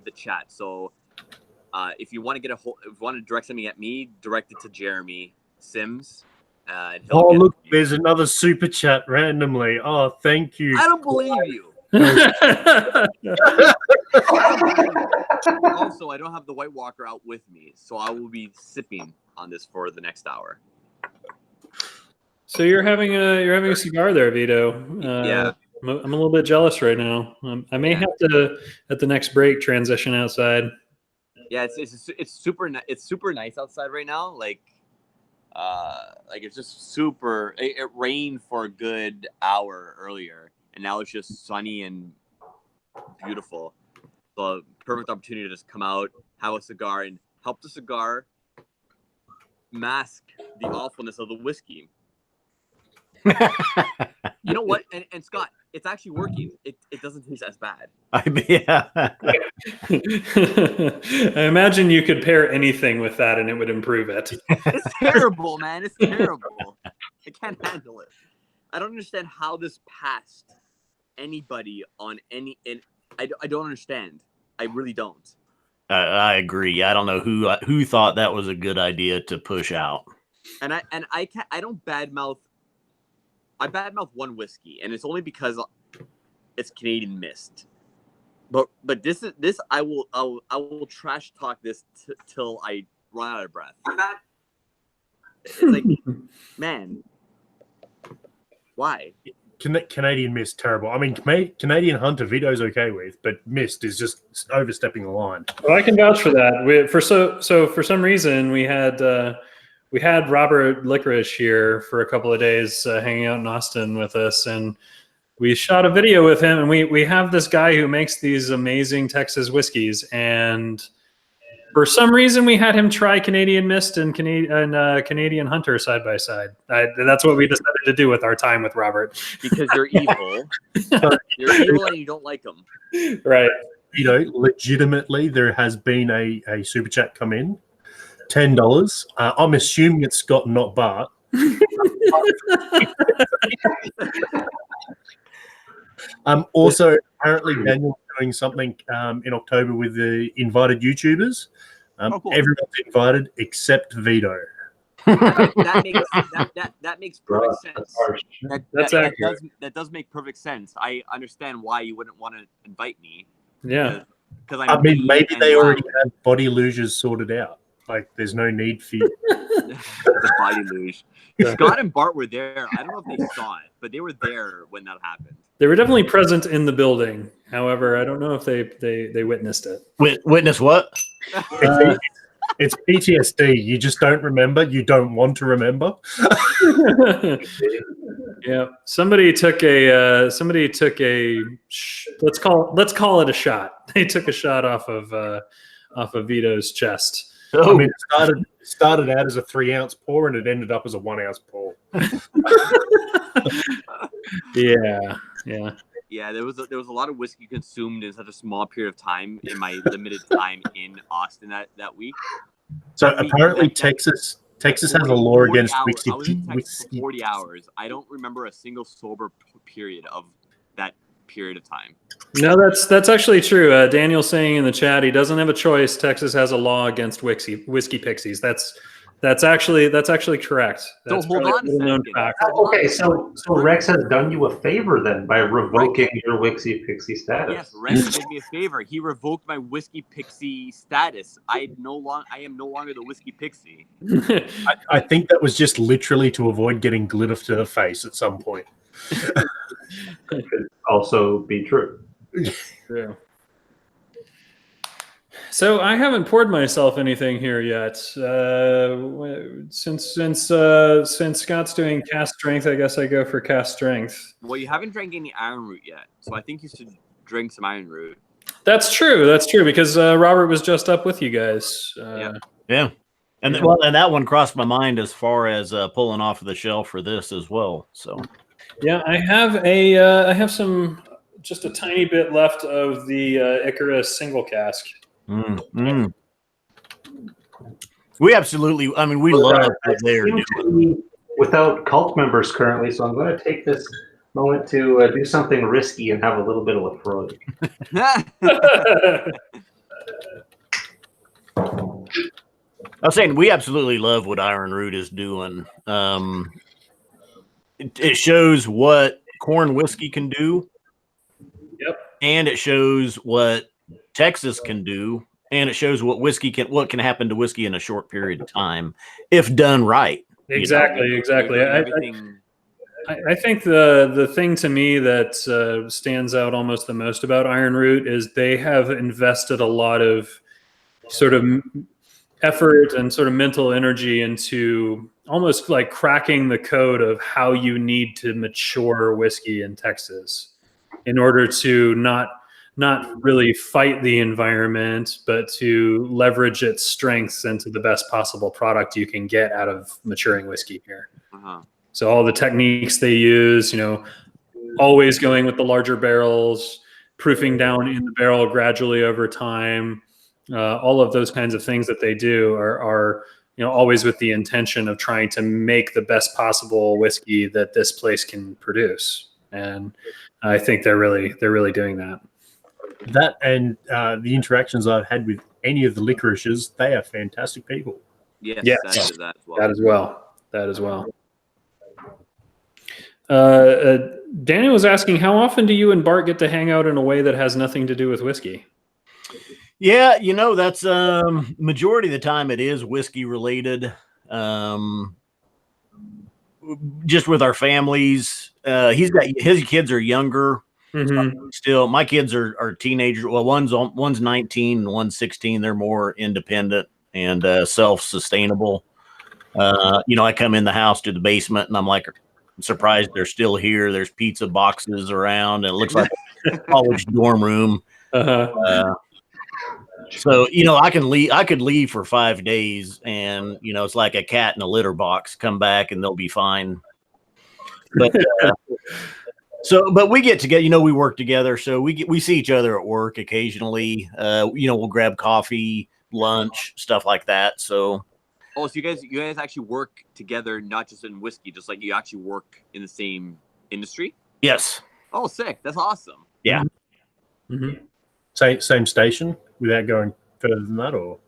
the chat. So if you want to direct something at me, direct it to Jeremy Sims. Look, there's another super chat randomly. Oh, thank you. I don't believe you. Also, I don't have the White Walker out with me, so I will be sipping on this for the next hour. So you're having a cigar there, Vito. Yeah. I'm a little bit jealous right now. I may have to, at the next break, transition outside. Yeah, it's super nice outside right now. Like it's just super. It rained for a good hour earlier, and now it's just sunny and beautiful. So perfect opportunity to just come out, have a cigar, and help the cigar mask the awfulness of the whiskey. You know what? And Scott, it's actually working. It doesn't taste as bad. Yeah. I imagine you could pair anything with that and it would improve it. It's terrible, man. It's terrible. I can't handle it. I don't understand how this passed anybody on any. And I don't understand. I really don't. I agree. I don't know who thought that was a good idea to push out. And I don't badmouth. I badmouth one whiskey, and it's only because it's Canadian Mist. But this I will trash talk this till I run out of breath. It's like, man, Why? Canadian Mist, terrible. I mean, Canadian Hunter Vito's okay with, but Mist is just overstepping the line. Well, I can vouch for that. For some reason we had Robert Licorice here for a couple of days, hanging out in Austin with us, and we shot a video with him. And we have this guy who makes these amazing Texas whiskeys, and for some reason we had him try Canadian Mist and Canadian Hunter side by side. That's what we decided to do with our time with Robert. Because you're evil. You're evil and you don't like them. Right. You know, legitimately, there has been a super chat come in, $10. I'm assuming it's Scott, not Bart. Also, apparently Daniel's doing something in October with the invited YouTubers. Cool. Everyone's invited except Vito. That makes perfect sense. That does make perfect sense. I understand why you wouldn't want to invite me. Yeah. Because I mean, maybe they already have body luges sorted out. Like, there's no need for you. The body luge. Scott and Bart were there. I don't know if they saw it, but they were there when that happened. They were definitely present in the building. However, I don't know if they witnessed it. Witness what? It's PTSD. You just don't remember. You don't want to remember. Yeah. Somebody took a let's call it a shot. They took a shot off of Vito's chest. I mean, it started out as a 3-ounce pour and it ended up as a 1-ounce pour. Yeah. Yeah, there was a lot of whiskey consumed in such a small period of time in my limited time in Austin that week. So apparently Texas has a law against whiskey. I was in Texas for 40 hours. I don't remember a single sober period of that period of time. No, that's actually true. Daniel's saying in the chat he doesn't have a choice. Texas has a law against whiskey pixies. That's actually correct. That's hold on a second. Okay, so Rex has done you a favor then by revoking your whiskey pixie status. Yes, Rex did me a favor. He revoked my whiskey pixie status. I am no longer the whiskey pixie. I think that was just literally to avoid getting glitter to the face at some point. Could also be true. True. So I haven't poured myself anything here yet. Since Scott's doing cast strength, I guess I go for cast strength. Well, you haven't drank any Iron Root yet, so I think you should drink some Iron Root. That's true, because Robert was just up with you guys. Yeah. And that one crossed my mind as far as pulling off of the shelf for this as well. So yeah, I have just a tiny bit left of the Icarus single cask. We absolutely, I mean, we love what they're doing. Without cult members currently, so I'm going to take this moment to do something risky and have a little bit of a throat. I was saying we absolutely love what Iron Root is doing. It shows what corn whiskey can do. Yep. And it shows what Texas can do, and it shows what can happen to whiskey in a short period of time if done right. Exactly. I think the thing to me that stands out almost the most about Iron Root is they have invested a lot of sort of effort and sort of mental energy into almost like cracking the code of how you need to mature whiskey in Texas in order to not really fight the environment, but to leverage its strengths into the best possible product you can get out of maturing whiskey here. Uh-huh. So all the techniques they use, always going with the larger barrels, proofing down in the barrel gradually over time, all of those kinds of things that they do are always with the intention of trying to make the best possible whiskey that this place can produce. And I think they're really doing that. That and the interactions I've had with any of the licorices, they are fantastic people. Yes. That as well. Daniel was asking, how often do you and Bart get to hang out in a way that has nothing to do with whiskey? Yeah, that's majority of the time it is whiskey related. Just with our families, He's got his kids are younger. Mhm. Still, my kids are teenagers. Well, one's 19 and one's 16. They're more independent and self-sustainable. I come in the house to the basement and I'm like, I'm surprised they're still here. There's pizza boxes around and it looks like a college dorm room. Uh-huh. So, I could leave for 5 days and, it's like a cat in a litter box, come back and they'll be fine. But, but we get together, we work together. So we see each other at work occasionally. We'll grab coffee, lunch, stuff like that. So. Oh, so you guys actually work together, not just in whiskey, just like you actually work in the same industry? Yes. Oh, sick. That's awesome. Yeah. Mm-hmm. Same station without going further than that, or?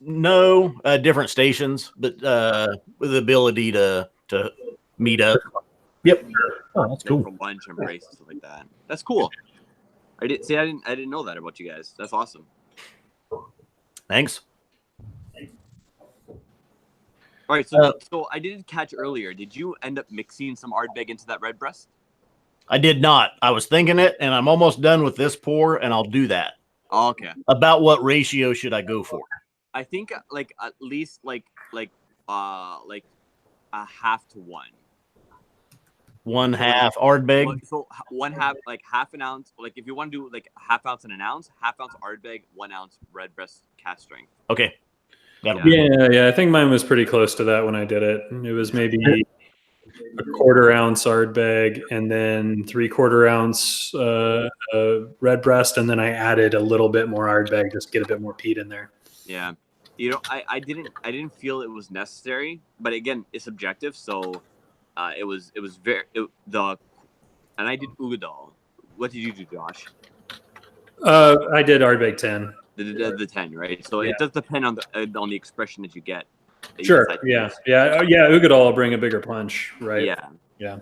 No, different stations, but with the ability to meet up. Yep. Oh, that's cool. For lunch and breaks and stuff like that. That's cool. I didn't know that about you guys. That's awesome. Thanks. All right, so I didn't catch earlier. Did you end up mixing some Ardbeg into that red breast? I did not. I was thinking it, and I'm almost done with this pour, and I'll do that. Oh, okay. About what ratio should I go for? I think like at least like a 1/2 to 1. 1/2 Ardbeg. So 1/2, like half an ounce. Like if you want to do like 1/2 ounce and an ounce, 1/2 ounce Ardbeg, 1 ounce red breast cast strength. Okay. Yeah. I think mine was pretty close to that when I did it. It was maybe a 1/4 ounce Ardbeg and then 3/4 ounce red breast, and then I added a little bit more Ardbeg just to get a bit more peat in there. Yeah, I didn't feel it was necessary, but again, it's subjective. So it was and I did Ugadal. What did you do, Josh? I did Ardbeg 10. The 10, right? So it does depend on the expression that you get. Sure. Yeah. Ugadal will bring a bigger punch, right? Yeah.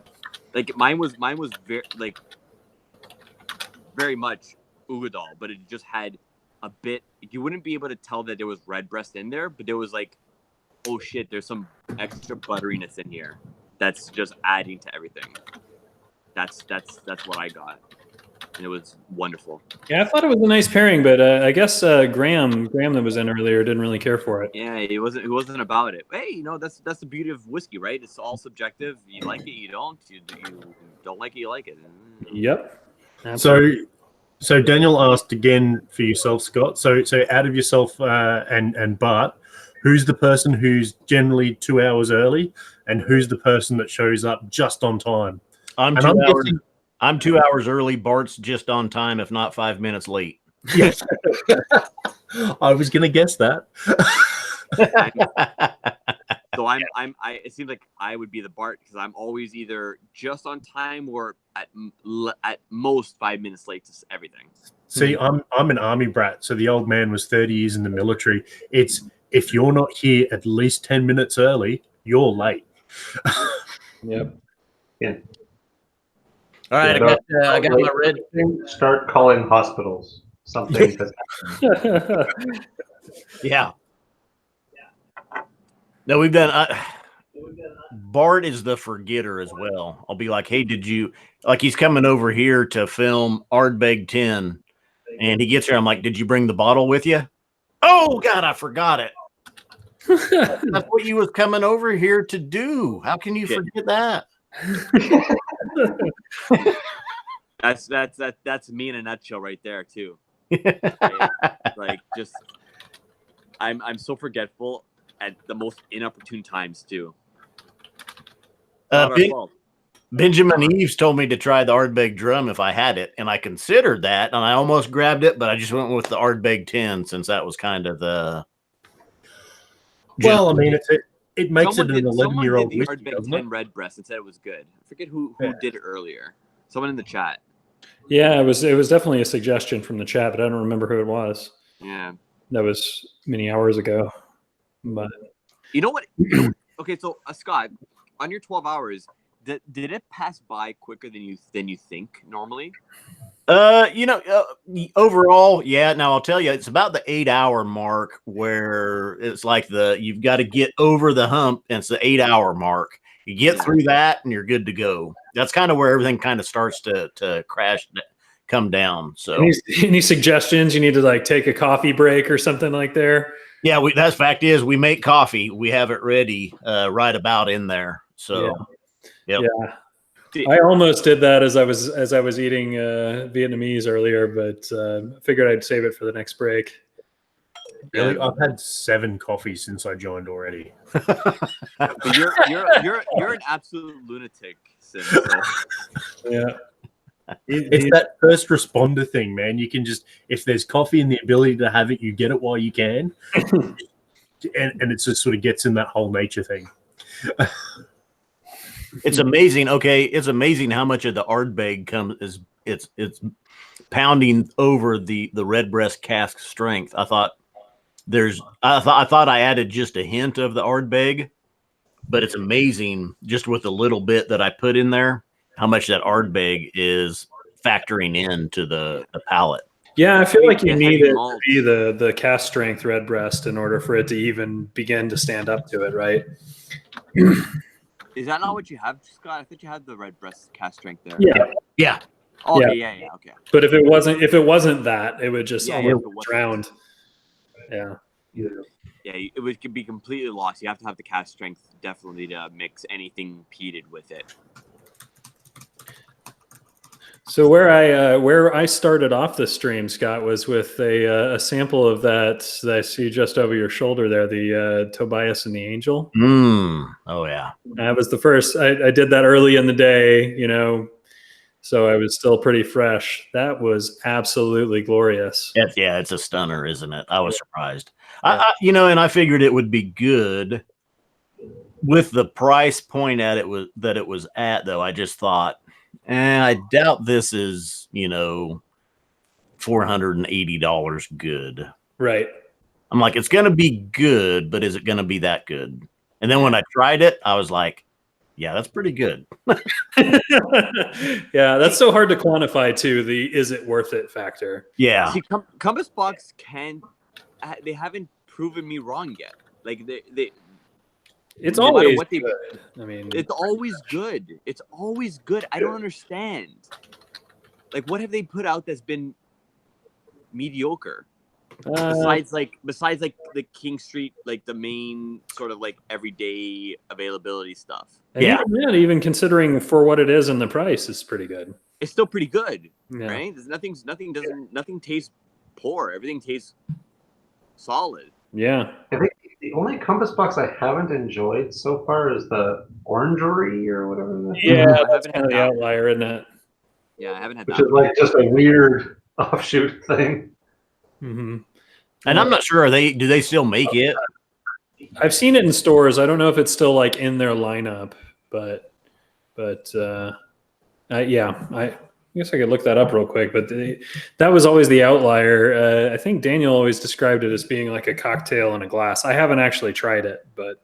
Like mine was very much Ugadal, but it just had a bit. You wouldn't be able to tell that there was red breast in there, but there was like, oh shit, there's some extra butteriness in here. That's just adding to everything. That's what I got, and it was wonderful. Yeah, I thought it was a nice pairing, but I guess Graham that was in earlier didn't really care for it. Yeah, he wasn't about it. Hey, that's the beauty of whiskey, right? It's all subjective. You like it, you don't. You don't like it, you like it. Yep. Absolutely. So Daniel asked again for yourself, Scott. So out of yourself and Bart, who's the person who's generally 2 hours early, and who's the person that shows up just on time? I'm 2 hours. I'm 2 hours early. Bart's just on time, if not 5 minutes late. Yes. I was going to guess that. So it seems like I would be the Bart because I'm always either just on time or at most 5 minutes late to everything. See, I'm an army brat, so the old man was 30 years in the military. It's if you're not here at least 10 minutes early, you're late. Yep. Yeah. All right, I got my red. Start calling hospitals. Something. Yeah. No, we've done. Bart is the forgetter as well. I'll be like, hey, did you he's coming over here to film Ardbeg 10, and he gets here. I'm like, did you bring the bottle with you? Oh God, I forgot it. That's what you was coming over here to do. How can you forget that? That's me in a nutshell right there too. Like just I'm so forgetful at the most inopportune times too. Benjamin Eves told me to try the Ardbeg drum if I had it, and I considered that, and I almost grabbed it, but I just went with the Ardbeg 10 since that was kind of the. Well, I mean, it makes someone it an 11-year-old the whiskey, Ardbeg 10 red breast and said it was good. I forget who did it earlier. Someone in the chat. Yeah, it was definitely a suggestion from the chat, but I don't remember who it was. Yeah, that was many hours ago. But you know what? Okay, so Scott, on your 12 hours, did it pass by quicker than you think normally? Overall, yeah. Now I'll tell you, it's about the 8-hour mark where it's like you've got to get over the hump, and it's the 8-hour mark. You get through that, and you're good to go. That's kind of where everything kind of starts to crash, come down. So, any suggestions? You need to like take a coffee break or something like there. yeah, that's fact is we make coffee. We have it ready right about in there. So, yeah. I almost did that as I was eating Vietnamese earlier, but figured I'd save it for the next break. Really, I've had 7 coffees since I joined already. But you're an absolute lunatic, Sim. So. Yeah. It's that first responder thing, man. You can just, if there's coffee and the ability to have it, you get it while you can. and it just sort of gets in that whole nature thing. It's amazing. Okay, it's amazing how much of the Ardbeg comes it's pounding over the Redbreast cask strength. I thought I added just a hint of the Ardbeg, but it's amazing just with the little bit that I put in there how much that Ardbeg is factoring into the palate. Yeah, I feel like you need it to be the cast strength Redbreast in order for it to even begin to stand up to it, right? Is that not what you have, Scott? I thought you had the Redbreast cast strength there. Yeah. Okay, yeah, okay. But if it wasn't that, it would just almost drown. Yeah. Yeah, it would be completely lost. You have to have the cast strength definitely to mix anything peated with it. So where I started off the stream, Scott, was with a sample of that I see just over your shoulder there, the Tobias and the Angel. Oh yeah, that was the first. I did that early in the day, so I was still pretty fresh. That was absolutely glorious. It's a stunner, isn't it? I was surprised. And I figured it would be good with the price point it was at, though. I just thought, I doubt this is, $480 good. Right. I'm like, it's going to be good, but is it going to be that good? And then when I tried it, I was like, yeah, that's pretty good. Yeah, that's so hard to quantify too, the is it worth it factor. Yeah. See, Compass Box they haven't proven me wrong yet. Like it's always good. I mean, it's always good. It's always good. I don't understand. Like, what have they put out that's been mediocre? Besides the King Street, like the main sort of like everyday availability stuff. And even considering for what it is and the price is pretty good. It's still pretty good, right? There's nothing tastes poor. Everything tastes solid. Yeah. I think the only Compass Box I haven't enjoyed so far is the Orangery or whatever. That's kind of the outlier, isn't it? Yeah, I haven't had that. Which is like just a weird offshoot thing. Mm-hmm. And I'm not sure do they still make it? I've seen it in stores. I don't know if it's still like in their lineup, but I guess I could look that up real quick. But that was always the outlier. I think Daniel always described it as being like a cocktail in a glass. I haven't actually tried it, but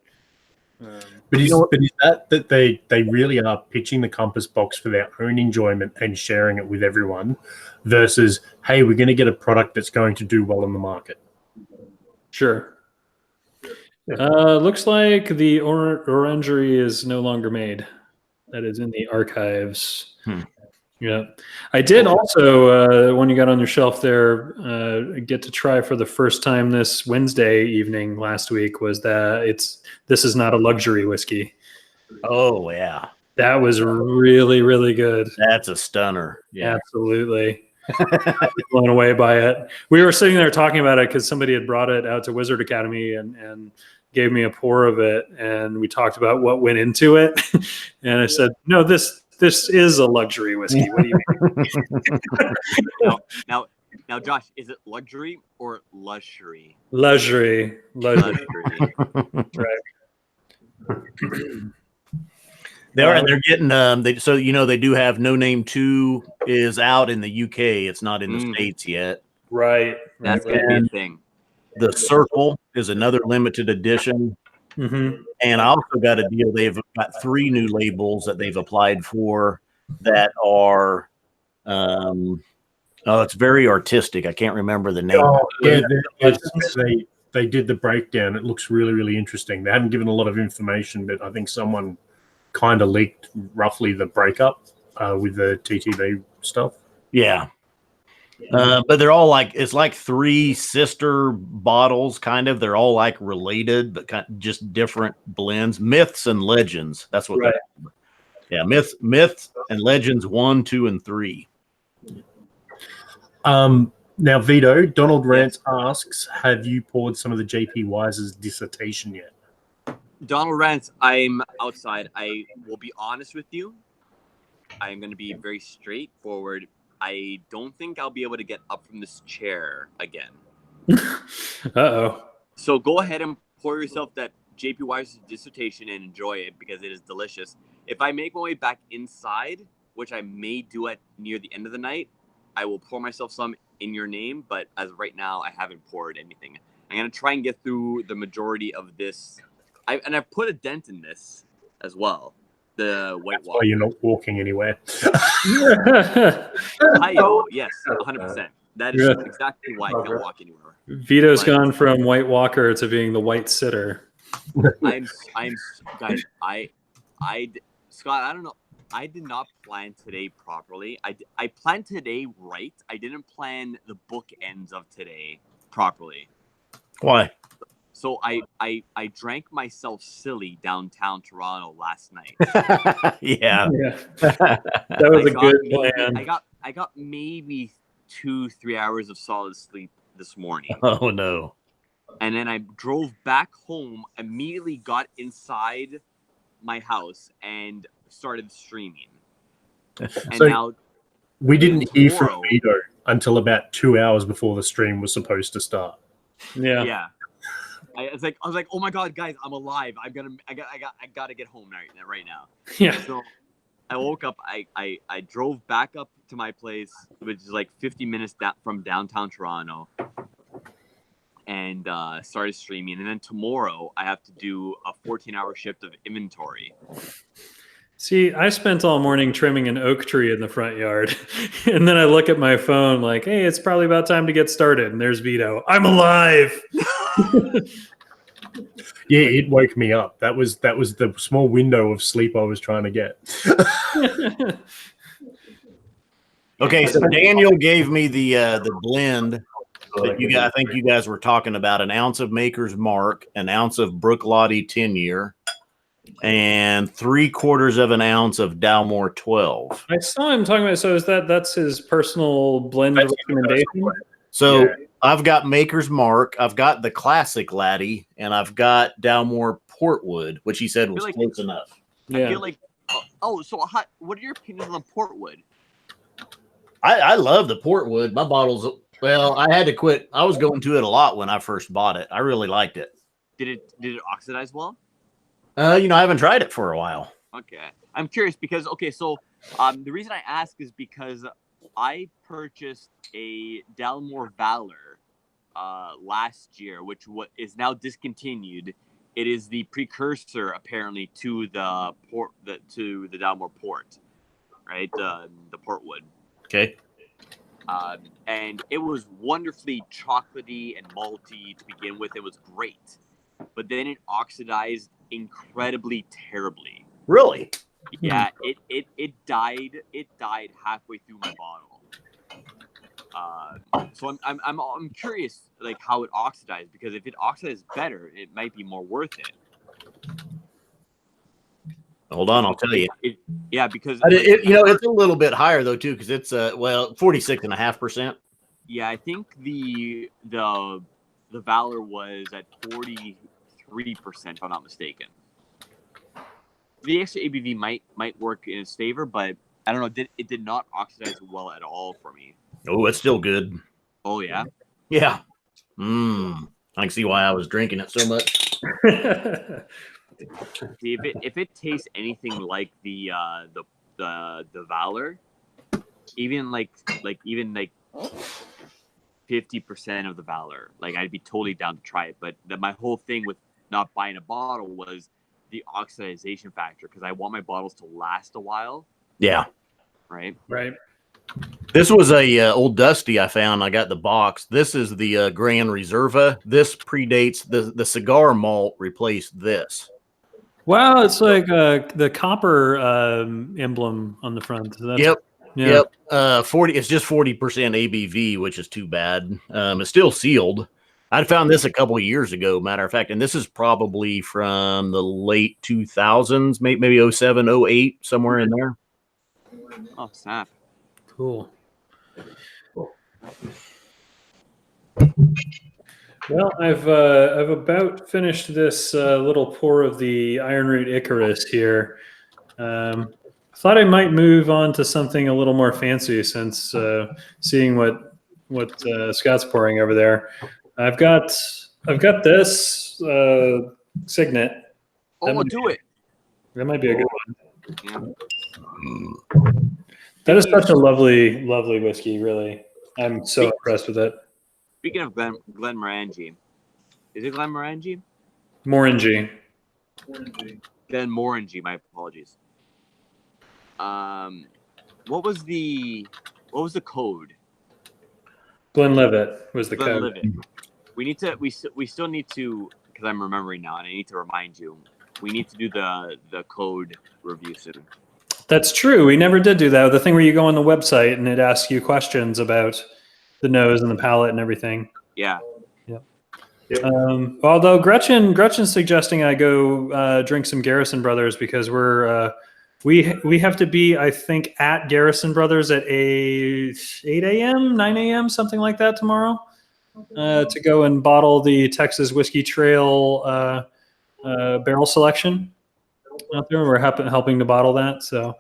is that they really are pitching the Compass Box for their own enjoyment and sharing it with everyone, versus, hey, we're going to get a product that's going to do well in the market. Sure. Looks like the Orangery is no longer made. That is in the archives. Yeah. I did also, when you got on your shelf there, get to try for the first time this Wednesday evening last week was this is not a luxury whiskey. Oh, yeah. That was really, really good. That's a stunner. Yeah. Absolutely. Blown away by it. We were sitting there talking about it because somebody had brought it out to Wizard Academy and gave me a pour of it, and we talked about what went into it. And I said, no, this is a luxury whiskey. What do you mean? Now, Josh, is it luxury or luxury? Luxury. Right. They're getting they do have No Name 2 is out in the UK. It's not in the States yet. Right. That's gonna be a thing. The Circle is another limited edition. Mm-hmm. And I also got a deal. They've got 3 new labels that they've applied for that are it's very artistic. I can't remember the name. Oh, yeah, they did the breakdown. It looks really, really interesting. They haven't given a lot of information, but I think someone kind of leaked roughly the breakup with the TTB stuff. Yeah. But they're all like, it's like 3 sister bottles, kind of. They're all like related, but kind of just different blends. Myths and Legends. That's what Right. Yeah, Myths and Legends 1, 2, and 3. Now, Vito, Donald Rance asks, have you poured some of the JP Wise's dissertation yet? Donald Rance, I'm outside. I will be honest with you. I'm going to be very straightforward. I don't think I'll be able to get up from this chair again. Uh-oh. So go ahead and pour yourself that JP Wise's dissertation and enjoy it because it is delicious. If I make my way back inside, which I may do at near the end of the night, I will pour myself some in your name. But as of right now, I haven't poured anything. I'm going to try and get through the majority of this. I've put a dent in this as well. The White Walker. Oh, you're not walking anywhere. Yes, 100%. That is exactly why I can't walk anywhere. Vito's gone from White Walker to being the White Sitter. I'm guys. Scott, I don't know. I did not plan today properly. I planned today right. I didn't plan the bookends of today properly. Why? So I drank myself silly downtown Toronto last night. Yeah. That was a good plan. I got maybe 2-3 hours of solid sleep this morning. Oh no. And then I drove back home, immediately got inside my house and started streaming. And So now we didn't hear from Vito until about 2 hours before the stream was supposed to start. Yeah. I was like, oh my god, guys, I'm alive. I gotta get home right now. Yeah. So I woke up. I drove back up to my place, which is like 50 minutes from downtown Toronto, and started streaming. And then tomorrow I have to do a 14-hour shift of inventory. See, I spent all morning trimming an oak tree in the front yard. And then I look at my phone like, hey, it's probably about time to get started. And there's Vito. I'm alive. Yeah, it woke me up. That was the small window of sleep I was trying to get. Okay, so Daniel gave me the blend that you guys, I think you guys were talking about, an ounce of Maker's Mark, an ounce of Brooklady 10-year, and 3/4 of an ounce of Dalmore 12. I saw him talking about. So that's his personal blend recommendation. So I've got Maker's Mark, I've got the classic Laddie, and I've got Dalmore Portwood, which he said was close enough. I feel like, what are your opinions on Portwood? I love the Portwood. My bottles, well, I had to quit. I was going to it a lot when I first bought it. I really liked it. Did it oxidize well? I haven't tried it for a while. Okay. I'm curious because, the reason I ask is because I purchased a Dalmore Valor last year, which is now discontinued. It is the precursor, apparently, to the Dalmore Port, right? The Portwood. Okay. And it was wonderfully chocolatey and malty to begin with. It was great, but then it oxidized incredibly terribly. Really? Yeah, it died. It died halfway through my bottle. So I'm curious, like, how it oxidized, because if it oxidized better, it might be more worth it. Hold on, I'll tell you. Because it's a little bit higher though too, because it's 46.5%. Yeah, I think the Valor was at 43%, if I'm not mistaken. The extra ABV might work in its favor, but I don't know. It did not oxidize well at all for me. Oh, it's still good. Oh yeah. Yeah. I can see why I was drinking it so much. See, if it tastes anything like the Valor, even 50% of the Valor, like, I'd be totally down to try it. But my whole thing with not buying a bottle was the oxidization factor, because I want my bottles to last a while. Yeah. Right. This was a Old Dusty I found. I got the box. This is the Grand Reserva. This predates the cigar malt replaced this. Wow, it's like the copper emblem on the front. So that's, Yep. yeah. Yep. 40. It's just 40% ABV, which is too bad. It's still sealed. I found this a couple of years ago, matter of fact, and this is probably from the late 2000s, maybe 07, 08, somewhere in there. Oh, snap. Cool. Well, I've about finished this little pour of the Iron Root Icarus here. Thought I might move on to something a little more fancy since seeing what Scott's pouring over there. I've got this Signet. Oh, do it. That might be a good one. Yeah. That is such a lovely, lovely whiskey. Really, I'm so impressed with it. Speaking of Glenmorangie, is it Glenmorangie? Morangi. Glenmorangie. My apologies. What was the code? Glenlivet was the Glenlivet. code. We still need to, because I'm remembering now, and I need to remind you. We need to do the code review soon. That's true. We never did do that. The thing where you go on the website and it asks you questions about the nose and the palate and everything. Yeah. Although Gretchen's suggesting I go drink some Garrison Brothers because we have to be, I think, at Garrison Brothers at 8 a.m., 9 a.m., something like that tomorrow to go and bottle the Texas Whiskey Trail barrel selection out there. We're helping to bottle that. So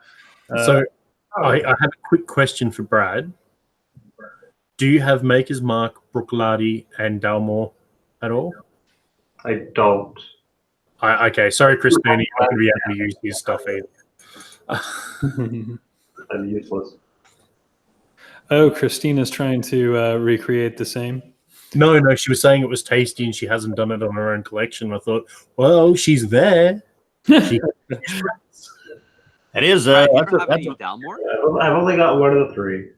I have a quick question for Brad. Do you have Maker's Mark, Bruichladdich, and Dalmore at all? I don't. Okay, sorry, Chris Mooney. I'm not going to be able to use his stuff either. I'm useless. Oh, Christina's trying to recreate the same. No, she was saying it was tasty and she hasn't done it on her own collection. I thought, well, she's there. It is. Have any Dalmore? I've only got one of the three.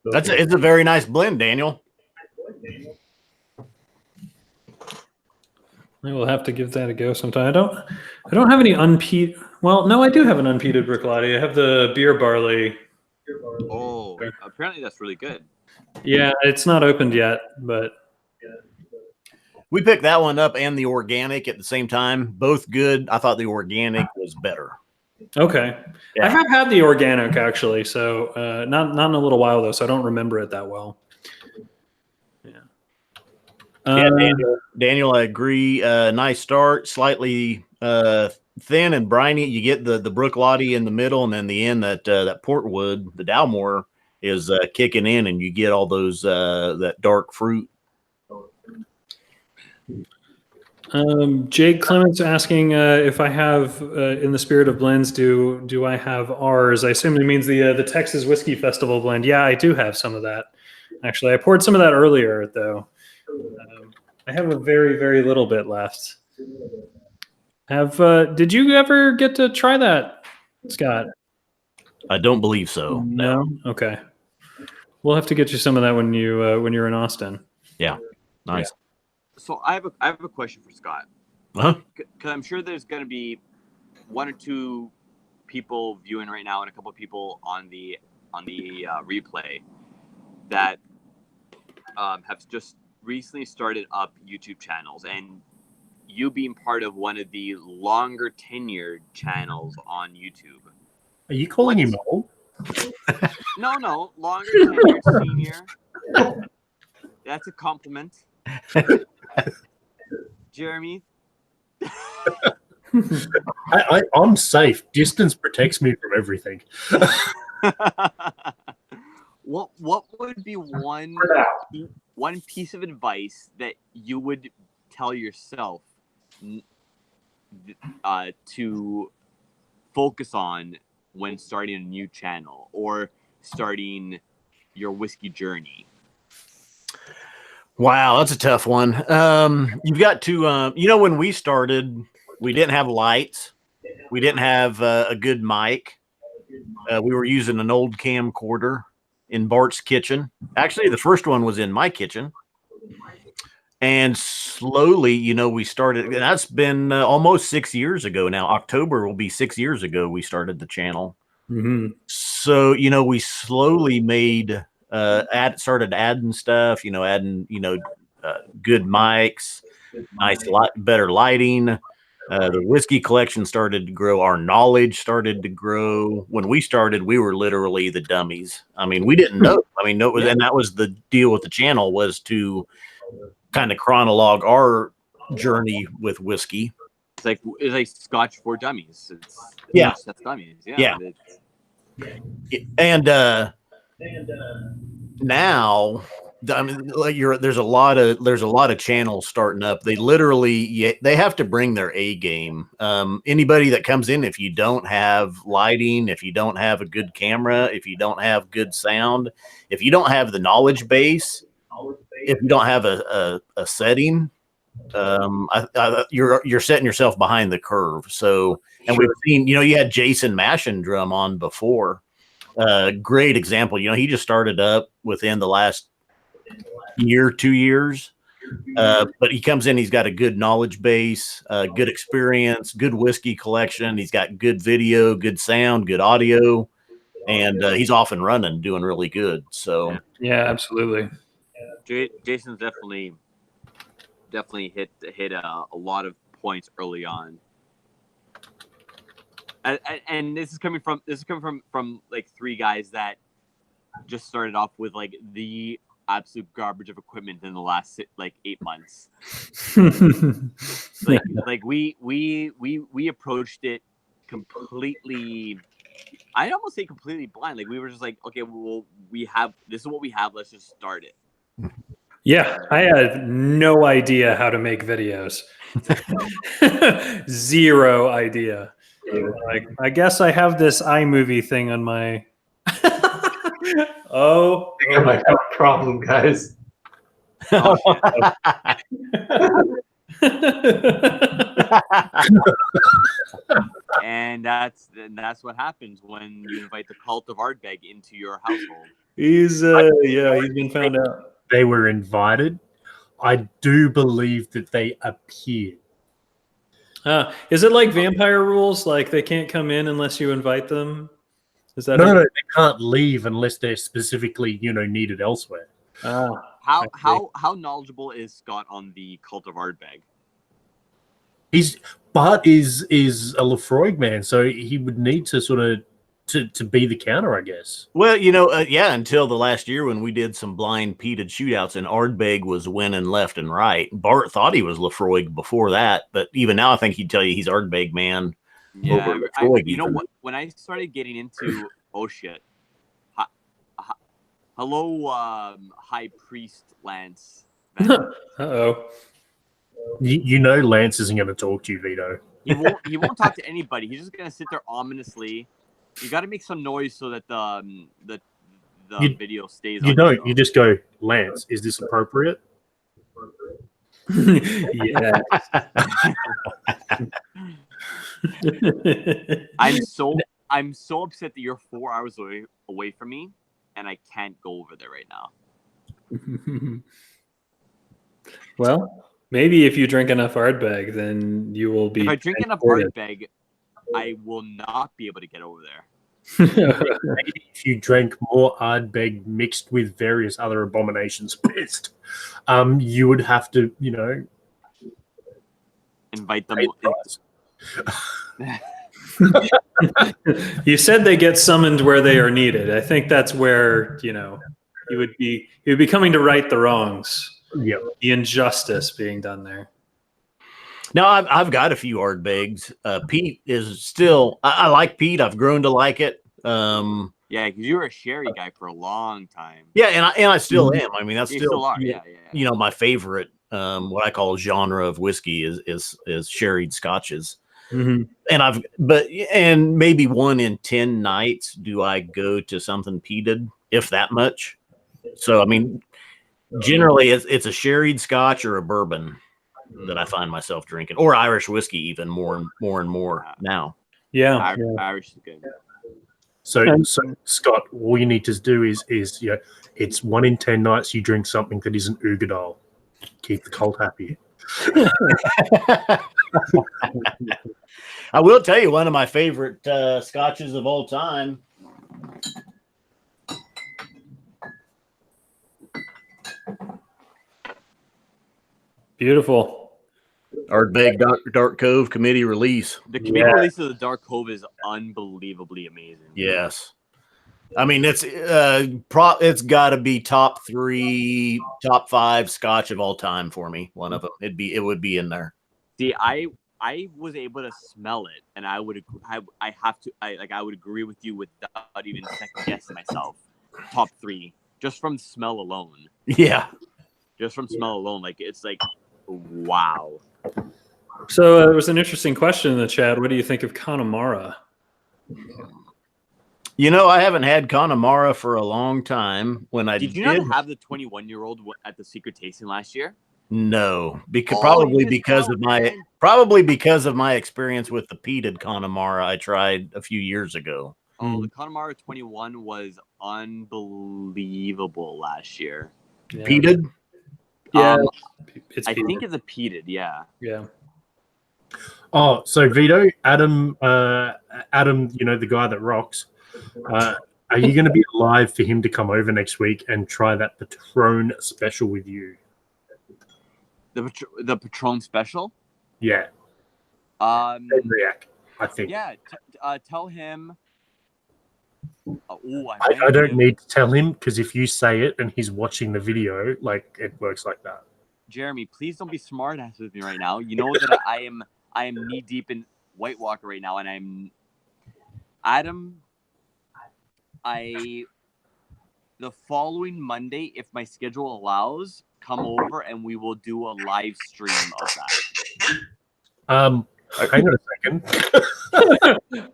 It's a very nice blend, Daniel. I will have to give that a go sometime. I don't have any unpeated. Well, no, I do have an unpeated Bruichladdich. I have the beer barley. Oh, apparently that's really good. Yeah, it's not opened yet, but We picked that one up and the organic at the same time. Both good. I thought the organic was better. okay. Yeah. I have had the organic actually, so not in a little while though, so I don't remember it that well. Yeah, Daniel, I agree. Nice start, slightly thin and briny. You get the Bruichladdich in the middle, and then the end that Portwood, the Dalmore, is kicking in, and you get all those that dark fruit. Jake Clements asking if I have, in the spirit of blends, do I have ours? I assume he means the Texas Whiskey Festival blend. Yeah, I do have some of that. Actually, I poured some of that earlier though. I have a very, very little bit left. Did you ever get to try that, Scott? I don't believe so. No. Okay. We'll have to get you some of that when you're in Austin. Yeah. Nice. So I have a question for Scott. Uh-huh. Because I'm sure there's going to be one or two people viewing right now and a couple of people on the replay that have just recently started up YouTube channels, and you being part of one of the longer tenured channels on YouTube. Are you calling him old? No, longer tenured senior. That's a compliment. Jeremy. I'm safe. Distance protects me from everything. What would be one piece of advice that you would tell yourself to focus on when starting a new channel or starting your whiskey journey? Wow, that's a tough one. You've got to, when we started, we didn't have lights. We didn't have a good mic. We were using an old camcorder in Bart's kitchen. Actually, the first one was in my kitchen. And slowly, you know, we started, and that's been almost 6 years ago now. October will be 6 years ago we started the channel. So, you know, we slowly made, started adding stuff, you know, good mics, better lighting. The whiskey collection started to grow. Our knowledge started to grow. When we started, we were literally the dummies. I mean, we didn't know. I mean, no, and that was the deal with the channel, was to kind of chronologue our journey with whiskey. It's like Scotch for dummies. That's dummies. Yeah. And now, I mean, like there's a lot of channels starting up. They literally they have to bring their A game. Anybody that comes in, if you don't have lighting, if you don't have a good camera, if you don't have good sound, if you don't have the knowledge base, if you don't have a setting, you're setting yourself behind the curve. So, and we've seen, you know, you had Jason Maschendrum on before. Great example. You know, he just started up within the last year, 2 years. But he comes in, he's got a good knowledge base, good experience, good whiskey collection. He's got good video, good sound, good audio, and he's off and running, doing really good. So yeah, absolutely. Jason's definitely hit a lot of points early on. And this is coming from like three guys that just started off with like the absolute garbage of equipment in the last 8 months. like we approached it completely. I'd almost say completely blind. Like we were just like, okay, well, this is what we have. Let's just start it. Yeah, I had no idea how to make videos. Zero idea. Like, I guess I have this iMovie thing on my. Oh, I might have a problem, guys. And that's what happens when you invite the cult of Ardbeg into your household. He's been found out. They were invited. I do believe that they appeared. Is it like vampire rules? Like they can't come in unless you invite them? Is that No, they can't leave unless they're specifically, needed elsewhere. How knowledgeable is Scott on the cult of Ardbeg? Bart is a Lefroy man, so he would need to sort of to be the counter, I guess. Well, until the last year when we did some blind peated shootouts and Ardbeg was winning left and right. Bart thought he was Lefroy before that, but even now I think he'd tell you he's Ardbeg man. Yeah, you know what? When I started getting into shit. Hello, High Priest Lance. Uh-oh. Lance isn't going to talk to you, Vito. He won't talk to anybody. He's just going to sit there ominously. You got to make some noise so that the video stays. You just go, Lance, is this appropriate? Yeah. I'm so upset that you're 4 hours away from me, and I can't go over there right now. Well, maybe if you drink enough Ardbeg, then you will be. If I drink enough Ardbeg, I will not be able to get over there. Maybe if you drank more Ardbeg mixed with various other abominations pissed, you would have to, invite them. You said they get summoned where they are needed. I think that's where you would be coming to right the wrongs. Yeah, the injustice being done there. Now I've got a few Ardbegs. Pete is still. I like Pete. I've grown to like it. Yeah, because you were a sherry guy for a long time. Yeah, and I still am. I mean, that's still are. Yeah. My favorite. What I call genre of whiskey is sherried scotches. Mm-hmm. And maybe 1 in 10 nights do I go to something peated, if that much. So I mean, generally it's a sherried scotch or a bourbon that I find myself drinking, or Irish whiskey, even more and more now. Yeah, Irish is good. So Scott, all you need to do is it's 1 in 10 nights you drink something that isn't Ugadal. Keep the cult happy. I will tell you one of my favorite scotches of all time. Beautiful. Ardbeg Dark Cove committee release. The committee release of the Dark Cove is unbelievably amazing. Yes. I mean, it's got to be top 3, top 5 scotch of all time for me. One of them. It would be in there. See, I was able to smell it, and I would agree with you without even second guessing myself. Top 3, just from smell alone. Yeah. Just from smell alone, like it's like, wow. So there was an interesting question in the chat. What do you think of Connemara? I haven't had Connemara for a long time. When I did you not have the 21-year-old at the secret tasting last year? No, probably because of my experience with the peated Connemara I tried a few years ago. Oh, the Connemara 21 was unbelievable last year. Yeah. Peated? Yeah, I think it's a peated. Yeah. Yeah. Oh, so Vito, Adam, the guy that rocks. Are you going to be alive for him to come over next week and try that Patron special with you? The Patron special? Yeah. React, I think. Yeah. Tell him. I don't need to tell him, because if you say it and he's watching the video, like, it works like that. Jeremy, please don't be smart ass with me right now. You know that I am knee deep in White Walker right now, and I'm Adam. The following Monday, if my schedule allows, come over and we will do a live stream of that. Hang on a second.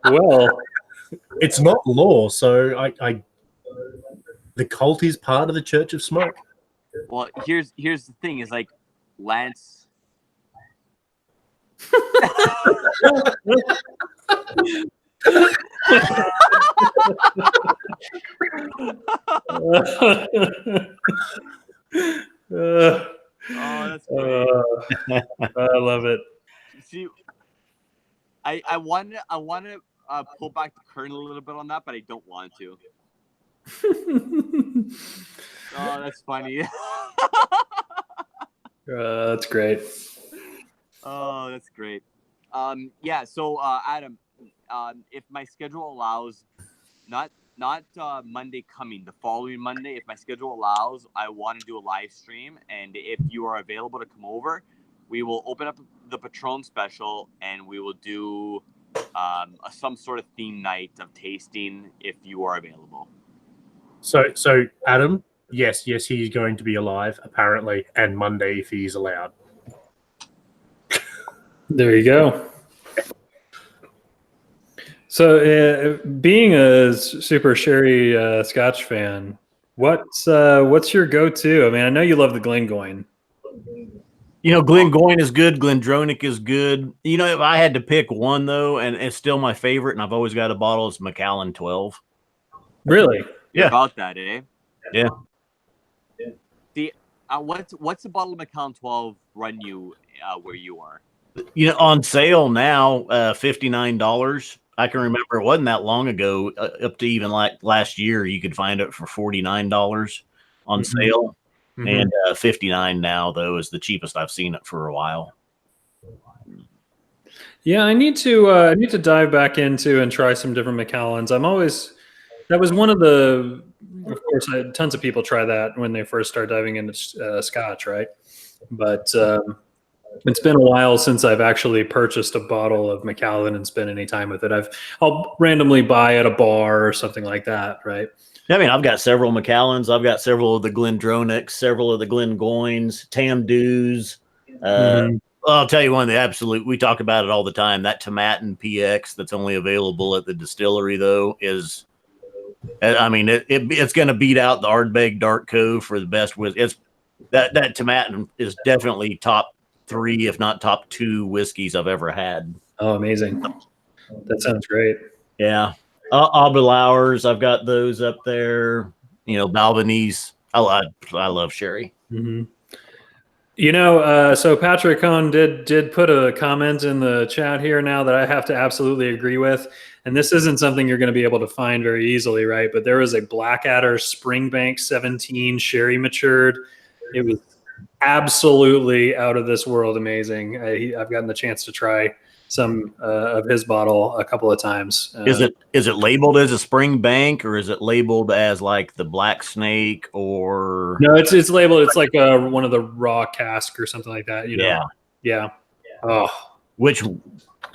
Well, it's not law, so the cult is part of the Church of Smoke. Well, here's the thing: is like Lance. That's great. I love it. See, I want to pull back the curtain a little bit on that, but I don't want to. Oh, that's funny. That's great. Oh, that's great. Yeah. So, Adam, if my schedule allows, not Monday coming, the following Monday, if my schedule allows, I want to do a live stream, and if you are available to come over, we will open up the Patron special, and we will do some sort of theme night of tasting if you are available. So Adam, yes, he's going to be alive apparently, and Monday if he's allowed. There you go. So, being a super sherry Scotch fan, what's your go-to? I mean, I know you love the Glengoyne. Glengoyne is good. Glendronach is good. If I had to pick one though, and it's still my favorite, and I've always got a bottle, it's Macallan 12. Really? You're about that, eh? Yeah. See, what's the bottle of Macallan 12 run you where you are? On sale now, $59. I can remember it wasn't that long ago, up to even like last year, you could find it for $49 on sale. Mm-hmm. And $59 now, though, is the cheapest I've seen it for a while. Yeah, I need to dive back into and try some different Macallans. That was one of the, of course, tons of people try that when they first start diving into Scotch, right? But it's been a while since I've actually purchased a bottle of Macallan and spent any time with it. I'll randomly buy at a bar or something like that, right? I mean, I've got several Macallans. I've got several of the Glendronachs, several of the Glengoynes, Tamdews. I'll tell you one of the absolute, we talk about it all the time, that Tomatin PX that's only available at the distillery, though, is, I mean, it's going to beat out the Ardbeg Dark Cove for the best whiskey. That Tomatin is definitely top 3, if not top 2 whiskeys I've ever had. Oh, amazing. That sounds great. Yeah. Abelauers, I've got those up there. Balvanese. I love sherry. Mm-hmm. So Patrick Cohn did put a comment in the chat here now that I have to absolutely agree with. And this isn't something you're going to be able to find very easily, right? But there was a Blackadder Springbank 17 sherry matured. It was absolutely out of this world amazing. I've gotten the chance to try some of his bottle a couple of times. Is it labeled as a spring bank, or is it labeled as like the Black Snake, or No, it's labeled. It's like one of the raw cask or something like that. Yeah. Oh, which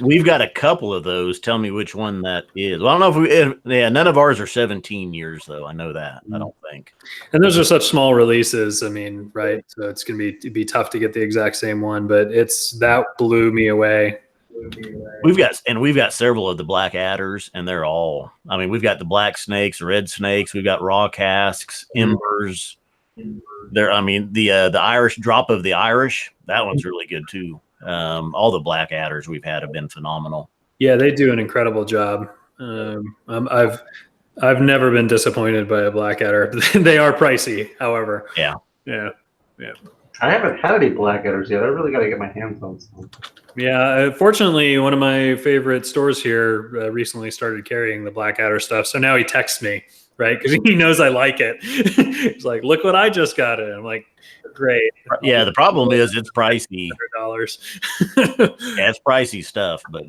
we've got a couple of those. Tell me which one that is. Well, I don't know if none of ours are 17 years though. I know that. I don't think. And those are such small releases. I mean, right? So it's going to be tough to get the exact same one, but that blew me away. We've got several of the Black Adders, and they're all. I mean, we've got the Black Snakes, Red Snakes. We've got raw casks, embers. I mean, the Irish drop of the Irish. That one's really good too. All the Black Adders we've had have been phenomenal. Yeah, they do an incredible job. I've never been disappointed by a Blackadder. They are pricey, however. Yeah. I haven't had any Blackadders yet. I really got to get my hands on some. Yeah, fortunately, one of my favorite stores here recently started carrying the Blackadder stuff. So now he texts me, right? Because he knows I like it. He's like, "Look what I just got it." I'm like, "Great." Yeah, the problem is it's pricey. $100. Yeah, it's pricey stuff, but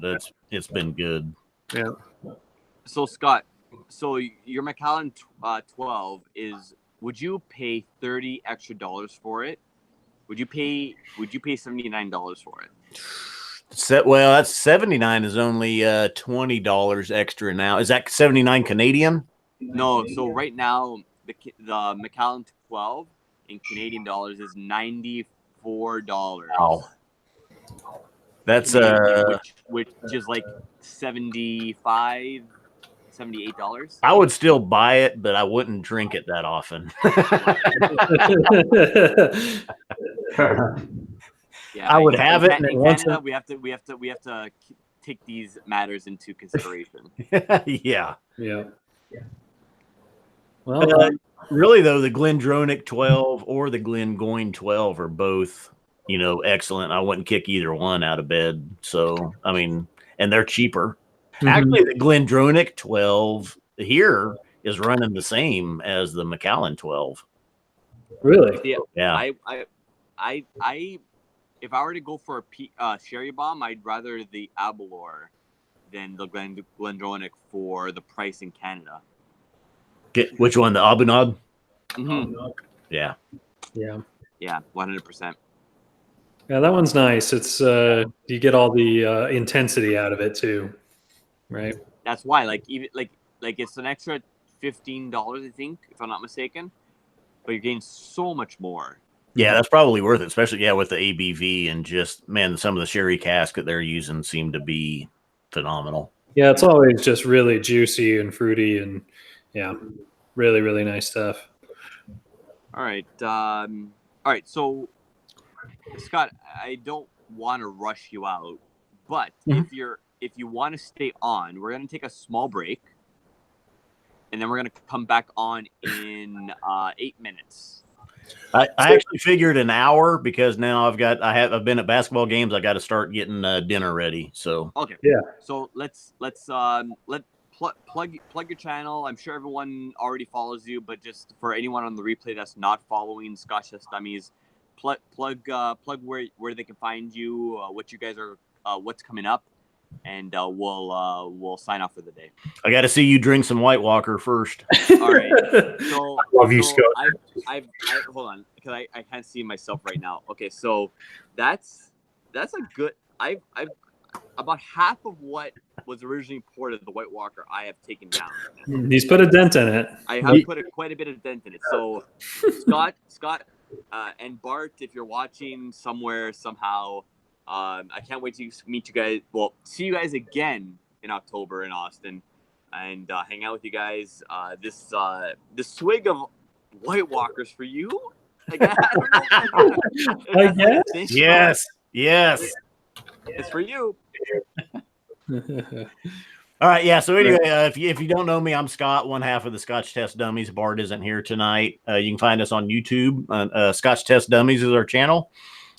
it's been good. Yeah. So Scott, your Macallan 12 is. Would you pay $30 extra for it? Would you pay $79 for it? Well, that's 79 is only $20 extra now. Is that 79 Canadian? No. So right now the Macallan 12 in Canadian dollars is $94. Oh, that's which is like $78. I would still buy it, but I wouldn't drink it that often. Yeah, I would have it. In Canada, we have to take these matters into consideration. Yeah. Well, really though, the Glendronach 12 or the Glengoyne 12 are both, excellent. I wouldn't kick either one out of bed. So, I mean, and they're cheaper. Mm-hmm. Actually, the Glendronach 12 here is running the same as the Macallan 12. Really? Yeah. I if I were to go for a sherry bomb, I'd rather the Aberlour than the Glendronach for the price in Canada. Which one? The Abunad? Mm-hmm. Yeah. 100%. Yeah, that one's nice. It's you get all the intensity out of it too, right? That's why, even it's an extra $15, I think, if I'm not mistaken, but you're getting so much more. Yeah, that's probably worth it, especially with the ABV and just some of the sherry cask that they're using seem to be phenomenal. Yeah, it's always just really juicy and fruity, and really, really nice stuff. All right. So, Scott, I don't want to rush you out, but if you want to stay on, we're going to take a small break, and then we're going to come back on in 8 minutes. I actually figured an hour because now I've been at basketball games. I got to start getting dinner ready. So okay, yeah. So let's plug your channel. I'm sure everyone already follows you, but just for anyone on the replay that's not following Scotch Test Dummies, plug where they can find you, what you guys are, what's coming up, and we'll sign off for the day. I got to see you drink some White Walker first. All right. So love you, Scott. I hold on because I can't see myself right now. Okay, so that's a good. I've about half of what was originally poured of the White Walker I have taken down. He's put a dent in it. I have put quite a bit of dent in it. So Scott, and Bart, if you're watching somewhere somehow. I can't wait to meet you guys. Well, see you guys again in October in Austin, and hang out with you guys. This swig of White Walkers for you. I guess. Yes. It's for you. All right, yeah. So anyway, if you don't know me, I'm Scott, one half of the Scotch Test Dummies. Bart isn't here tonight. You can find us on YouTube. Scotch Test Dummies is our channel.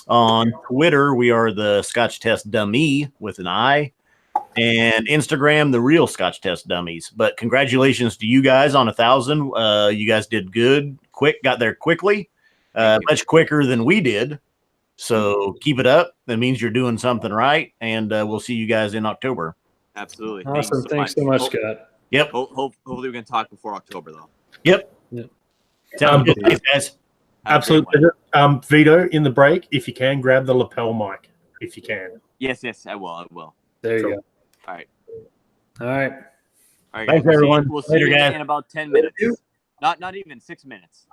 On Twitter, we are the Scotch Test Dummy with an I, and Instagram, the Real Scotch Test Dummies. But congratulations to you guys on 1,000. You guys did good, got there quickly, much quicker than we did. So keep it up. That means you're doing something right, and we'll see you guys in October. Absolutely. Awesome. Thanks so much, Scott. Yep. Hopefully we can talk before October, though. Yep. Sounds good. Thanks, guys. Absolutely. Vito, in the break, if you can, grab the lapel mic. If you can. Yes, I will. There you go. All right. All right. Guys. Thanks, everyone. We'll see Later, you guys. in about 10 minutes. Not even 6 minutes.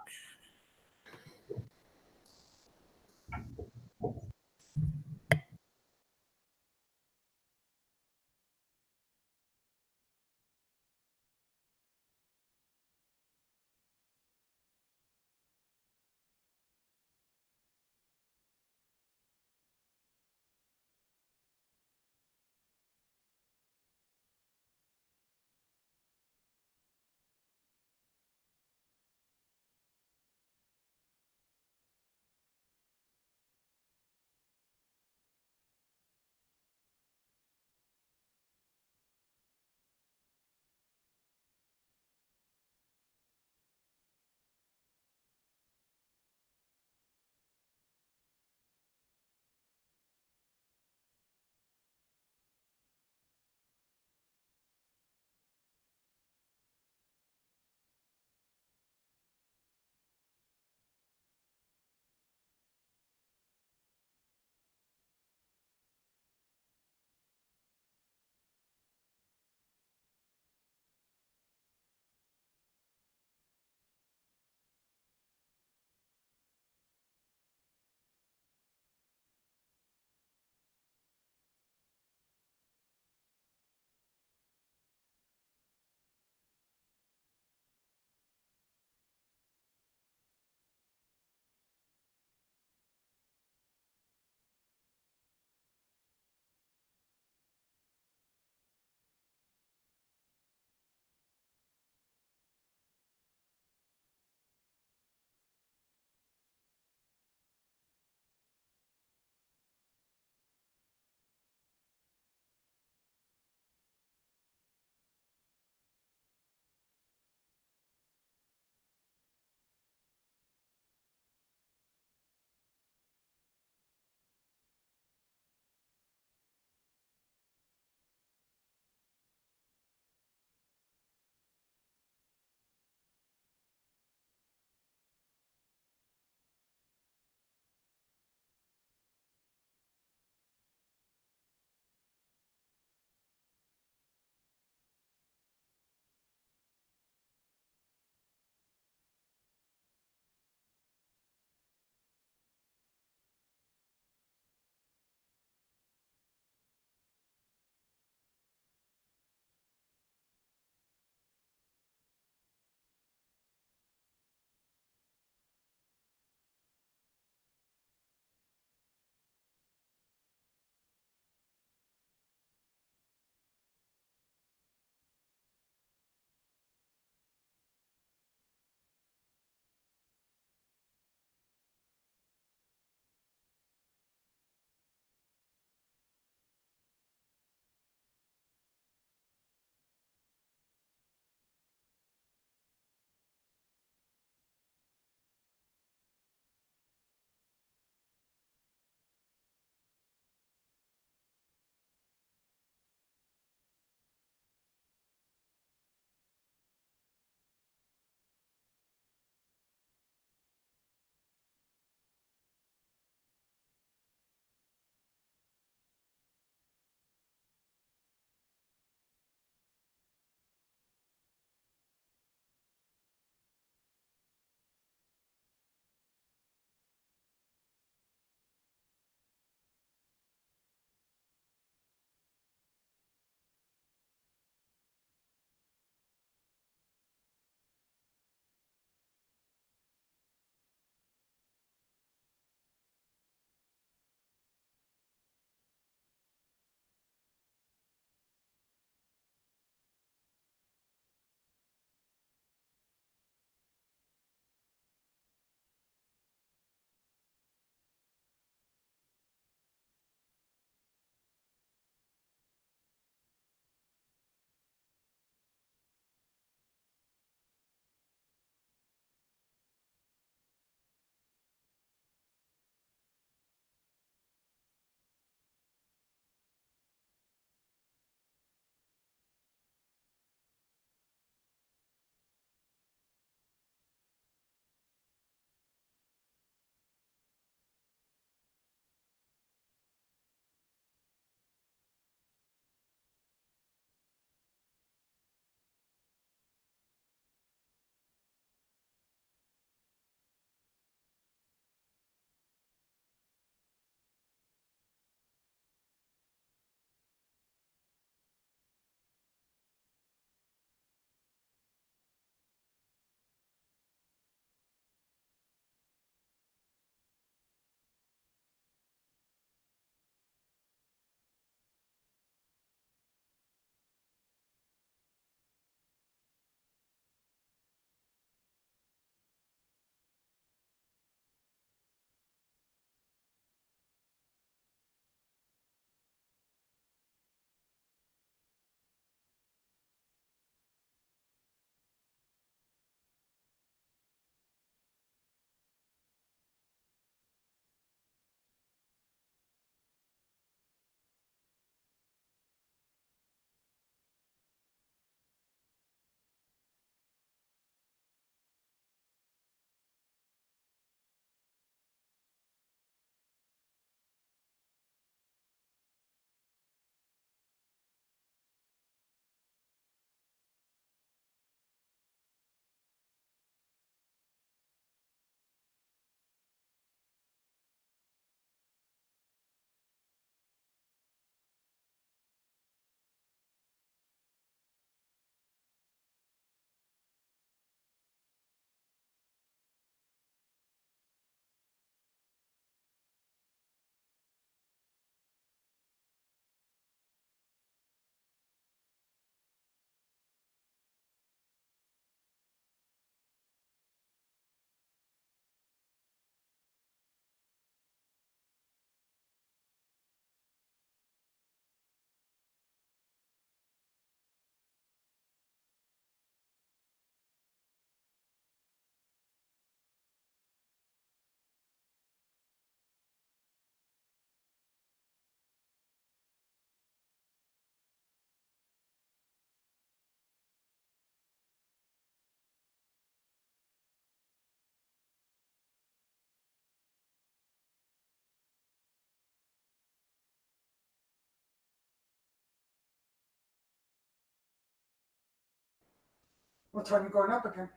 What time are you going up again?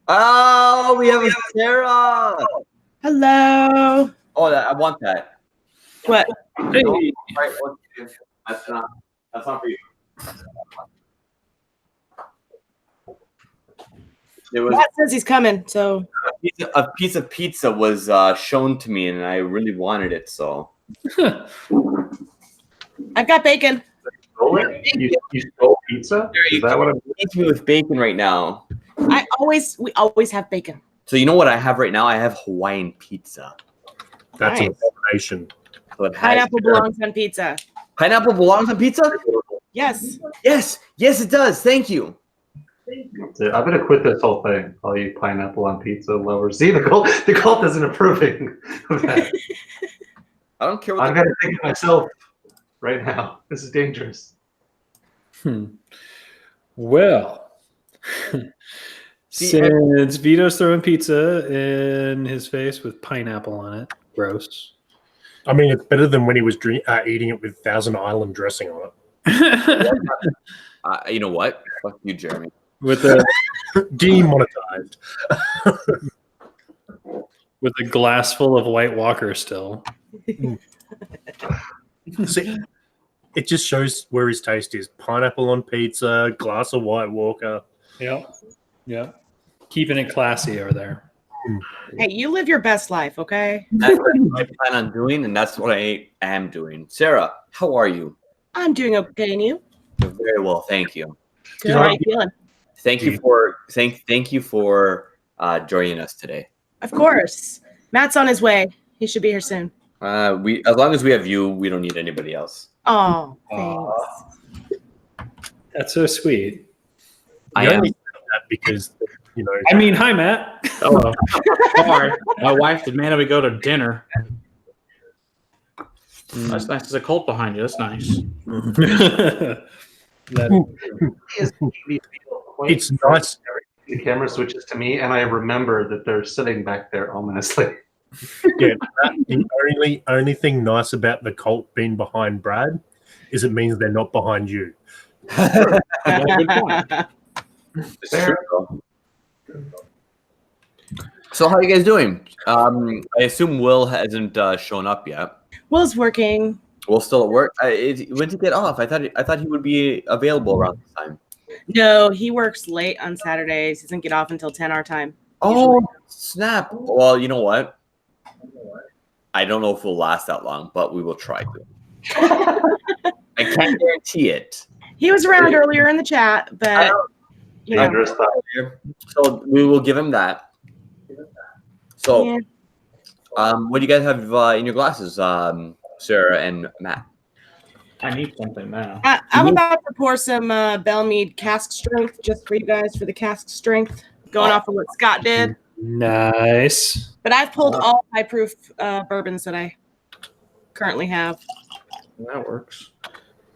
Oh, we have a Sarah. Hello. Oh, I want that. What? Hey. Right, that's not for you. There was Matt says he's coming, so a piece of pizza was shown to me, and I really wanted it. So I've got bacon. You stole pizza? Is that what I'm eat me with bacon right now? We always have bacon. So you know what I have right now? I have Hawaiian pizza. That's Nice. an abomination. So it has- Pineapple belongs on pizza. Pineapple belongs on pizza? Yes. Yes, it does. Thank you. Dude, I'm gonna quit this whole thing. All you pineapple on pizza lovers. See, the cult isn't approving of that. I don't care what I'm gonna think of myself right now. This is dangerous. Well, since Vito's throwing pizza in his face with pineapple on it, gross. I mean, it's better than when he was eating it with Thousand Island dressing on it. You know what? Fuck you, Jeremy. With the Demonetized. with a glass full of White Walker still. See, it just shows where his taste is. Pineapple on pizza, glass of White Walker. Yep. Keeping it classy over there. Hey, you live your best life, okay? That's what I plan on doing, and that's what I am doing. Sarah, how are you? I'm doing okay, and you? You're very well, thank you. Good. How are you feeling? Thank you for joining us today. Of course. Matt's on his way. He should be here soon. We as long as we have you, we don't need anybody else. Oh, thanks. That's so sweet. I You am. only say that because, you know. I mean, hi, Matt. Oh, sorry. My wife demanded we go to dinner. That's nice. There's a cult behind you. That's nice. It's nice. The camera switches to me, and I remember that they're sitting back there ominously. Yeah, the only thing nice about the cult being behind Brad is it means they're not behind you. Good point. It's true, though. So how are you guys doing? I assume Will hasn't shown up yet. Will's working. Will's still at work. When did he get off? I thought he would be available around this time. No, he works late on Saturdays. He doesn't get off until 10 our time. Oh, snap. Well, you know what? I don't know if we'll last that long, but we will try to. I can't guarantee it. He was around earlier in the chat, but you know. Dangerous stuff. So we will give him that. So, Yeah. what do you guys have in your glasses, Sarah and Matt? I need something now. I'm about to pour some Belmead cask strength just for you guys for the cask strength, going off of what Scott did. Nice. But I've pulled all high proof bourbons that I currently have. That works.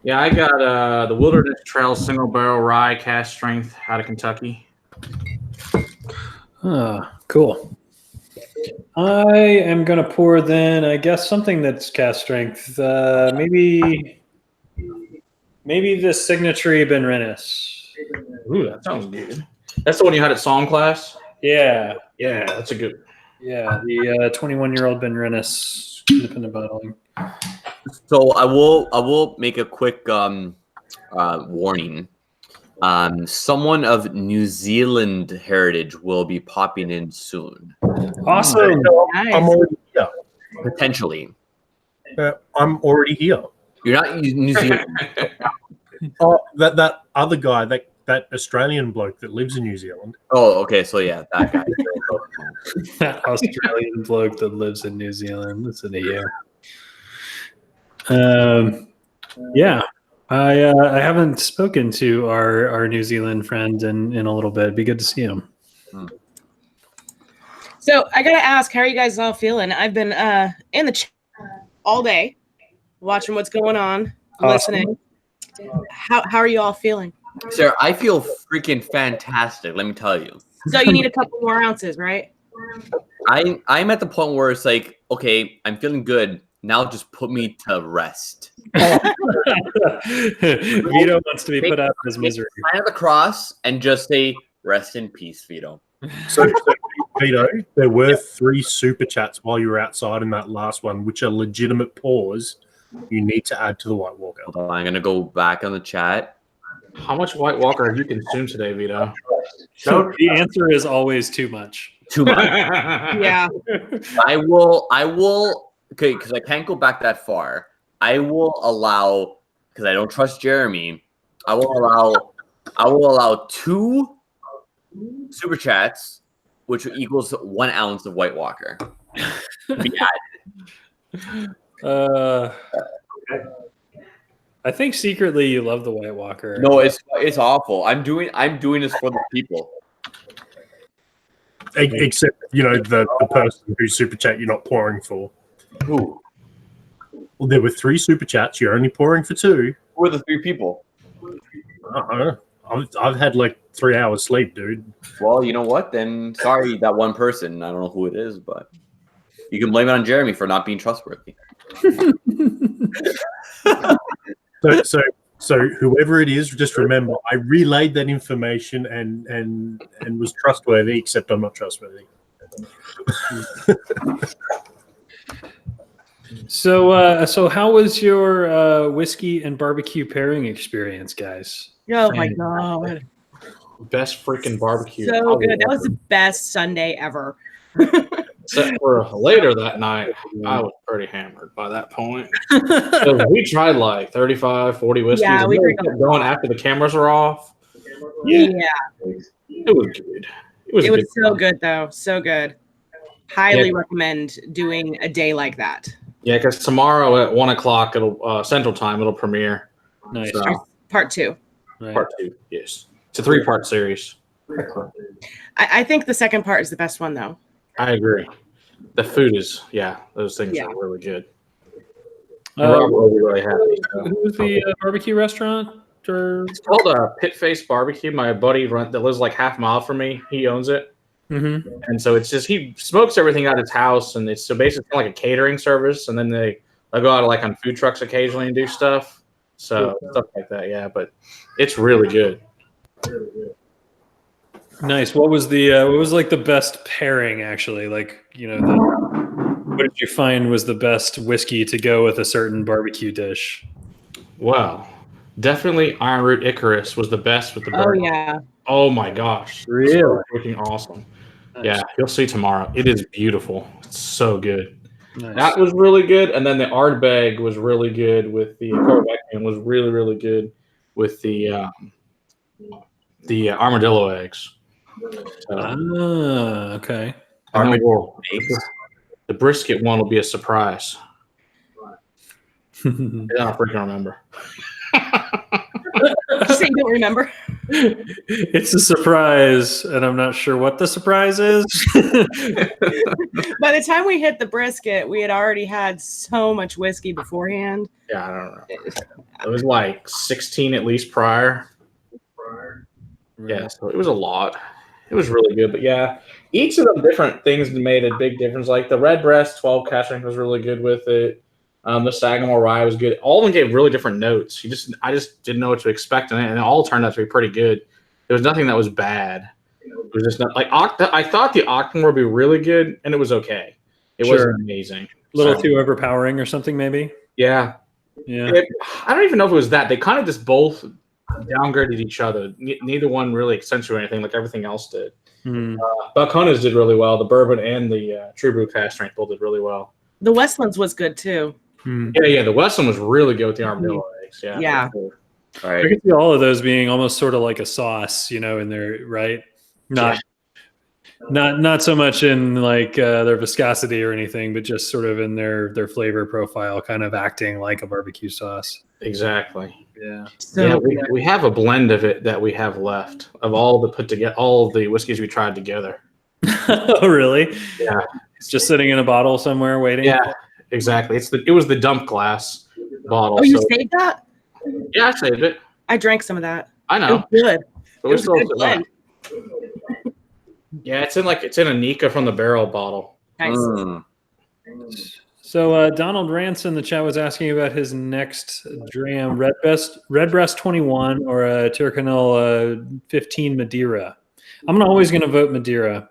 Yeah, I got the Wilderness Trail Single Barrel Rye Cask Strength out of Kentucky. Cool. I am going to pour then, I guess, something that's cast strength. Maybe the Signature Ben Rennis. Ooh, that sounds good. That's the one you had at song class? Yeah. Yeah, that's a good. Yeah, the 21-year-old Ben Rennis independent bottling. So I will make a quick warning. Someone of New Zealand heritage will be popping in soon. Awesome. Nice. I'm already here. Potentially. I'm already here. You're not New Zealand. Oh, that other guy, that Australian bloke that lives in New Zealand. Oh, okay. So yeah, that guy. That Australian bloke that lives in New Zealand. Listen to you. Yeah. I haven't spoken to our New Zealand friend in a little bit. It'd be good to see him. So I gotta ask, how are you guys all feeling? I've been in the chat all day, watching what's going on, listening. How are you all feeling? Sarah, I feel freaking fantastic. Let me tell you. So you need a couple more ounces, right? I'm at the point where it's like, okay, I'm feeling good. Now just put me to rest. Vito wants to be put out of his misery. Sign of the cross and just say, rest in peace, Vito. So, Vito, there were 3 super chats while you were outside in that last one, which are legitimate pause. You need to add to the White Walker. Hold on, I'm going to go back on the chat. How much White Walker have you consumed today, Vito? So the answer is always too much. Too much. Yeah. I will, okay, because I can't go back that far. I will allow, because I don't trust Jeremy, I will allow 2 super chats, which equals 1 ounce of White Walker. To be added. I think secretly you love the White Walker. No, it's awful. I'm doing this for the people. Except, the person whose super chat you're not pouring for. Who? Well, there were 3 super chats. You're only pouring for 2. Who are the 3 people? I've had like 3 hours sleep, dude. Well, you know what? Then sorry, that one person. I don't know who it is, but you can blame it on Jeremy for not being trustworthy. So whoever it is, just remember, I relayed that information and was trustworthy, except I'm not trustworthy. So how was your whiskey and barbecue pairing experience, guys? Oh my god. Best freaking barbecue. So good. That was the best Sunday ever. Except for later that night, I was pretty hammered by that point. So we tried like 35, 40 whiskeys. Yeah, we kept going after the cameras were off. Yeah. It was good. It was so good though. So good. Highly recommend doing a day like that. Yeah, because tomorrow at 1 o'clock it'll Central Time it'll premiere. Nice. So, Part 2. Right. Part 2, yes. It's a 3-part series. I think the second part is the best one though. I agree. The food is, those things are really good. Really happy. Who was the barbecue restaurant? It's called Pit Face Barbecue. My buddy that lives like half a mile from me, he owns it. Mm-hmm. And so it's just, he smokes everything out of his house, and it's so basically like a catering service. And then they go out like on food trucks occasionally and do stuff. So stuff like that, but it's really good. Nice. What was the best pairing actually? Like, what did you find was the best whiskey to go with a certain barbecue dish? Wow. Definitely Iron Root Icarus was the best with the bourbon. Oh yeah. Oh my gosh. Really? So freaking awesome. Nice. Yeah, you'll see tomorrow. It is beautiful. It's so good. Nice. That was really good. And then the Ardbeg was really good with the Corvecan was really, really good with the armadillo eggs. Okay. The brisket one will be a surprise. I don't freaking remember. You say you don't remember? It's a surprise, and I'm not sure what the surprise is. By the time we hit the brisket, we had already had so much whiskey beforehand. Yeah, I don't know. It was like 16 at least prior. Yeah, so it was a lot. It was really good, but yeah, each of them different things made a big difference. Like the Redbreast 12 cask strength was really good with it. The Sagamore Rye was good. All of them gave really different notes. I just didn't know what to expect, and it all turned out to be pretty good. There was nothing that was bad. It was just not like I thought the Octon would be really good, and it was okay. It wasn't amazing. A little too overpowering or something, maybe. Yeah. I don't even know if it was that. They kind of just both downgraded each other. Neither one really accentuated anything like everything else did. Buckhonas did really well. The bourbon and the True Brew cask strength both did really well. The Westlands was good too. Yeah. The Westland was really good with the armadillo eggs. Yeah. Sure. All right. I can see all of those being almost sort of like a sauce, in there, right? Not so much in like their viscosity or anything, but just sort of in their flavor profile, kind of acting like a barbecue sauce. Exactly. Yeah. So we have a blend of it that we have left of all the whiskeys we tried together. Oh, really? Yeah. It's just sitting in a bottle somewhere waiting. Yeah, exactly. It was the dump glass bottle. Oh, you saved that? Yeah, I saved it. I drank some of that. I know. It was good. But It was a good blend. Yeah, it's in a Nika from the barrel bottle. Nice. So Donald Rance in the chat was asking about his next dram, Redbreast 21 or a Tyrconnell 15 Madeira. I'm always going to vote Madeira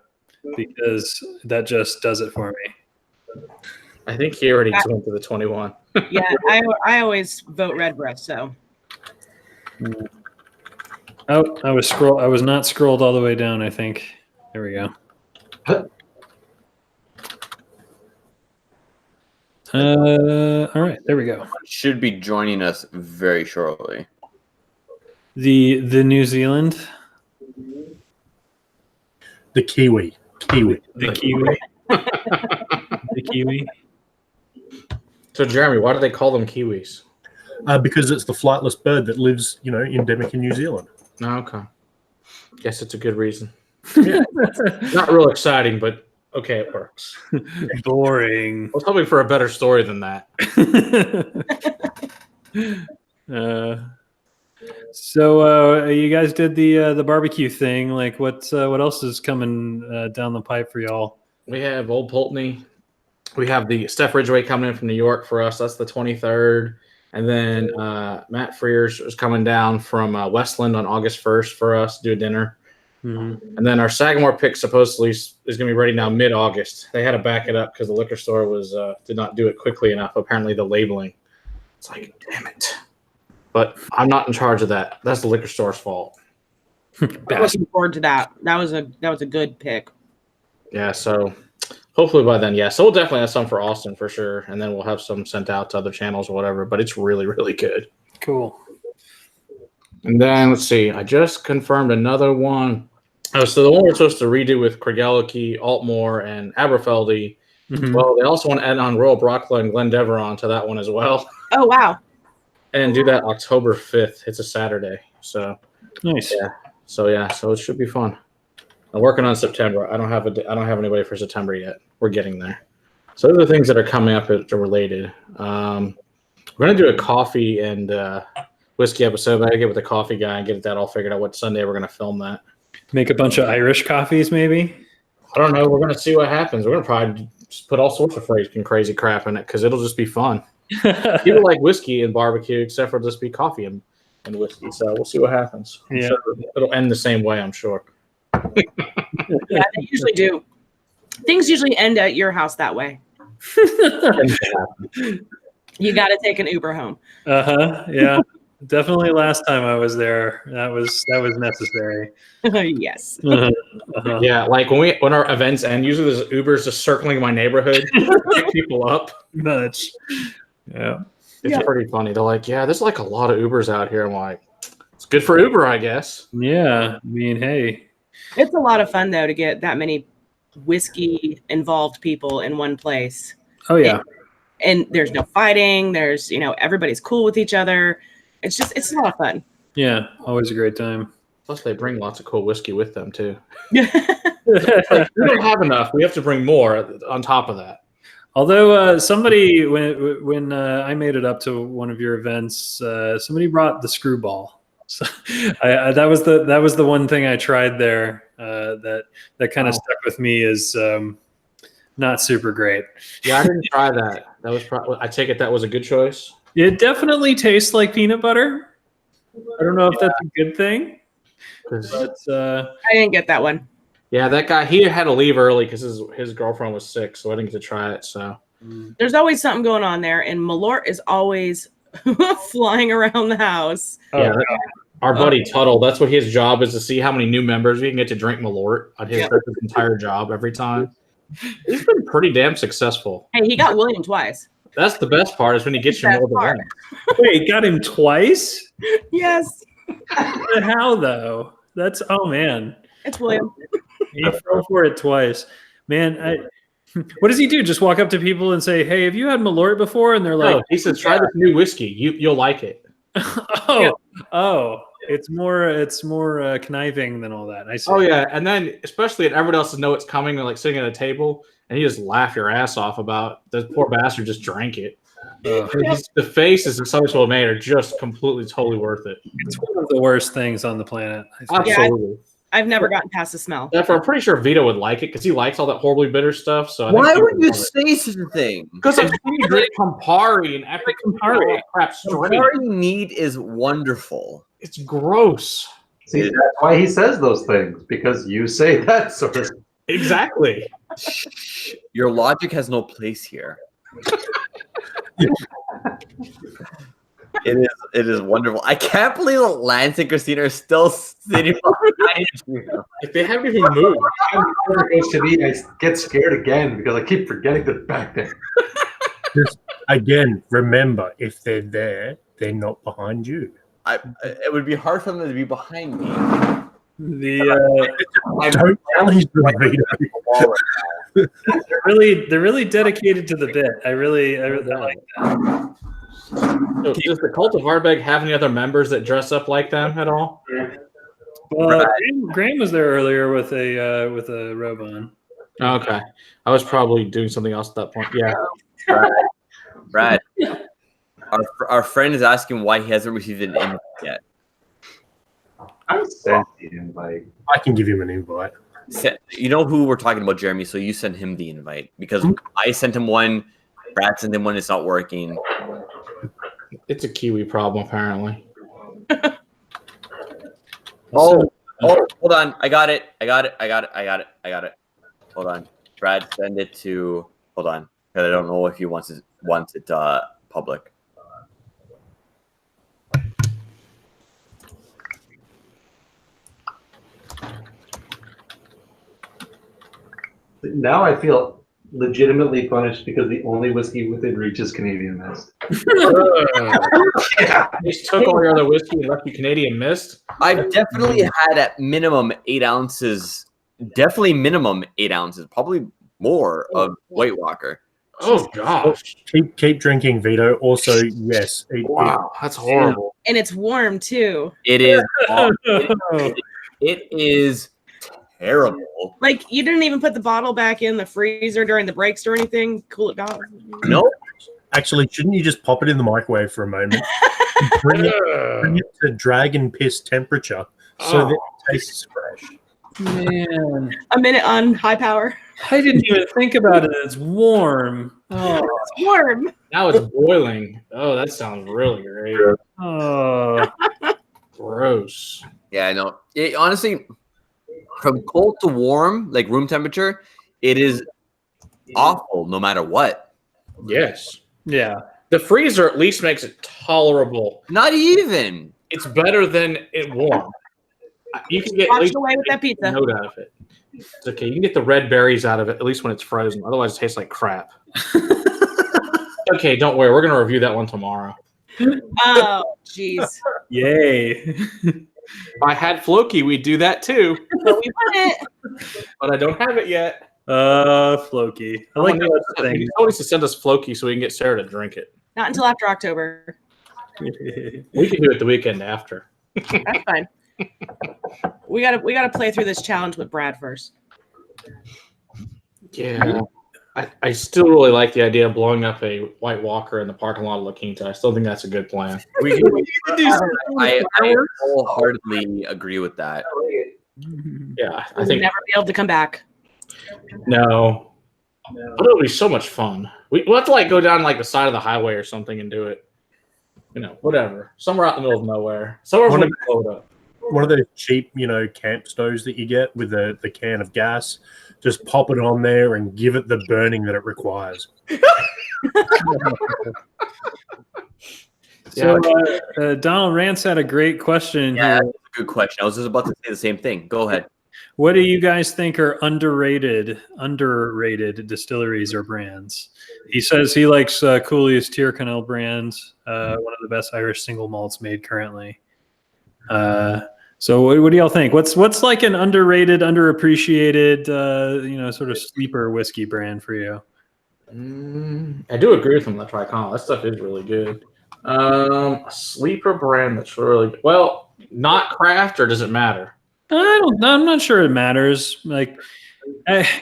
because that just does it for me. I think he already went to the 21. Yeah, I always vote Redbreast. So. Oh, I was not scrolled all the way down. I think. There we go. All right, there we go. Should be joining us very shortly. The New Zealand, The Kiwi. the Kiwi, the Kiwi. So, Jeremy, why do they call them Kiwis? Because it's the flightless bird that lives, endemic in New Zealand. Oh, okay. Guess it's a good reason. Not real exciting, but okay, it works. Boring. I was hoping for a better story than that. So you guys did the barbecue thing. Like, what else is coming down the pipe for y'all? We have Old Pulteney. We have the Steph Ridgeway coming in from New York for us. That's the 23rd. And then Matt Frears is coming down from Westland on August 1st for us to do a dinner. Mm-hmm. And then our Sagamore pick supposedly is going to be ready now mid-August. They had to back it up because the liquor store did not do it quickly enough. Apparently the labeling. It's like, damn it. But I'm not in charge of that. That's the liquor store's fault. I'm looking forward to that. That was a good pick. Yeah, so hopefully by then, yeah. So we'll definitely have some for Austin for sure. And then we'll have some sent out to other channels or whatever. But it's really, really good. Cool. And then let's see. I just confirmed another one. Oh, so the one we're supposed to redo with Kregelke, Altmore, and Aberfeldy. Mm-hmm. Well, they also want to add on Royal Brockla and Glendeveron to that one as well. Oh, wow. And do that October 5th. It's a Saturday. So Nice. yeah. So it should be fun. I'm working on September. I don't have anybody for September yet. We're getting there. So those are the things that are coming up that are related. We're gonna do a coffee and whiskey episode. But I gotta get with the coffee guy and get that all figured out. What Sunday we're gonna film that. Make a bunch of Irish coffees, maybe. I don't know. We're gonna see what happens. We're gonna probably just put all sorts of freaking crazy crap in it because it'll just be fun. People like whiskey and barbecue, except for just be coffee and whiskey. So we'll see what happens. Yeah. Sure it'll end the same way, I'm sure. Yeah, they usually do. Things usually end at your house that way. You got to take an Uber home. Yeah. Definitely. Last time I was there, that was necessary. Yes. Yeah, like when our events end, usually there's Ubers just circling my neighborhood, to pick people up. Much. Yeah. It's pretty funny. They're like, yeah, there's like a lot of Ubers out here. I'm like, it's good for Uber, I guess. Yeah. I mean, hey. It's a lot of fun though to get that many whiskey involved people in one place. Oh yeah. And there's no fighting. There's, everybody's cool with each other. It's a lot of fun. Yeah. Always a great time. Plus, they bring lots of cool whiskey with them too. Yeah. Like, we don't have enough. We have to bring more on top of that. Although somebody, when I made it up to one of your events, somebody brought the screwball. So that was the one thing I tried there that kind of stuck with me is not super great. Yeah, I didn't try that. That was probably. I take it that was a good choice. It definitely tastes like peanut butter. I don't know if that's a good thing. But, I didn't get that one. Yeah, that guy, he had to leave early because his girlfriend was sick, so I didn't get to try it. So there's always something going on there, and Malort is always flying around the house. Yeah, our buddy Tuttle, that's what his job is, to see how many new members we can get to drink Malort. That's his entire job every time. He's been pretty damn successful. Hey, he got William twice. That's the best part, is when he gets you more than one. Wait, got him twice? Yes. How though? That's man. It's William. He fell for it twice. Man, what does he do? Just walk up to people and say, "Hey, have you had Malort before?" And they're like, "No." He says, "Try this new whiskey. You'll like it." It's more conniving than all that. I see. Oh yeah, and then especially if everyone else know it's coming, and like sitting at a table, and you just laugh your ass off about the poor bastard just drank it. The faces that some people made are just completely, totally worth it. It's one of the worst things on the planet. Absolutely. I've never gotten past the smell. Therefore, I'm pretty sure Vito would like it because he likes all that horribly bitter stuff. So Why would you say such a thing? Because I'm saying you drink Campari and epic Campari crap straight. Campari neat is wonderful. It's gross. See, that's why he says those things, because you say that sort of. Exactly. Your logic has no place here. It is wonderful. I can't believe that Lance and Christina are still sitting behind you. If they haven't even moved. Whenever it goes to me, I get scared again because I keep forgetting they're back there. Just again, remember, if they're there, they're not behind you. It would be hard for them to be behind me. Don't challenge them, Vito. They're really dedicated to the bit. I really like that. So, does the Cult of Ardbeg have any other members that dress up like them at all? Well, Graham was there earlier with a robe on. Okay, I was probably doing something else at that point. Yeah, Brad, our friend is asking why he hasn't received an invite yet. I sent the invite. I can give him an invite. You know who we're talking about, Jeremy, so you send him the invite. Because I sent him one, Brad sent him one, it's not working. it's a Kiwi problem, apparently. Oh, hold on. I got it. Hold on. Brad, send it to, hold on. Because I don't know if he wants it public. Now I feel legitimately punished because the only whiskey within reach is Canadian Mist. Yeah. You just took all your other whiskey and left you Canadian Mist? I've definitely had at minimum 8 ounces, probably more of White Walker. Oh, gosh. Keep drinking, Vito. Also, yes. Wow, that's horrible. And it's warm too. It is. It is terrible. Like you didn't even put the bottle back in the freezer during the breaks or anything. Cool it down. Nope. Actually, shouldn't you just pop it in the microwave for a moment? bring it to dragon piss temperature so that it tastes fresh. Man, A minute on high power. I didn't even think about it. It's warm. Oh, It's warm. Now it's boiling. Oh, that sounds really great. oh. Gross. Yeah, I know. It, honestly, from cold to warm, like room temperature, it is awful no matter what. Yes. Yeah. The freezer at least makes it tolerable. Not even. It's better than it warm. You can get at Watch least away with that a pizza. note out of it. It's okay. You can get the red berries out of it, at least when it's frozen. Otherwise, it tastes like crap. Okay, don't worry. We're going to review that one tomorrow. Oh, jeez. Yay. If I had Floki, we'd do that too. But we want it. But I don't have it yet. Floki. I like that thing. He always to send us Floki so we can get Sarah to drink it. Not until after October. We can do it the weekend after. That's fine. We gotta play through this challenge with Brad first. Yeah. I still really like the idea of blowing up a White Walker in the parking lot of La Quinta. I still think that's a good plan. I wholeheartedly agree with that. Yeah, I We'll think never be able to come back. no. But it'll be so much fun. We'll have to like go down like the side of the highway or something and do it. You know, whatever. Somewhere out in the middle of nowhere. Somewhere we can blow it up. One of those cheap, camp stoves that you get with the can of gas. Just pop it on there and give it the burning that it requires. So Donald Rance had a great question Yeah, here. that's a good question. I was just about to say the same thing. Go ahead. What do you guys think are underrated distilleries or brands? He says he likes Cooley's Tyrconnell brand, one of the best Irish single malts made currently. So what do y'all think? What's like an underrated, underappreciated, sort of sleeper whiskey brand for you? I do agree with him. That's Tyrconnell. That stuff is really good. A sleeper brand that's really well, not craft, or does it matter? I'm not sure it matters. Like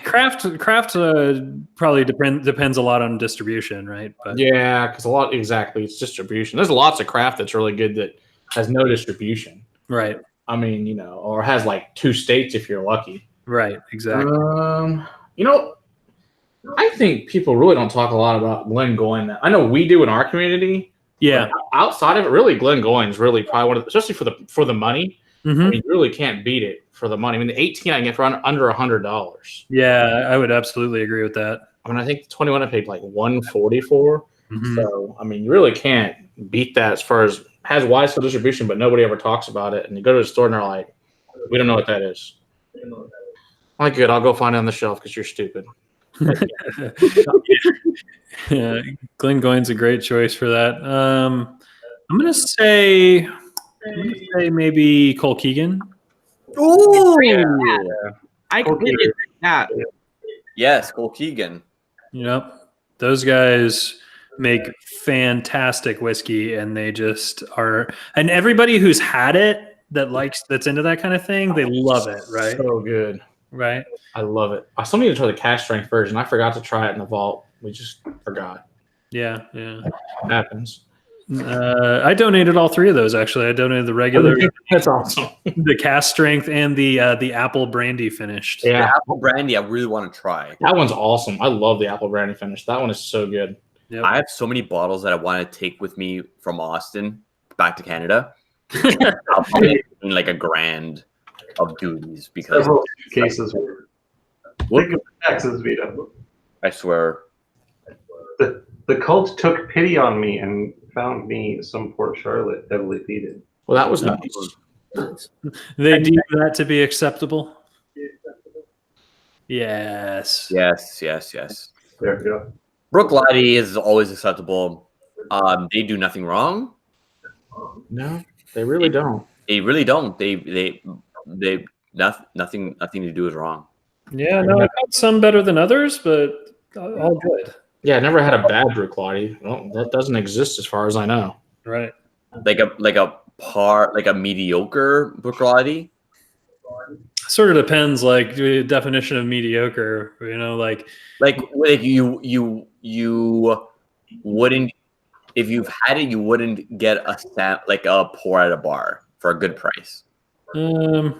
craft probably depends a lot on distribution, right? But Yeah, because it's distribution. There's lots of craft that's really good that has no distribution. right. I mean, you know, or has like 2 states if you're lucky. Right. Exactly. You know, I think people really don't talk a lot about Glengoyne. I know we do in our community. Yeah. But outside of it, really, Glengoyne is really probably one of, especially for the money. Mm-hmm. I mean, you really can't beat it for the money. I mean, the 18 I can get for under $100. Yeah, I would absolutely agree with that. I mean, I think the 21 I paid like 140 for. Mm-hmm. So, I mean, you really can't beat that as far as has widespread distribution, but nobody ever talks about it. And you go to the store and they're like, we don't know what that is. I'm like, good, I'll go find it on the shelf because you're stupid. Yeah, Glengoyne's a great choice for that. I'm gonna say maybe Cole Keegan. Ooh, I completely agree with that. yes, Cole Keegan. Yep, those guys make fantastic whiskey, and they just are. And everybody who's had it that's into that kind of thing, they love it, right? So good. Right. I love it. I still need to try the cash strength version. I forgot to try it in the vault. We just forgot. Yeah. It happens. I donated all 3 of those. Actually, I donated the regular, That's awesome. the cast strength, and the apple brandy finished. The Yeah, apple brandy, I really want to try. that one's awesome. I love the apple brandy finish. That one is so good. Yep. I have so many bottles that I want to take with me from Austin back to Canada. I'll probably in like $1,000 of duties because Several cases. What? Think of the taxes, Vito. I swear. The cult took pity on me and found me some Port Charlotte heavily peated. Well, that was nice. They deem that to be acceptable. Yes. Yes. There we go. Brook Laddie is always acceptable. They do nothing wrong. No, they really don't. They really don't. They nothing to do is wrong. Yeah, no, I've had some better than others, but all good. Yeah, I never had a bad Brook Lottie. Well, that doesn't exist as far as I know. Right. Like a mediocre Brook Laddie. Sort of depends, like the definition of mediocre. You know, like you wouldn't, if you've had it, you wouldn't get a pour at a bar for a good price. I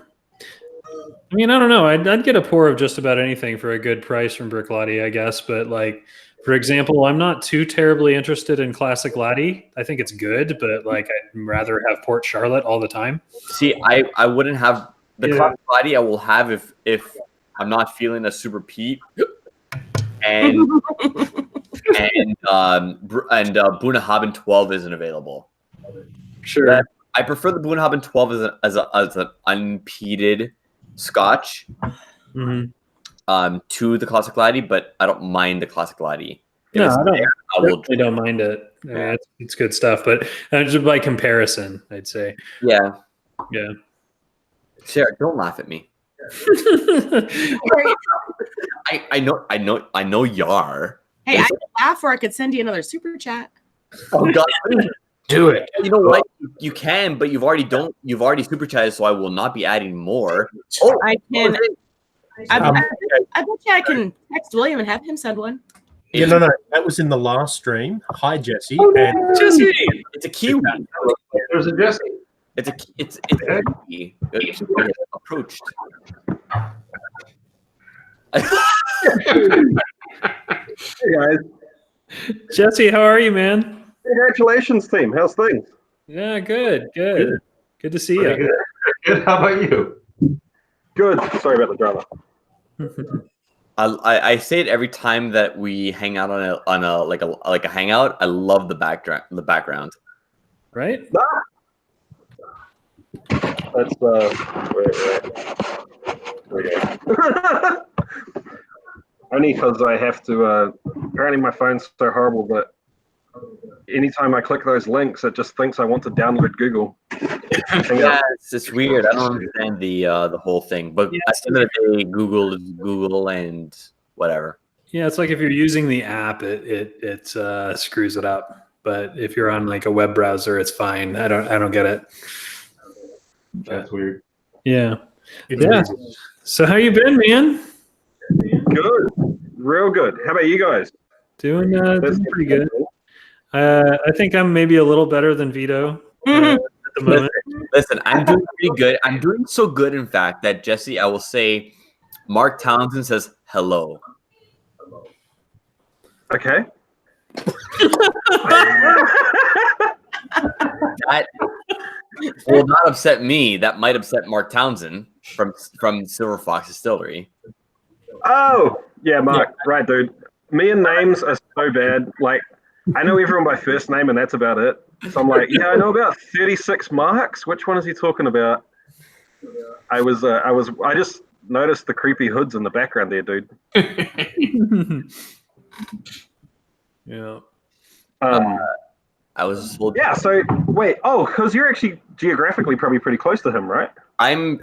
mean, I don't know. I'd get a pour of just about anything for a good price from Brook Laddie, I guess. But like, for example, I'm not too terribly interested in classic Laddie. I think it's good, but like, I'd rather have Port Charlotte all the time. See, I wouldn't have the classic Laddie. I will have if I'm not feeling a super peat, and Bunnahabhain 12 isn't available. Sure. I prefer the Bunnahabhain 12 as an unpeated Scotch to the classic Laddie, but I don't mind the classic Laddie. No, I don't mind it. I mean, it's good stuff, but just by comparison, I'd say. Yeah. Yeah. Sarah, don't laugh at me. I know you are. Hey, I could laugh, or I could send you another super chat. Oh God. Do it. You know what? You can, but you've already super chatted, so I will not be adding more. Oh, I can. I bet you I can text William and have him send one. Yeah, no, that was in the last stream. Hi, Jesse. Jesse, it's a Kiwi. There's a Jesse. It's a Kiwi. It's approached. Hey guys, Jesse, how are you, man? congratulations, team. How's things? Yeah, good to see you. Good. How about you? Good. Sorry about the drama. I say it every time that we hang out on a hangout. I love the background. Right? That's right. Only because I have to. Apparently, my phone's so horrible that anytime I click those links, it just thinks I want to download Google. Yeah, it's weird. I don't understand the whole thing. But at the end of the day, Google is Google and whatever. Yeah, it's like if you're using the app, it screws it up. But if you're on like a web browser, it's fine. I don't get it. That's weird. Yeah. Yeah. So how you been, man? Good. Real good. How about you guys? Doing pretty good. I think I'm maybe a little better than Vito at the the moment. Listen, I'm doing pretty good. I'm doing so good, in fact, that Jesse, I will say, Mark Townsend says hello. Okay. That will not upset me. That might upset Mark Townsend from Silver Fox Distillery. Oh, yeah, Mark. Right, dude. Me and names are so bad. Like, I know everyone by first name, and that's about it. So I'm like, yeah, I know about 36 Marks. Which one is he talking about? I just noticed the creepy hoods in the background there, dude. Yeah. I was told. Yeah. So wait. Oh, because you're actually geographically probably pretty close to him, right? I'm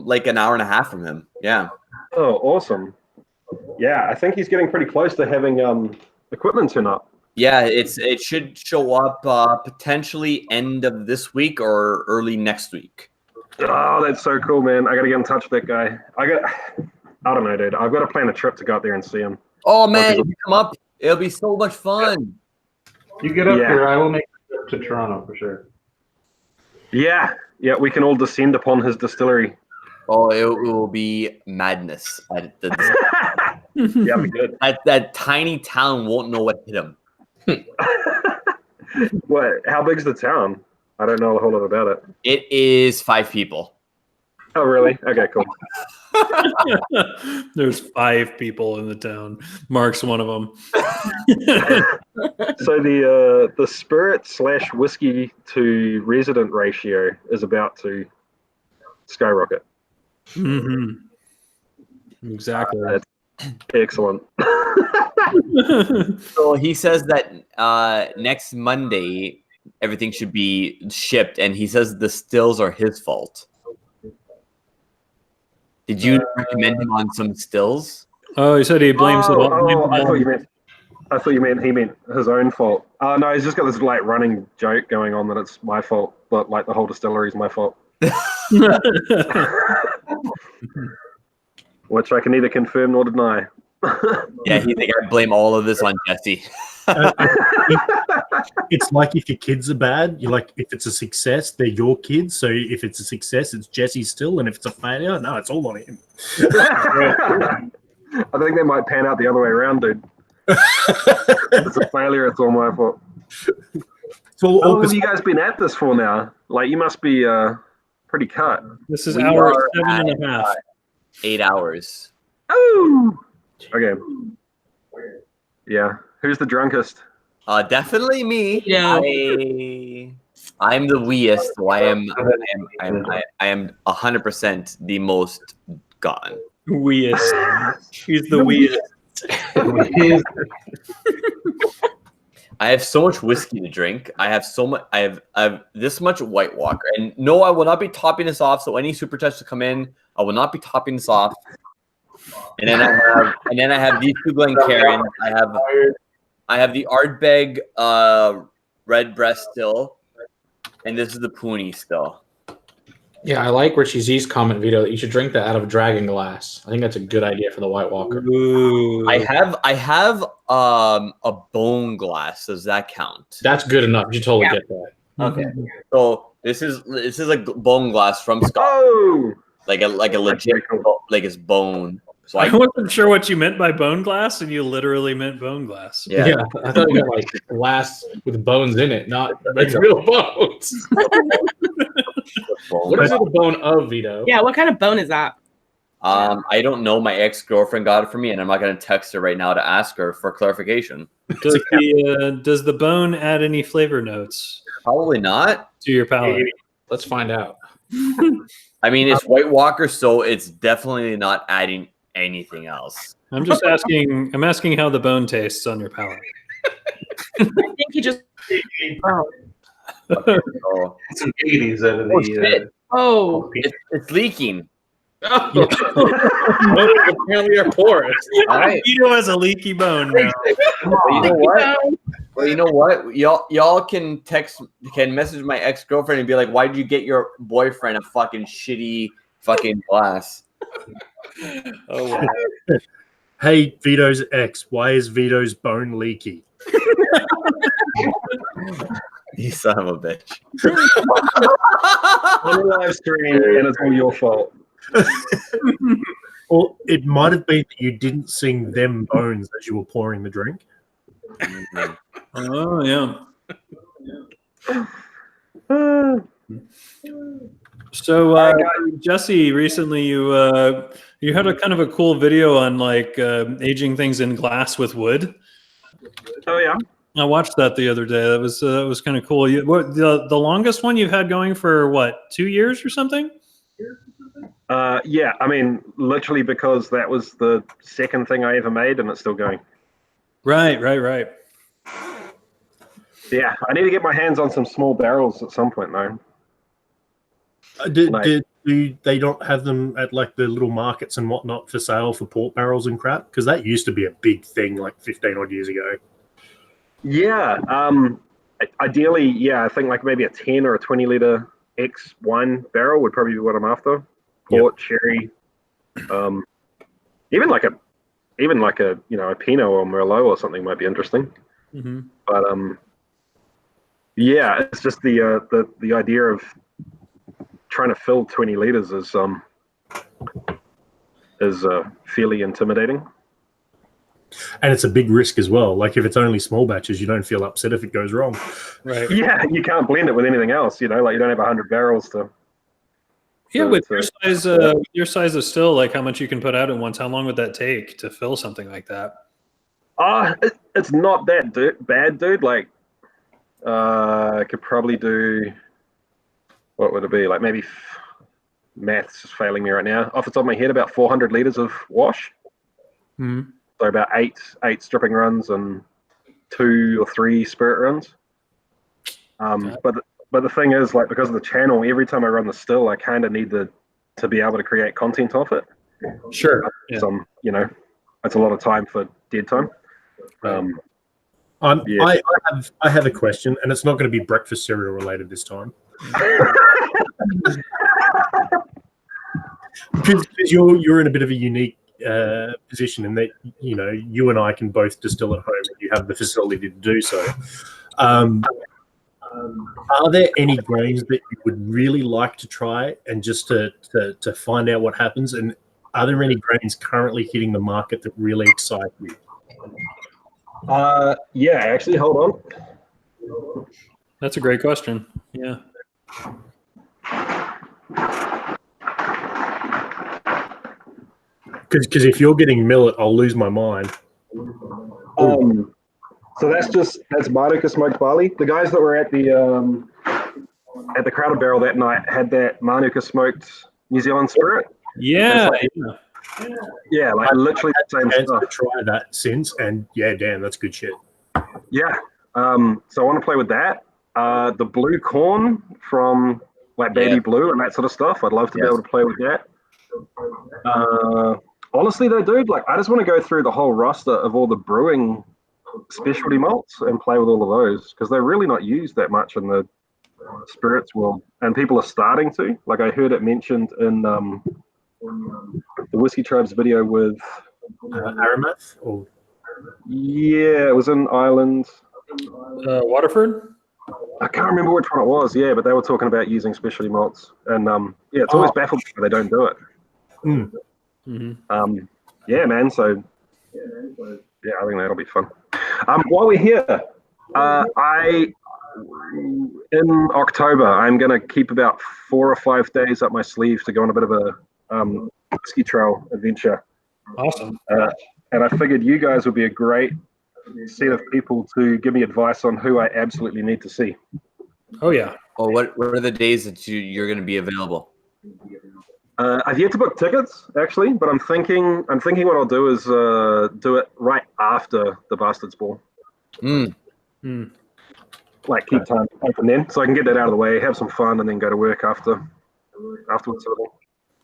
like an hour and a half from him. Yeah. Oh, awesome. Yeah, I think he's getting pretty close to having equipment turn up. Yeah, it should show up potentially end of this week or early next week. Oh, that's so cool, man. I got to get in touch with that guy. I don't know, dude. I've got to plan a trip to go up there and see him. Oh man, if you come up, it'll be so much fun. You get up here, I will make a trip to Toronto for sure. Yeah, we can all descend upon his distillery. Oh, it will be madness. Yeah, be good. That tiny town won't know what hit him. What? How big's the town? I don't know a whole lot about it. It is 5 people. Oh, really? Okay, cool. There's 5 people in the town. Mark's one of them. So the spirit / whiskey to resident ratio is about to skyrocket. Mm-hmm. Exactly. That's excellent. So he says that next Monday everything should be shipped, and he says the stills are his fault. Did you recommend him on some stills? Oh, he said he blames it all. I thought you meant he meant his own fault. Oh no, he's just got this like running joke going on that it's my fault, but like the whole distillery is my fault. Which I can neither confirm nor deny. Yeah, he think I blame all of this on Jesse. It's like if your kids are bad, you're like, if it's a success, they're your kids. So if it's a success, it's Jesse still, and if it's a failure, no, it's all on him. I think they might pan out the other way around, dude. If it's a failure, it's all my fault. So how long have you guys been at this for now? Like, you must be pretty cut. This is hour 7.5. 8 hours. Oh, okay. Yeah. Who's the drunkest? Definitely me. Yeah. I'm the weest, so I am 100% the most gone. Weest. He's the weest. I have so much whiskey to drink. I have so much. I have this much White Walker, and no, I will not be topping this off. So any super chats to come in, I will not be topping this off. And then I have these 2 Glencairns. I have the Ardbeg red breast still, and this is the Poonie still. Yeah, I like Richie Z's comment, Vito, that you should drink that out of a dragon glass. I think that's a good idea for the White Walker. Ooh. I have a bone glass. Does that count? That's good enough. You totally get that. Okay. So this is a bone glass from Scotland. Oh, Like a legit, like it's bone. So I wasn't sure what you meant by bone glass, and you literally meant bone glass. Yeah. I thought you meant like glass with bones in it, not like real bones. What is it, a bone of, Vito? Yeah, what kind of bone is that? I don't know. My ex-girlfriend got it for me, and I'm not going to text her right now to ask her for clarification. Does the bone add any flavor notes Probably not. to your palate? Let's find out. I mean, it's White Walker, so it's definitely not adding anything else. I'm just asking. I'm asking how the bone tastes on your palate. I think you just. So, Some 80s out of the. shit. It's leaking. Apparently are porous. All right. Vito has a leaky bone now. Well, you know what? Well, you know what? Y'all can message my ex-girlfriend and be like, "Why did you get your boyfriend a fucking shitty fucking glass?" Oh, wow. Hey, Vito's ex, why is Vito's bone leaky? You son of a bitch. On a live stream, and it's all your fault. Or it might have been that you didn't sing them bones as you were pouring the drink. Oh yeah. So Jesse, recently you had a kind of a cool video on like aging things in glass with wood. Oh yeah. I watched that the other day. That was kind of cool. What the longest one you've had going for what, 2 years or something? Yeah, I mean, literally because that was the second thing I ever made, and it's still going. Right. Yeah, I need to get my hands on some small barrels at some point, though. Do they don't have them at like the little markets and whatnot for sale for port barrels and crap? Because that used to be a big thing like 15 odd years ago. Yeah, ideally, yeah, I think like maybe a 10 or a 20 liter X wine barrel would probably be what I'm after. Port, sherry, even like a a Pinot or Merlot or something might be interesting. Mm-hmm. But yeah, it's just the idea of trying to fill 20 liters is fairly intimidating. And it's a big risk as well. Like if it's only small batches, you don't feel upset if it goes wrong. Right. Yeah, you can't blend it with anything else. Like you don't have 100 barrels to. Yeah, with your size of still, like how much you can put out at once, how long would that take to fill something like that? It's not that bad, dude. Like, I could probably do. What would it be? Like maybe maths is failing me right now. Off the top of my head, about 400 liters of wash. Mm-hmm. So about eight stripping runs and 2 or 3 spirit runs. But the thing is, like, because of the channel, every time I run the still, I kind of need to be able to create content off it. Sure. So, it's a lot of time for dead time. I have a question, and it's not going to be breakfast cereal related this time. Because you're in a bit of a unique position in that you and I can both distill at home, and you have the facility to do so. Are there any grains that you would really like to try and just to find out what happens? And are there any grains currently hitting the market that really excite you? Yeah, actually, hold on. That's a great question. Yeah. Because if you're getting millet, I'll lose my mind. So that's Manuka smoked barley. The guys that were at the Crowded Barrel that night had that Manuka smoked New Zealand spirit. Yeah. Yeah, like literally the same stuff. To try that since, and yeah, damn, that's good shit. Yeah. So I want to play with that. The blue corn from like Baby Blue and that sort of stuff. I'd love to be able to play with that. Honestly though, dude, like I just want to go through the whole roster of all the brewing specialty malts and play with all of those because they're really not used that much in the spirits world, and people are starting to. Like I heard it mentioned in the Whiskey Tribes video with Aramath. Yeah, it was in Ireland. Waterford. I can't remember which one it was. Yeah, but they were talking about using specialty malts, and yeah, it's always baffled me they don't do it. Mm-hmm. Yeah, man. So yeah, I think that'll be fun. While we're here, in October, I'm going to keep about 4 or 5 days up my sleeve to go on a bit of a whiskey trail adventure. Awesome. And I figured you guys would be a great set of people to give me advice on who I absolutely need to see. Oh yeah. Well, what are the days that you're going to be available? I've yet to book tickets actually, but I'm thinking what I'll do is do it right after the Bastards Ball. Like keep time open then, so I can get that out of the way, have some fun, and then go to work afterwards. Sort of.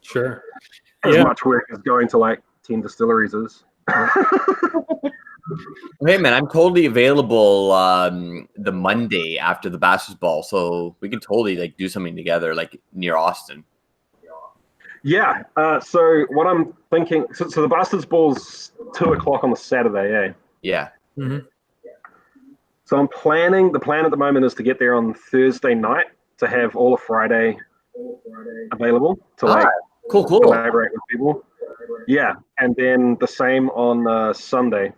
Sure. As much work as going to like 10 distilleries is. Hey man, I'm totally available the Monday after the Bastards Ball, so we can totally like do something together, like near Austin. Yeah. So what I'm thinking, so the Bastards Ball's 2:00 on the Saturday, eh? Yeah. Mm-hmm. So I'm planning. The plan at the moment is to get there on Thursday night to have all of Friday available to like cool. collaborate with people. Yeah, and then the same on Sunday.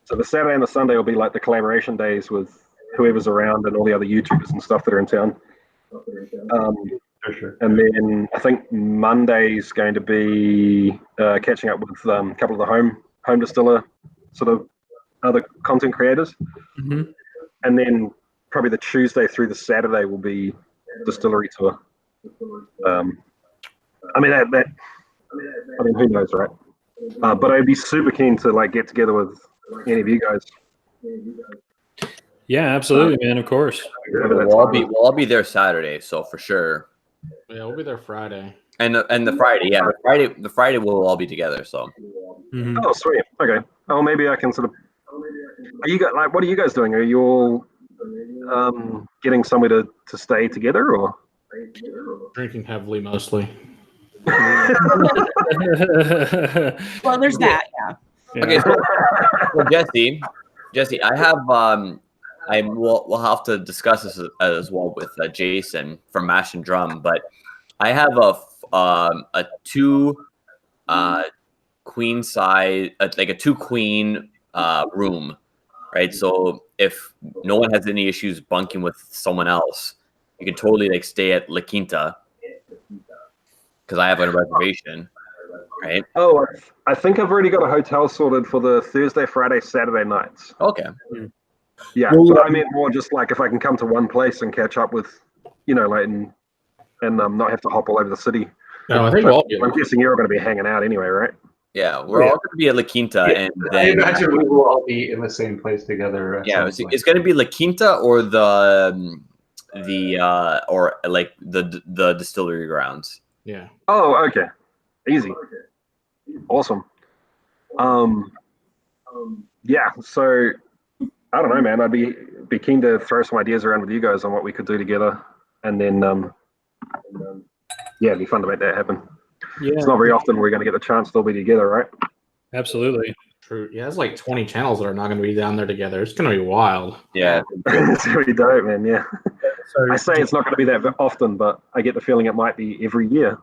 So the Saturday and the Sunday will be like the collaboration days with whoever's around and all the other YouTubers and stuff that are in town. For sure. And then I think Monday's going to be catching up with a couple of the home distiller sort of other content creators. Mm-hmm. And then probably the Tuesday through the Saturday will be distillery tour. I mean, who knows, right? But I'd be super keen to like get together with any of you guys. Yeah, absolutely, man. Of course. We'll all be there Saturday, so for sure. Yeah, we'll be there Friday. And the Friday, the Friday we'll all be together. So. Mm-hmm. Oh, sweet. Okay. Oh, maybe I can sort of. Are you guys like? What are you guys doing? Are you all getting somewhere to stay together, or Drinking heavily, mostly. Well, there's that. Yeah. Okay, so Jesse, I have we'll have to discuss this as well with Jason from Mash and Drum, but I have a 2 queen size, like a 2 queen room, right? So if no one has any issues bunking with someone else, you can totally like stay at La Quinta because I have a reservation. Right. Oh, I think I've already got a hotel sorted for the Thursday, Friday, Saturday nights. Okay. Yeah, Well, but I meant more just like if I can come to one place and catch up with, like, and not have to hop all over the city. No, I think I'm guessing you're all going to be hanging out anyway, right? Yeah, we're all going to be at La Quinta, and I then imagine we will all be in the same place together. yeah, it's going to be La Quinta or the distillery grounds. Yeah. Oh, okay. Easy. Awesome. Yeah, so I don't know, man. I'd be keen to throw some ideas around with you guys on what we could do together, and then yeah, it'd be fun to make that happen. Yeah, It's not very often we're going to get the chance to all be together, right? absolutely. True. Yeah, there's like 20 channels that are not going to be down there together. It's going to be wild. Yeah. It's really dope, man. Yeah. So I say it's not going to be that often, but I get the feeling it might be every year.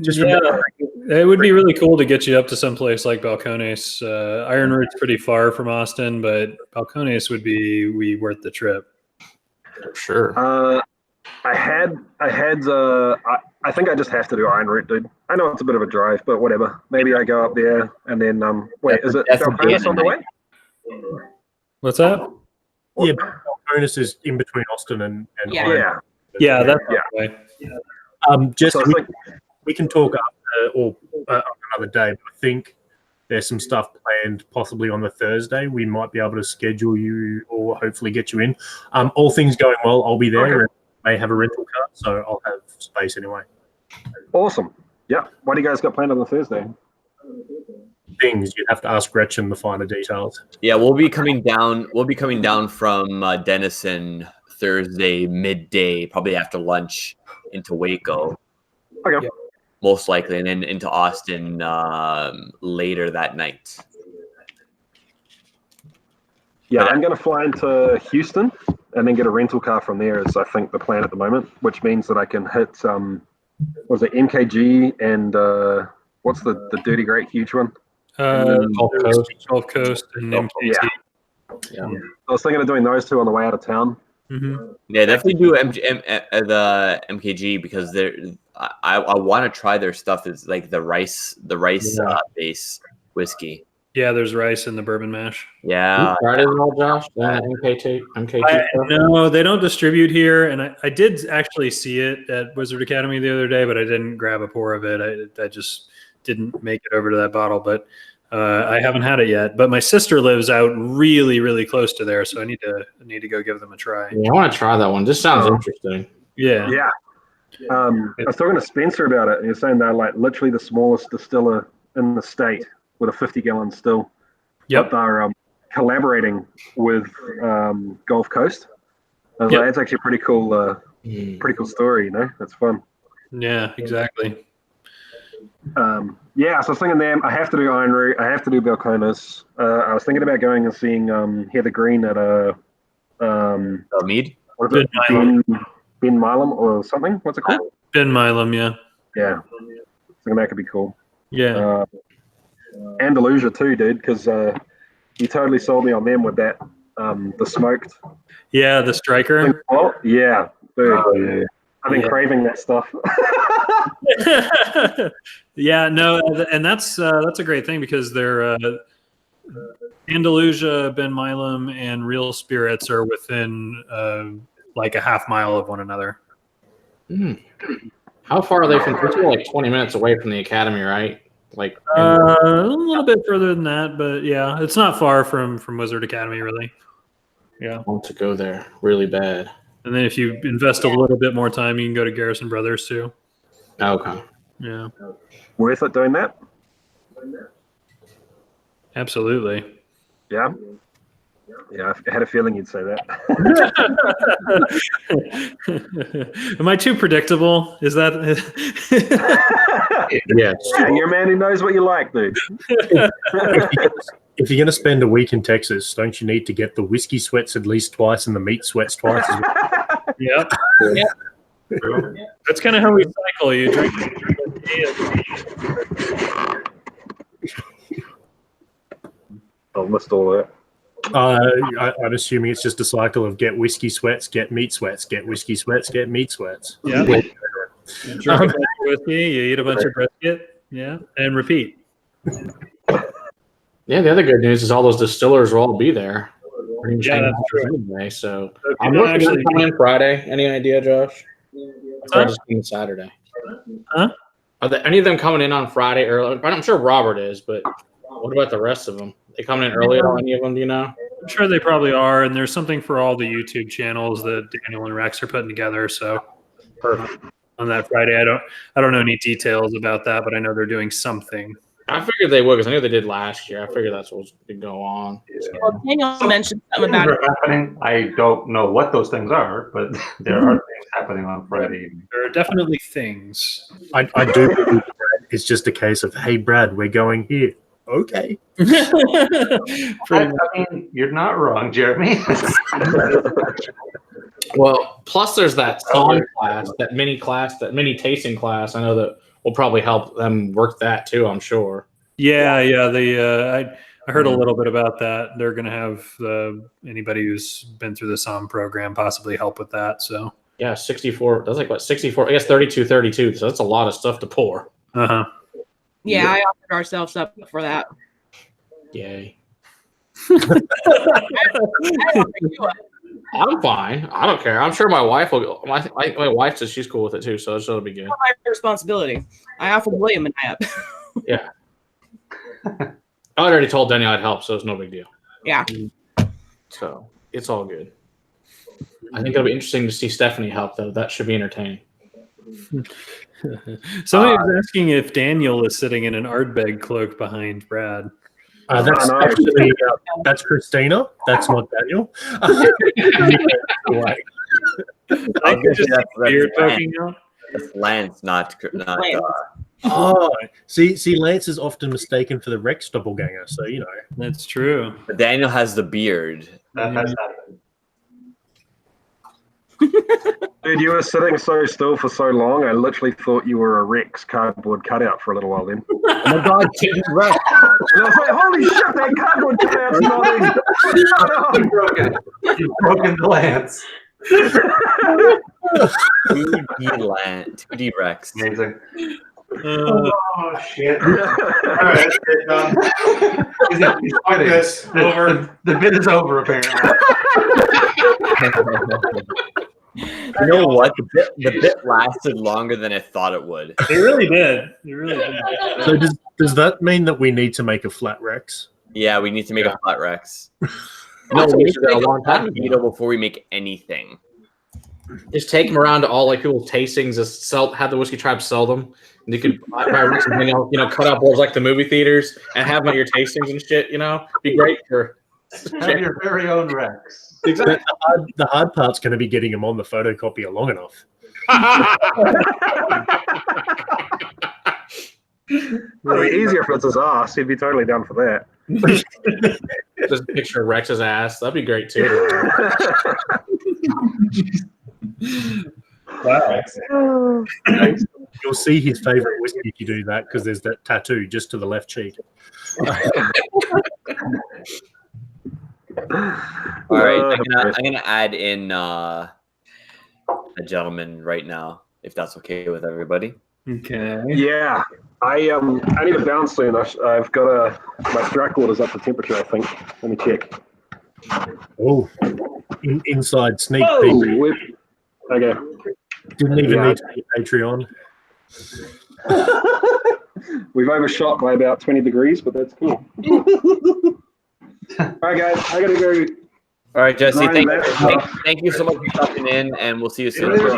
just Yeah. remember, It would be really cool to get you up to some place like Balcones. Iron Root's pretty far from Austin, but Balcones would be worth the trip. For sure. I think I just have to do Iron Root, dude. I know it's a bit of a drive, but whatever. Maybe I go up there and then wait, is it That's a Balcones day on the and way? What's that? yeah, bonus is in between Austin and Yeah. Iron. Yeah. Yeah, that's Yeah. the way. Just So it's like we can talk after or another day. But I think there's some stuff planned possibly on the Thursday. We might be able to schedule you or hopefully get you in. All things going well, I'll be there. Okay. And may have a rental car, so I'll have space anyway. awesome. Yeah. What do you guys got planned on the Thursday? Things you have to ask Gretchen the finer details. Yeah, we'll be coming down. We'll be coming down from Denison Thursday midday, probably after lunch, into Waco. Okay. Yeah. Most likely, and then into Austin later that night. Yeah, I'm going to fly into Houston and then get a rental car from there is, I think, the plan at the moment, which means that I can hit, was it MKG and what's the Dirty Great huge one? Gulf Coast and MKT. Yeah. I was thinking of doing those two on the way out of town. Mm-hmm. Yeah, definitely do the MKG because I want to try their stuff. It's like the rice base whiskey. Yeah, there's rice in the bourbon mash. Yeah, Tried it all, Josh? MKT? No, they don't distribute here, and I did actually see it at Wizard Academy the other day, but I didn't grab a pour of it. I just didn't make it over to that bottle, but I haven't had it yet. But my sister lives out really, really close to there, so I need to go give them a try. Yeah, I want to try that one. This sounds interesting. Yeah. Yeah. I was talking to Spencer about it, and he's saying they're like literally the smallest distiller in the state with a 50-gallon still. Yep. But they're collaborating with Gulf Coast. I was Yep. like, that's actually a pretty cool story, That's fun. Yeah, exactly. Yeah, so I was thinking them. I have to do Iron Root. I have to do Belconis. I was thinking about going and seeing Heather Green at a Mead. what is it? Ben Milam or something. What's it called? Ben Milam, yeah. Yeah, I think that could be cool. Yeah. Andalusia too, dude, because you totally sold me on them with that the smoked. Yeah, the striker. Oh, yeah, dude. Yeah. I've been craving that stuff. Yeah, no, and that's a great thing because they're Andalusia, Ben Milam, and Real Spirits are within like a half mile of one another. How far are they from? They're like 20 minutes away from the academy, right? Like a little bit further than that, but yeah, it's not far from Wizard Academy, really. Yeah, I want to go there really bad. And then if you invest a little bit more time, you can go to Garrison Brothers too. Okay. Yeah. Worth it doing that? Absolutely. Yeah. Yeah, I had a feeling you'd say that. Am I too predictable? Is that? Yes. Yeah, you're a man who knows what you like, dude. If you're going to spend a week in Texas, don't you need to get the whiskey sweats at least twice and the meat sweats twice as well? Yep. That's kind of how we cycle. You drink. I've missed all that. I'm assuming it's just a cycle of get whiskey sweats, get meat sweats, get whiskey sweats, get meat sweats. Yeah. You drink a bunch of whiskey, you eat a bunch of brisket, yeah, and repeat. Yeah, the other good news is all those distillers will all be there. Yeah, that's true. Anyway, so I'm looking at coming in Friday. Any idea, Josh? Or just coming Saturday? Huh? Are there any of them coming in on Friday early? I'm sure Robert is, but what about the rest of them? They coming in early at all? Any of them? Do you know? I'm sure they probably are, and there's something for all the YouTube channels that Daniel and Rex are putting together. So on that Friday, I don't know any details about that, but I know they're doing something. I figured they would because I knew they did last year. I figured that's what was going to go on. Well, Daniel mentioned something about it. Happening. I don't know what those things are, but there are things happening on Friday evening. There are definitely things. I do believe Brad, it's just a case of, hey, Brad, we're going here. Okay. I mean, you're not wrong, Jeremy. Well, plus there's that song class, that mini tasting class. I know that will probably help them work that too, I'm sure. Yeah. I heard a little bit about that. They're going to have anybody who's been through the SOM program possibly help with that. So yeah, 64. That's like what 64. I guess 32. So that's a lot of stuff to pour. Yeah, I offered ourselves up for that. Yay. I'm fine. I don't care. I'm sure my wife will go. My wife says she's cool with it too, so it'll be good. It's not my responsibility. I offered William and I up. Yeah. I already told Daniel I'd help, so it's no big deal. Yeah. So it's all good. I think it'll be interesting to see Stephanie help, though. That should be entertaining. Somebody was asking if Daniel is sitting in an Ardbeg cloak behind Brad. That's actually that's Christina. That's not Daniel. I could just see beard poking out. That's Lance, not. Oh, see, Lance is often mistaken for the Rex doppelganger. So you know that's true. But Daniel has the beard. That has happened. Dude, you were sitting so still for so long, I literally thought you were a Rex cardboard cutout for a little while then. Oh my God, Rex. And I was like, holy shit, that cardboard cutout's not in. You've broken the lance. 2D Rex. Amazing. Oh, shit. All right, done. The bit is over, apparently. You know what? The bit lasted longer than I thought it would. It really did. So does that mean that we need to make a flat Rex? Yeah, we need to make a flat Rex. No, we need to make a long time Vito before we make anything. Just take them around to all like people's tastings. Just have the whiskey tribe sell them. And you could buy something else, cut out boards like the movie theaters and have them at your tastings and shit. Be great for have your very own Rex. Exactly. The hard part's going to be getting them on the photocopier long enough. It'd be easier if it's his ass. He'd be totally down for that. Just a picture of Rex's ass. That'd be great too. Wow. You'll see his favorite whiskey if you do that because there's that tattoo just to the left cheek. All right, I'm gonna add in a gentleman right now, if that's okay with everybody. Okay. Yeah. I need to bounce soon. I've got my strike order's up to temperature, I think. Let me check. Oh, inside sneak Oh, peek. okay. Didn't even need to be Patreon. We've overshot by about 20 degrees, but that's cool. All right, guys. I got to go. All right, Jesse. Grind Thank you so much for stopping in, and we'll see you soon. Good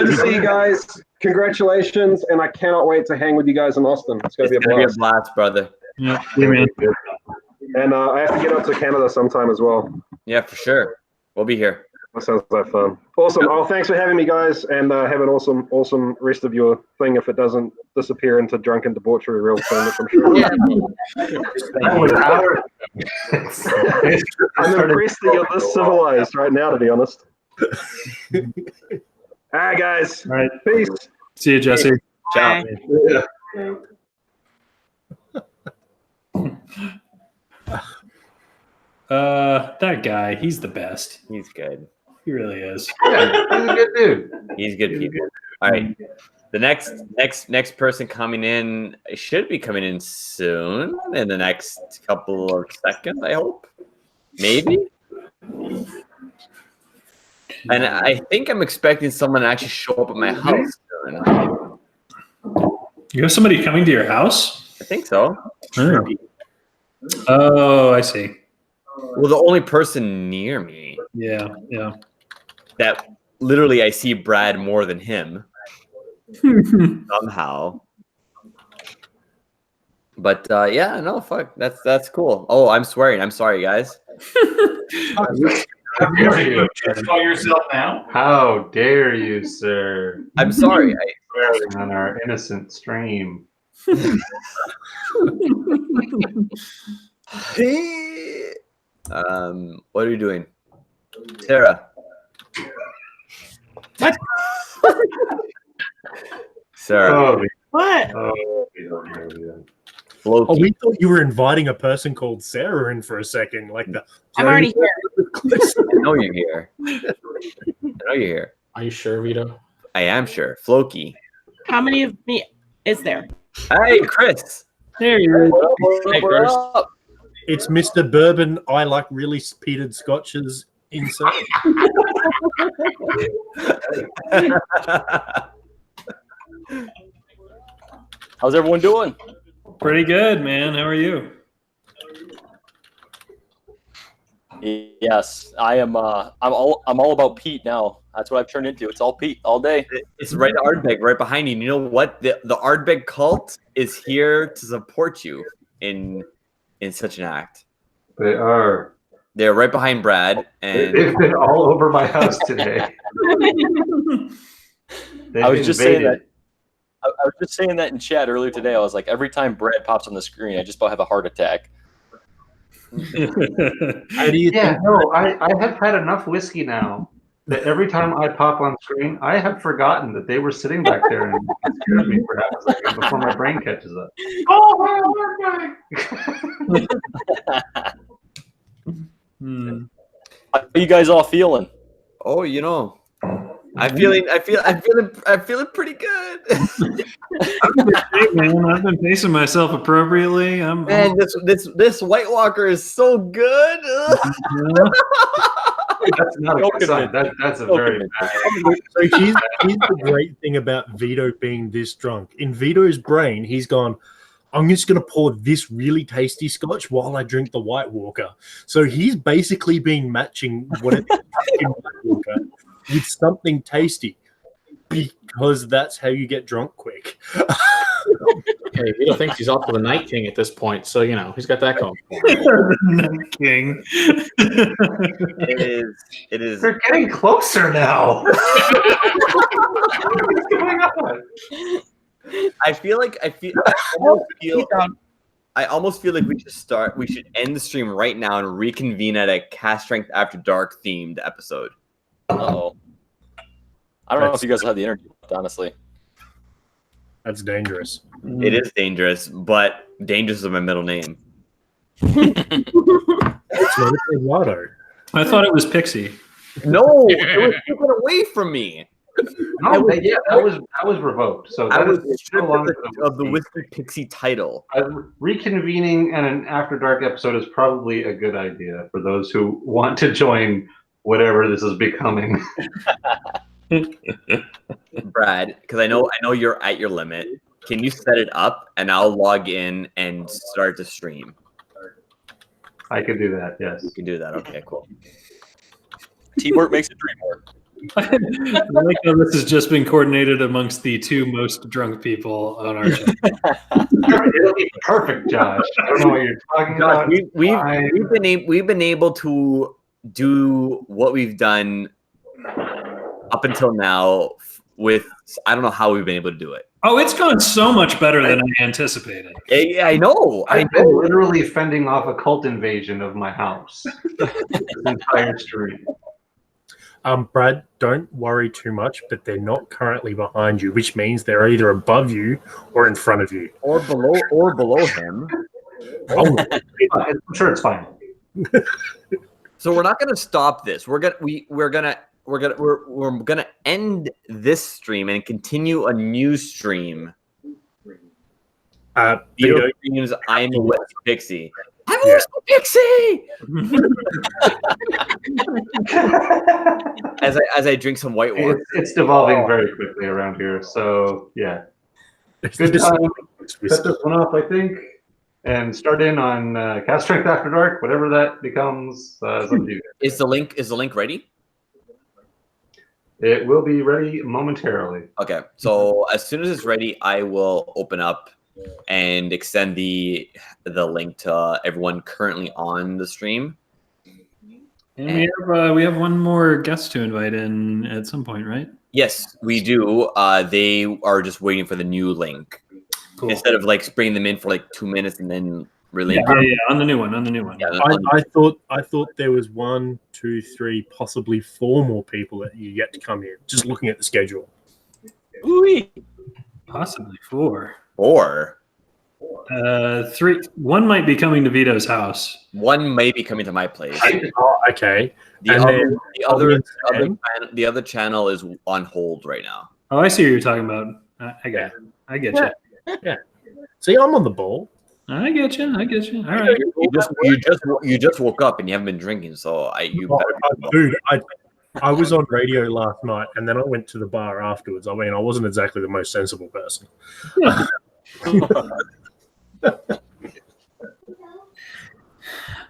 to see you guys. Congratulations, and I cannot wait to hang with you guys in Austin. It's going to be a blast, brother. Yeah, man. And I have to get up to Canada sometime as well. Yeah, for sure. We'll be here. That sounds like fun. Awesome. Oh, thanks for having me, guys, and have an awesome rest of your thing if it doesn't disappear into drunken debauchery real soon, which I'm sure. Yeah. I'm impressed that you're this civilized right now, to be honest. All right, guys. All right. Peace. See you, Jesse. Ciao. That guy, he's the best. He's good. He really is. Yeah, he's a good dude. He's good people. All right. The next person coming in should be coming in soon, in the next couple of seconds, I hope. Maybe. And I think I'm expecting someone to actually show up at my house soon. You have somebody coming to your house? I think so. Oh, I see. Well, the only person near me. Yeah. That literally I see Brad more than him. Somehow. But yeah, no, fuck. That's cool. Oh, I'm swearing. I'm sorry, guys. How dare you? Just call yourself now. How dare you, sir? I'm sorry. Swearing on our innocent stream. What are you doing? Sarah. What? Sarah. Oh, What? Oh, we thought you were inviting a person called Sarah in for a second. Like the I'm already here. I know you're here. Are you sure, Vito? I am sure. Floki. How many of me is there? Hey, Chris. There you are. Hey, Chris. It's Mr. Bourbon. I like really peated scotches inside. How's everyone doing? Pretty good, man. How are you? Yes, I am. I'm all about Pete now. That's what I've turned into. It's all Pete all day. It's right Ardbeg, right behind you. And you know what? The Ardbeg cult is here to support you in such an act. They are. They're right behind Brad, and They've been all over my house today. I was just saying that. I was just saying that in chat earlier today. I was like, every time Brad pops on the screen, I just about have a heart attack. How do you Yeah, no, I have had enough whiskey now that every time I pop on screen, I have forgotten that they were sitting back there and scared me for half a second before my brain catches up. How are you guys all feeling? oh, you know, I'm feeling pretty good. Hey, man, I've been pacing myself appropriately. Man, this White Walker is so good. That's not a good sign. That's a very bad. So here's the great thing about Vito being this drunk. In Vito's brain, he's gone, I'm just going to pour this really tasty scotch while I drink the White Walker. So he's basically been matching whatever in White Walker with something tasty because that's how you get drunk quick. Hey, Vito thinks he's off to the Night King at this point, so you know he's got that going. Night King. It is. They're getting closer now. What's going on? I almost feel like we should end the stream right now and reconvene at a Cast Strength After Dark themed episode. Uh-oh. I don't know if you guys will have the energy, honestly. That's dangerous. It is dangerous, but dangerous is my middle name. It's not Vito. I thought it was Pixie. No, it was taken away from me. No, that was revoked. So I that was is stripped no of the Whiskey Pixie title. Reconvening in an After Dark episode is probably a good idea for those who want to join whatever this is becoming. Brad, because I know you're at your limit. Can you set it up and I'll log in and start to stream? I could do that. Yes, you can do that. Okay, cool. Teamwork makes the dream work. I like how this has just been coordinated amongst the two most drunk people on our channel. It'll be perfect, Josh. I don't know what you're talking Josh, about. we've been able to do what we've done up until now with I don't know how we've been able to do it. Oh, it's gone so much better than I anticipated. Yeah, I know. I've been literally fending off a cult invasion of my house this entire stream. Brad, don't worry too much, but they're not currently behind you, which means they're either above you or in front of you. Or below him. Oh, I'm sure it's fine. So we're not gonna stop this. We're gonna end this stream and continue a new stream. Vito streams I'm a West Pixie. I'm a West Pixie! as I drink some white water. It's devolving very quickly around here, so yeah. Good time. Set this one off, I think, and start in on Cast Strength After Dark, whatever that becomes. Is up to you. Is the link ready? It will be ready momentarily. Okay, so as soon as it's ready, I will open up and extend the link to everyone currently on the stream. And we have one more guest to invite in at some point, right? Yes, we do. They are just waiting for the new link. Cool. Instead of like bringing them in for like 2 minutes and then really. Yeah, on the new one. Yeah, I thought there was 1, 2, 3, possibly 4 more people that you yet to come in. Just looking at the schedule. Ooh. Possibly 4. 4. 3. One might be coming to Vito's house. One may be coming to my place. Oh, okay. The other channel is on hold right now. Oh, I see what you're talking about. I get you. Yeah. See, I'm on the ball. I get you. All right. You just woke up and you haven't been drinking, so dude, I was on radio last night and then I went to the bar afterwards. I mean, I wasn't exactly the most sensible person.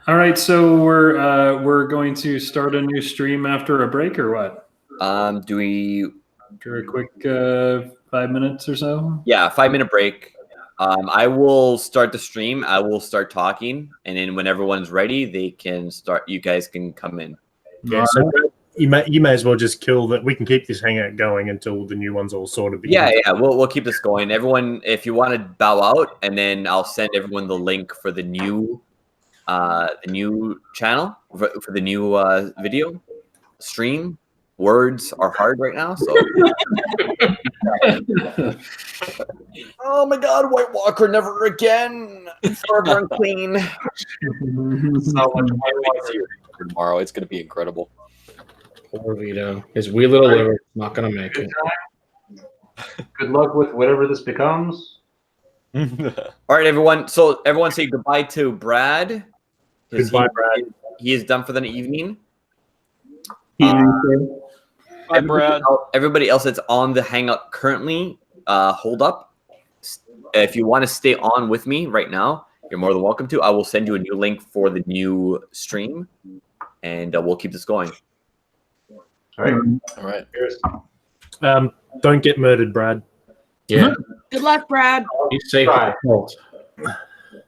All right, so we're going to start a new stream after a break, or what? Do we after a quick 5 minutes or so? Yeah, 5-minute break. I will start the stream. I will start talking, and then when everyone's ready, they can start. You guys can come in. Yeah, so you may as well just kill that. We can keep this hangout going until the new one's all sorted. Yeah, we'll keep this going. Everyone, if you want to bow out, and then I'll send everyone the link for the new channel for the new video stream. Words are hard right now, so. Oh my God, White Walker, never again. Forever unclean. So much tomorrow. It's going to be incredible. Poor Vito. His wee little liver is not going to make it. Good luck with whatever this becomes. All right, everyone. So everyone say goodbye to Brad. Goodbye, Brad. He is done for the evening. Bye, Brad. Everybody else that's on the hangout currently, hold up. If you want to stay on with me right now, you're more than welcome to. I will send you a new link for the new stream, and we'll keep this going. All right. All right. Cheers. Don't get murdered, Brad. Yeah. Good luck, Brad. Be safe.